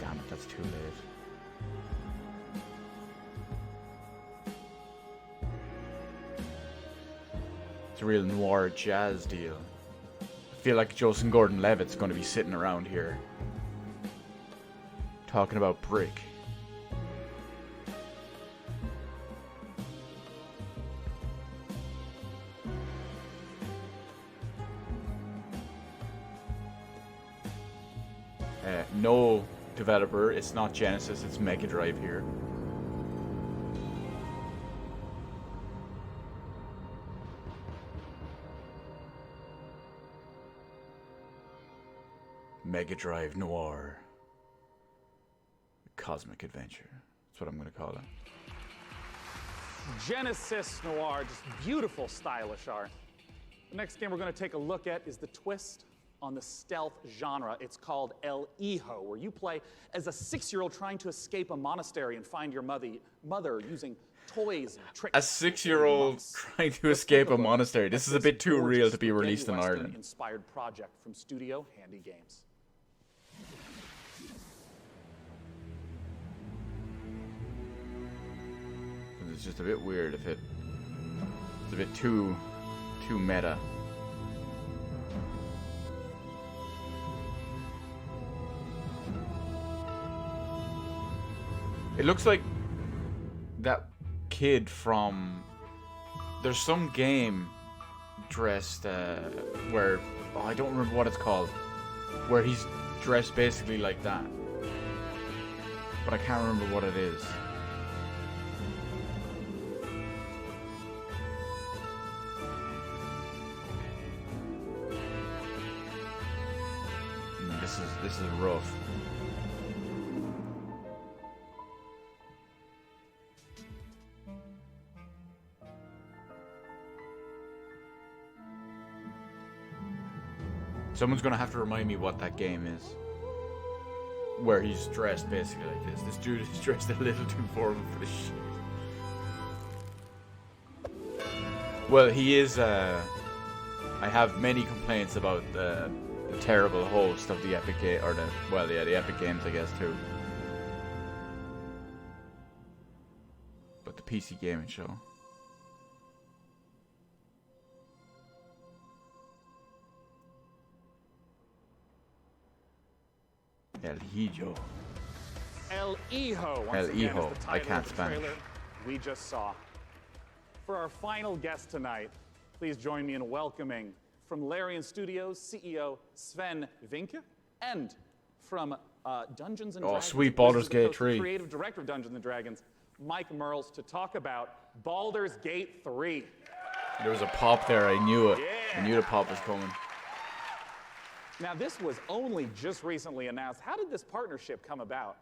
Damn it, that's too late. It's a real noir jazz deal. I feel like Joseph Gordon-Levitt's going to be sitting around here talking about Brick. No developer, it's not Genesis, it's Mega Drive here. Mega Drive Noir. Cosmic Adventure. That's what I'm going to call it. Genesis Noir, just beautiful, stylish art. The next game we're going to take a look at is the twist on the stealth genre. It's called El Hijo, where you play as a 6-year-old trying to escape a monastery and find your mother using toys and tricks. A 6-year-old trying to escape a monastery. This is a bit too real to be released in Ireland. Inspired project from Studio Handy Games. It's just a bit weird if it It's a bit too meta. It looks like that kid from... There's some game dressed where... Oh, I don't remember what it's called. Where he's dressed basically like that. But I can't remember what it is. This is rough. Someone's gonna have to remind me what that game is. Where he's dressed basically like this. This dude is dressed a little too formal for this shit. Well, he is, I have many complaints about the terrible host of the Epic Game, or the Epic Games, I guess, too. But the PC gaming show. El Hijo. El Hijo. Once El again, Hijo. is the I title can't of the Spanish. trailer we just saw. For our final guest tonight, please join me in welcoming from Larian Studios CEO Sven Vinke, and from Dungeons and Dragons, sweet Baldur's Gate 3. creative director of Dungeons and Dragons, Mike Merles, to talk about Baldur's Gate 3. There was a pop there. I knew it. Yeah. I knew the pop was coming. Now, this was only just recently announced. How did this partnership come about?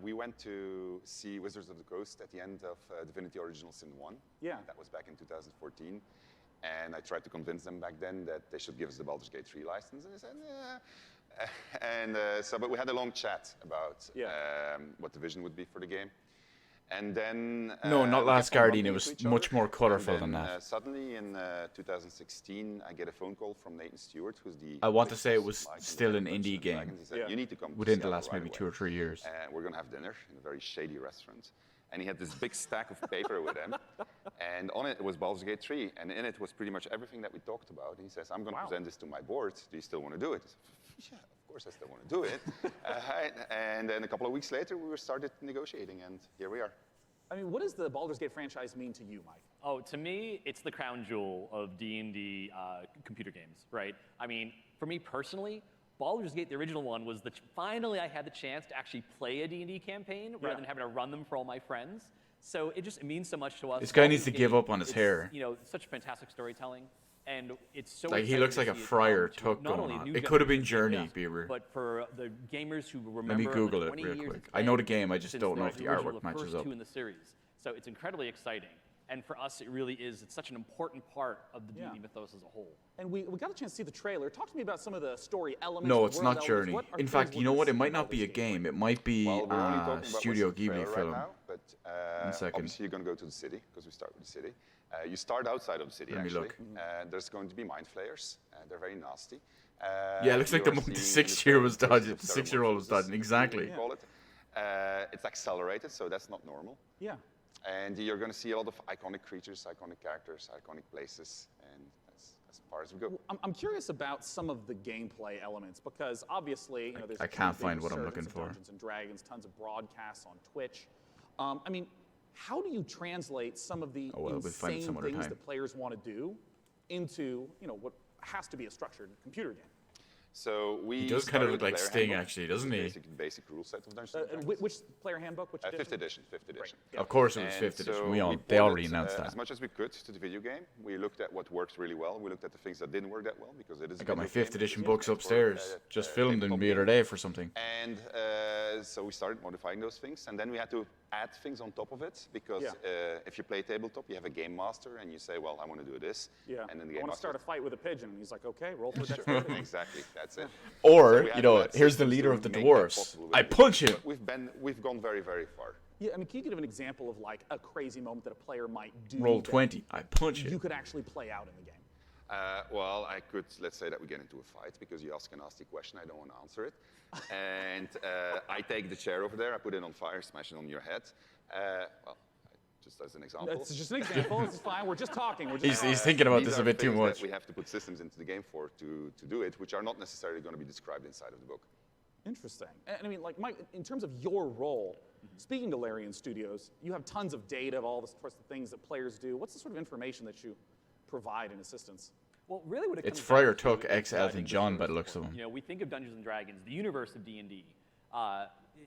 We went to see Wizards of the Coast at the end of Divinity Original Sin 1. Yeah. That was back in 2014. And I tried to convince them back then that they should give us the Baldur's Gate 3 license. And they said, yeah. But we had a long chat about what the vision would be for the game. And then... No, not we Last kept on Guardian. It bumping was into each much other. more colorful And than then, that. Suddenly, in 2016, I get a phone call from Nathan Stewart, who's the... I want to say it was still an indie game. He said, you need to come to within the Seattle last right maybe away. 2 or 3 years. And we're going to have dinner in a very shady restaurant. And he had this big stack of paper with him. And on it was Baldur's Gate 3. And in it was pretty much everything that we talked about. And he says, I'm going to present this to my board. Do you still want to do it? I said, yeah, of course I still want to do it. And then a couple of weeks later, we started negotiating. And here we are. I mean, what does the Baldur's Gate franchise mean to you, Mike? Oh, to me, it's the crown jewel of D&D computer games, right? I mean, for me personally, Baldur's Gate, the original one, was finally I had the chance to actually play a D&D campaign rather than having to run them for all my friends. So it means so much to us. This guy Baldur's needs to Gate, give up on his hair. You know, such fantastic storytelling. And it's so Like, he exciting looks to like a see it Friar come to Tuck not going only a on. new It could have been generation, Journey, Bieber. but for the gamers who remember Let me Google the it 20 real years quick. of I know the playing game, I just since don't know if the original, artwork matches first up. 2 in the series. So it's incredibly exciting. And for us, it really is. It's such an important part of the D&D mythos as a whole. And we got a chance to see the trailer. Talk to me about some of the story elements. No, the it's world not elements. Journey. What are In things fact, you know we're what? It gonna might see not be a Baldur's Gate? game. It might be Well, we're only talking about Studio what's in the Ghibli trailer film. right now, but One second. obviously you're going to go to the city, because we start with the city. You start outside of the city, Let me actually. look. There's going to be mind flayers. They're very nasty. Yeah, it looks like the you're the seeing in 6-year was trailer dodging. of The 6-year-old was dodging. Exactly. we call it. It's accelerated, so that's not normal. Yeah. And you're going to see a lot of iconic creatures, iconic characters, iconic places, and that's as far as we go. I'm curious about some of the gameplay elements because obviously, you know, there's I a can't big find what I'm resurgence looking of for. Dungeons and Dragons, tons of broadcasts on Twitch. I mean, how do you translate some of the we'll find it insane some other things time. that players want to do into, you know, what has to be a structured computer game? So we He does kind started of look with the like player Sting, handbook, actually, doesn't which he? is basic rule set of Dungeons and Dragons. Which player handbook? Which edition? 5th edition. 5th edition. Of course it was And 5th edition. so We all- we they already ported, announced that. as much as we could to the video game. We looked at what worked really well. We looked at the things that didn't work that well because it is. I a got my video 5th game. edition It's books made for, upstairs. Just filmed them the other day for something. And so we started modifying those things, and then we had to add things on top of it because if you play tabletop, you have a game master, and you say, "Well, I want to do this." Yeah. And then the I game want to master. start a fight with a pigeon, and he's like, "Okay, roll for Sure. dexterity." Exactly, that's it. Or, So we you had know, to add here's the systems leader to of the make that dwarves. possible with I the game. punch him. But we've gone very, very far. Yeah, I mean, can you give an example of like a crazy moment that a player might do? Roll that 20. I punch it. You could actually play out in the game. Well, I could, let's say that we get into a fight because you ask a nasty question, I don't want to answer it. And I take the chair over there, I put it on fire, smash it on your head. Well, I just as an example. It's just an example. It's fine. We're just talking. He's thinking about this a bit too things much. That we have to put systems into the game for to do it, which are not necessarily going to be described inside of the book. Interesting. And I mean, like, Mike, in terms of your role, speaking to Larian Studios, you have tons of data of all the sorts of things that players do. What's the sort of information that you provide in assistance? Well, really what it It's comes Friar down to Tuck is, X I Elton think, the John story by the looks of support. him. You know, we think of Dungeons and Dragons, the universe of D&D.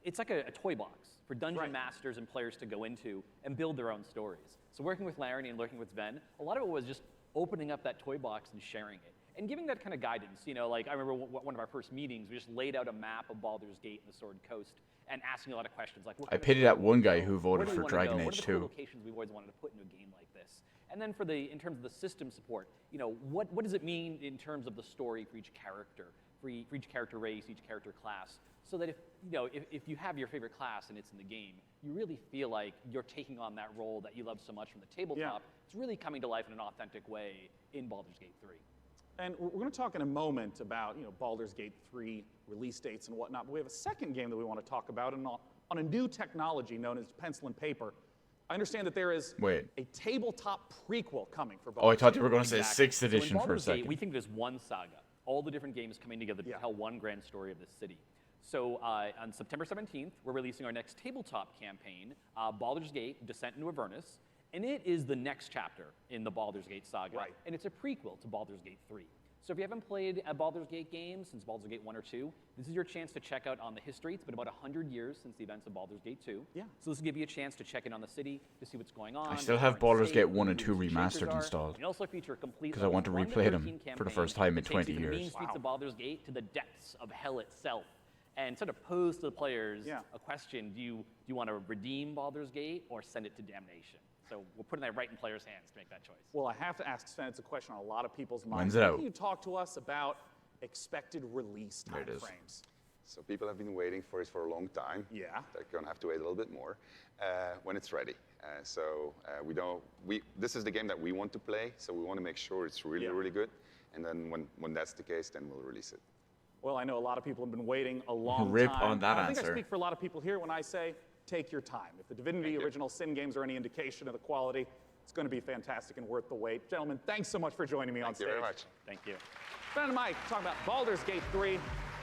It's like a toy box for dungeon masters and players to go into and build their own stories. So working with Larry and working with Sven, a lot of it was just opening up that toy box and sharing it. And giving that kind of guidance, you know, like I remember one of our first meetings, we just laid out a map of Baldur's Gate and the Sword Coast and asking a lot of questions like, I pity that one guy who voted where do for we wanna Dragon go? Age What are the 2. cool locations we've always wanted to put into a game like this? And then in terms of the system support, you know, what does it mean in terms of the story for each character, for each character race, each character class, so that if you have your favorite class and it's in the game, you really feel like you're taking on that role that you love so much from the tabletop. It's really coming to life in an authentic way in Baldur's Gate 3. And we're going to talk in a moment about, you know, Baldur's Gate 3 release dates and whatnot, but we have a second game that we want to talk about on a new technology known as pencil and paper. I understand that there is a tabletop prequel coming for Baldur's Gate. Oh, I thought you were going to say Exactly. 6th edition so in for a Baldur's Gate, second. we think there's one saga, all the different games coming together to tell one grand story of this city. So on September 17th, we're releasing our next tabletop campaign, Baldur's Gate: Descent into Avernus, and it is the next chapter in the Baldur's Gate saga, and it's a prequel to Baldur's Gate 3. So if you haven't played a Baldur's Gate game since Baldur's Gate 1 or 2, this is your chance to check out on the history. It's been about 100 years since the events of Baldur's Gate 2. Yeah. So this will give you a chance to check in on the city, to see what's going on. I still have Baldur's Gate 1 and 2 remastered installed You also feature a complete because I want to level 1 replay 13 them for the campaign first time in that takes 20 you from the years. mean streets of Baldur's Gate to the depths of hell itself, and sort of pose to the players a question: Do you want to redeem Baldur's Gate or send it to damnation? So we're putting that right in players' hands to make that choice. Well, I have to ask Sven, it's a question on a lot of people's minds. When's it out? Can you talk to us about expected release time frames? So people have been waiting for it for a long time. Yeah. They're going to have to wait a little bit more when it's ready. This is the game that we want to play, so we want to make sure it's really, really good. And then when that's the case, then we'll release it. Well, I know a lot of people have been waiting a long Rip time. on that I think answer. I speak for a lot of people here when I say, take your time. If the Divinity Original Sin games are any indication of the quality, it's going to be fantastic and worth the wait. Gentlemen, thanks so much for joining me on stage. Thank you very much. Thank you. Ben and Mike talking about Baldur's Gate 3.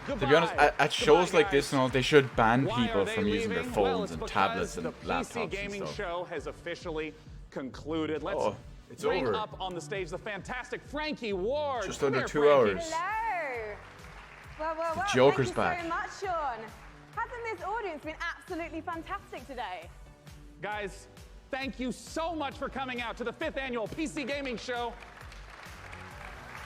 Goodbye. To be honest, at shows like this and all, they should ban Why people are they from using their leaving? phones Well, it's and because tablets and the laptops PC gaming and stuff. show has officially concluded. Let's it's bring over. up on the stage the fantastic Frankie Ward. Just Come under here, 2 Frankie. hours. Hello. Well, Joker's thank you back. so much, Sean. Hasn't this audience been absolutely fantastic today? Guys, thank you so much for coming out to the 5th annual PC Gaming Show.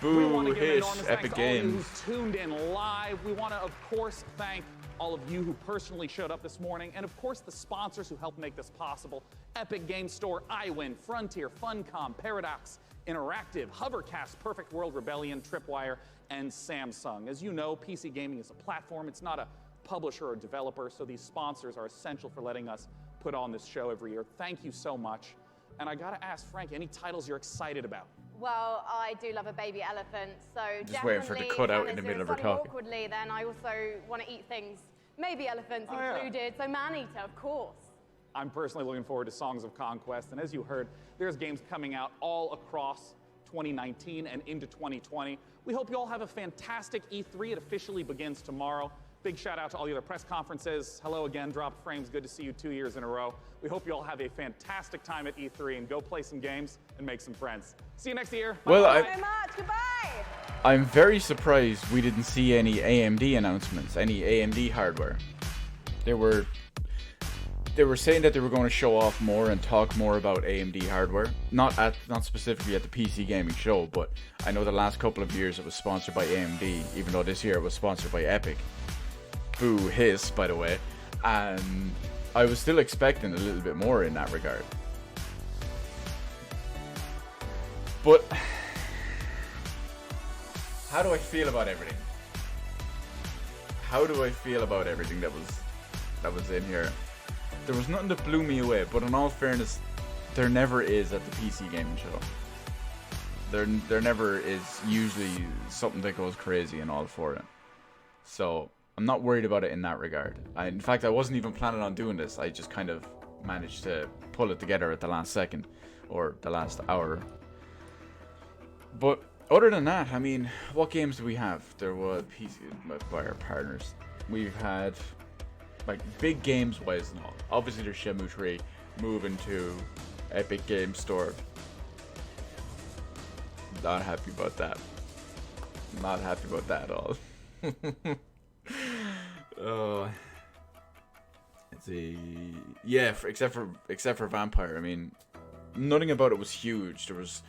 We want Boo, to give an hiss, enormous thanks Epic to all of you Games. who tuned in live. We want to, of course, thank all of you who personally showed up this morning, and of course the sponsors who helped make this possible: Epic Games Store, iWin, Frontier, Funcom, Paradox Interactive, Hovercast, Perfect World, Rebellion, Tripwire, and Samsung. As you know, PC gaming is a platform. It's not a publisher or developer, so these sponsors are essential for letting us put on this show every year. Thank you so much. And I gotta ask Frank, any titles you're excited about? Well, I do love a baby elephant, so Just waiting for it to cut out in the middle of her talk. Awkwardly, then I also want to eat things, maybe elephants Oh, yeah. included, so man-eater, of course. I'm personally looking forward to Songs of Conquest, and as you heard, there's games coming out all across 2019 and into 2020. We hope you all have a fantastic E3. It officially begins tomorrow. Big shout out to all the other press conferences. Hello again, Drop Frames. Good to see you 2 years in a row. We hope you all have a fantastic time at E3 and go play some games and make some friends. See you next year. Well, Bye-bye. Thank you so much. Goodbye. I'm very surprised we didn't see any AMD announcements, any AMD hardware. They were saying that they were going to show off more and talk more about AMD hardware. Not specifically at the PC gaming show, but I know the last couple of years it was sponsored by AMD, even though this year it was sponsored by Epic. Boo hiss, by the way. And I was still expecting a little bit more in that regard. But how do I feel about everything? How do I feel about everything that was in here? There was nothing that blew me away, but in all fairness, there never is at the PC gaming show. There never is usually something that goes crazy and all for it. So I'm not worried about it in that regard. In fact, I wasn't even planning on doing this. I just kind of managed to pull it together at the last second or the last hour. But other than that, I mean, what games do we have? There were PC by our partners. We've had like big games wise and all. Obviously, there's Shenmue 3 moving to Epic Game Store. Not happy about that. Not happy about that at all. Let's see. Yeah, except for Vampire. I mean, nothing about it was huge. There was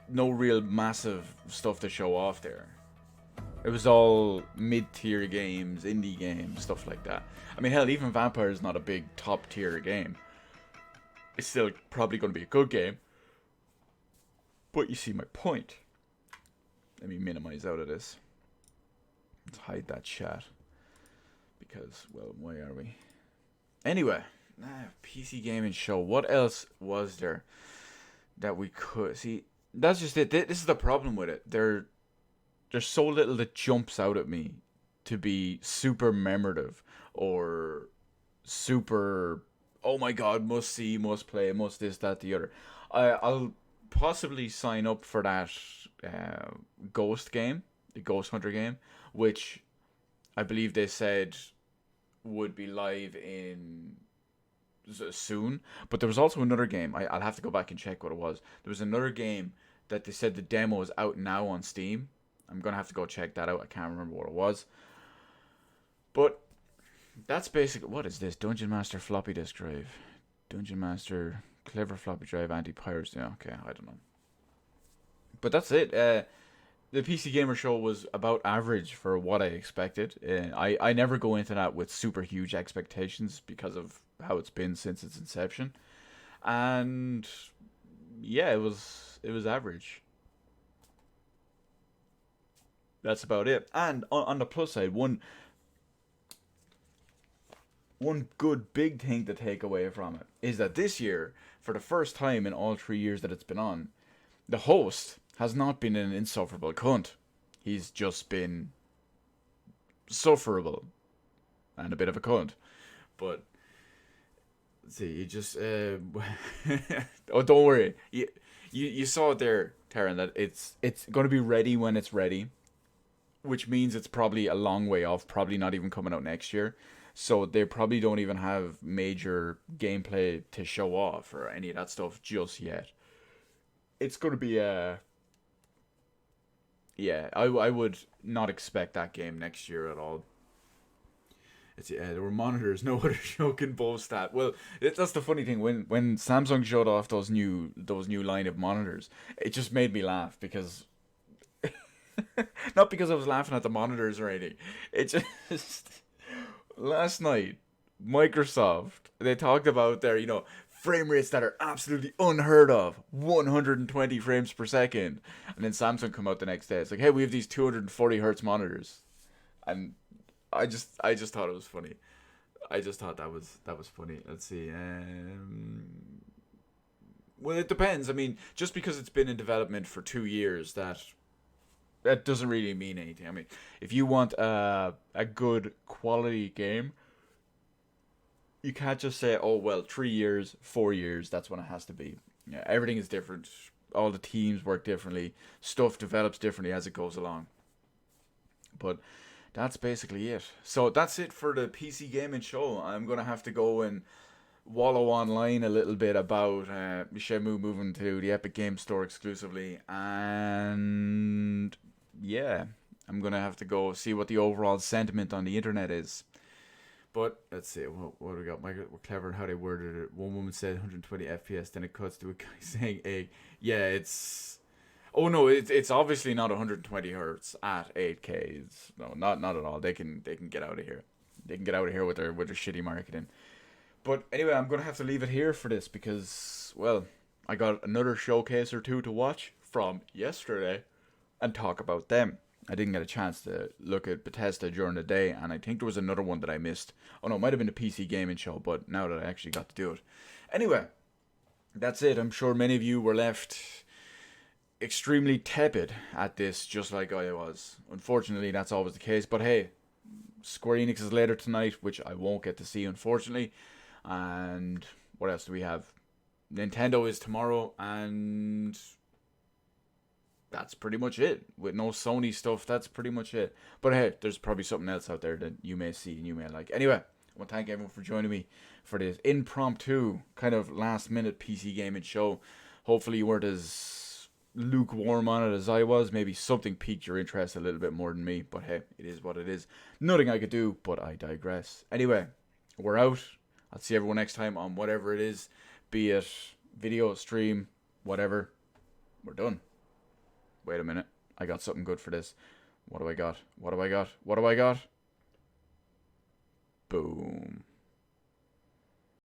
no real massive stuff to show off there. It was all mid-tier games, indie games, stuff like that. I mean, hell, even Vampire is not a big top-tier game. It's still probably going to be a good game. But you see my point. Let me minimize out of this. Let's hide that chat. Because, well, why are we? Anyway, PC gaming show. What else was there that we could see? That's just it. This is the problem with it. There's so little that jumps out at me to be super memorative or super, oh my god, must see, must play, must this, that, the other. I'll possibly sign up for that Ghost game, the Ghost Hunter game, which I believe they said would be live in soon. But there was also another game. I'll have to go back and check what it was. There was another game that they said the demo is out now on Steam. I'm going to have to go check that out. I can't remember what it was. But that's basically... What is this? Dungeon Master floppy disk drive. Dungeon Master clever floppy drive anti-piracy. Yeah, okay, I don't know. But that's it. The PC Gamer Show was about average for what I expected. I never go into that with super huge expectations because of how it's been since its inception. And yeah, it was average. That's about it. And on the plus side, one good big thing to take away from it is that this year, for the first time in all 3 years that it's been on, the host has not been an insufferable cunt. He's just been sufferable and a bit of a cunt. But let's see, you just oh, don't worry. You saw it there, Taryn, that it's going to be ready when it's ready, which means it's probably a long way off, probably not even coming out next year. So they probably don't even have major gameplay to show off or any of that stuff just yet. It's going to be yeah, I would not expect that game next year at all. It's there were monitors no other show can boast that. Well, that's the funny thing. When Samsung showed off those new line of monitors, it just made me laugh because not because I was laughing at the monitors or anything. It just last night Microsoft, they talked about their frame rates that are absolutely unheard of, 120 frames per second, and then Samsung come out the next day. It's like, hey, we have these 240 hertz monitors, and I just thought it was funny. I just thought that was funny. Let's see. Well, it depends. I mean, just because it's been in development for 2 years, that doesn't really mean anything. I mean, if you want a good quality game, you can't just say, oh, well, 3 years, 4 years, that's when it has to be. Yeah, everything is different. All the teams work differently. Stuff develops differently as it goes along. But that's basically it. So that's it for the PC Gaming Show. I'm going to have to go and wallow online a little bit about Shenmue moving to the Epic Game Store exclusively. And yeah, I'm going to have to go see what the overall sentiment on the internet is. But let's see, what do we got? We're clever in how they worded it. One woman said 120 FPS, then it cuts to a guy saying, "Hey, yeah, it's." Oh no, it's obviously not 120 hertz at 8K. No, not at all. They can get out of here. They can get out of here with their shitty marketing. But anyway, I'm gonna have to leave it here for this because, well, I got another showcase or two to watch from yesterday and talk about them. I didn't get a chance to look at Bethesda during the day, and I think there was another one that I missed. Oh no, it might have been the PC Gaming Show, but now that I actually got to do it. Anyway, that's it. I'm sure many of you were left extremely tepid at this, just like I was. Unfortunately, that's always the case, but hey, Square Enix is later tonight, which I won't get to see, unfortunately. And what else do we have? Nintendo is tomorrow, and that's pretty much it. With no Sony stuff, that's pretty much it. But hey, there's probably something else out there that you may see and you may like. Anyway, I want to thank everyone for joining me for this impromptu, kind of last-minute PC gaming show. Hopefully you weren't as lukewarm on it as I was. Maybe something piqued your interest a little bit more than me. But hey, it is what it is. Nothing I could do, but I digress. Anyway, we're out. I'll see everyone next time on whatever it is. Be it video, stream, whatever. We're done. Wait a minute. I got something good for this. What do I got? What do I got? What do I got? Boom.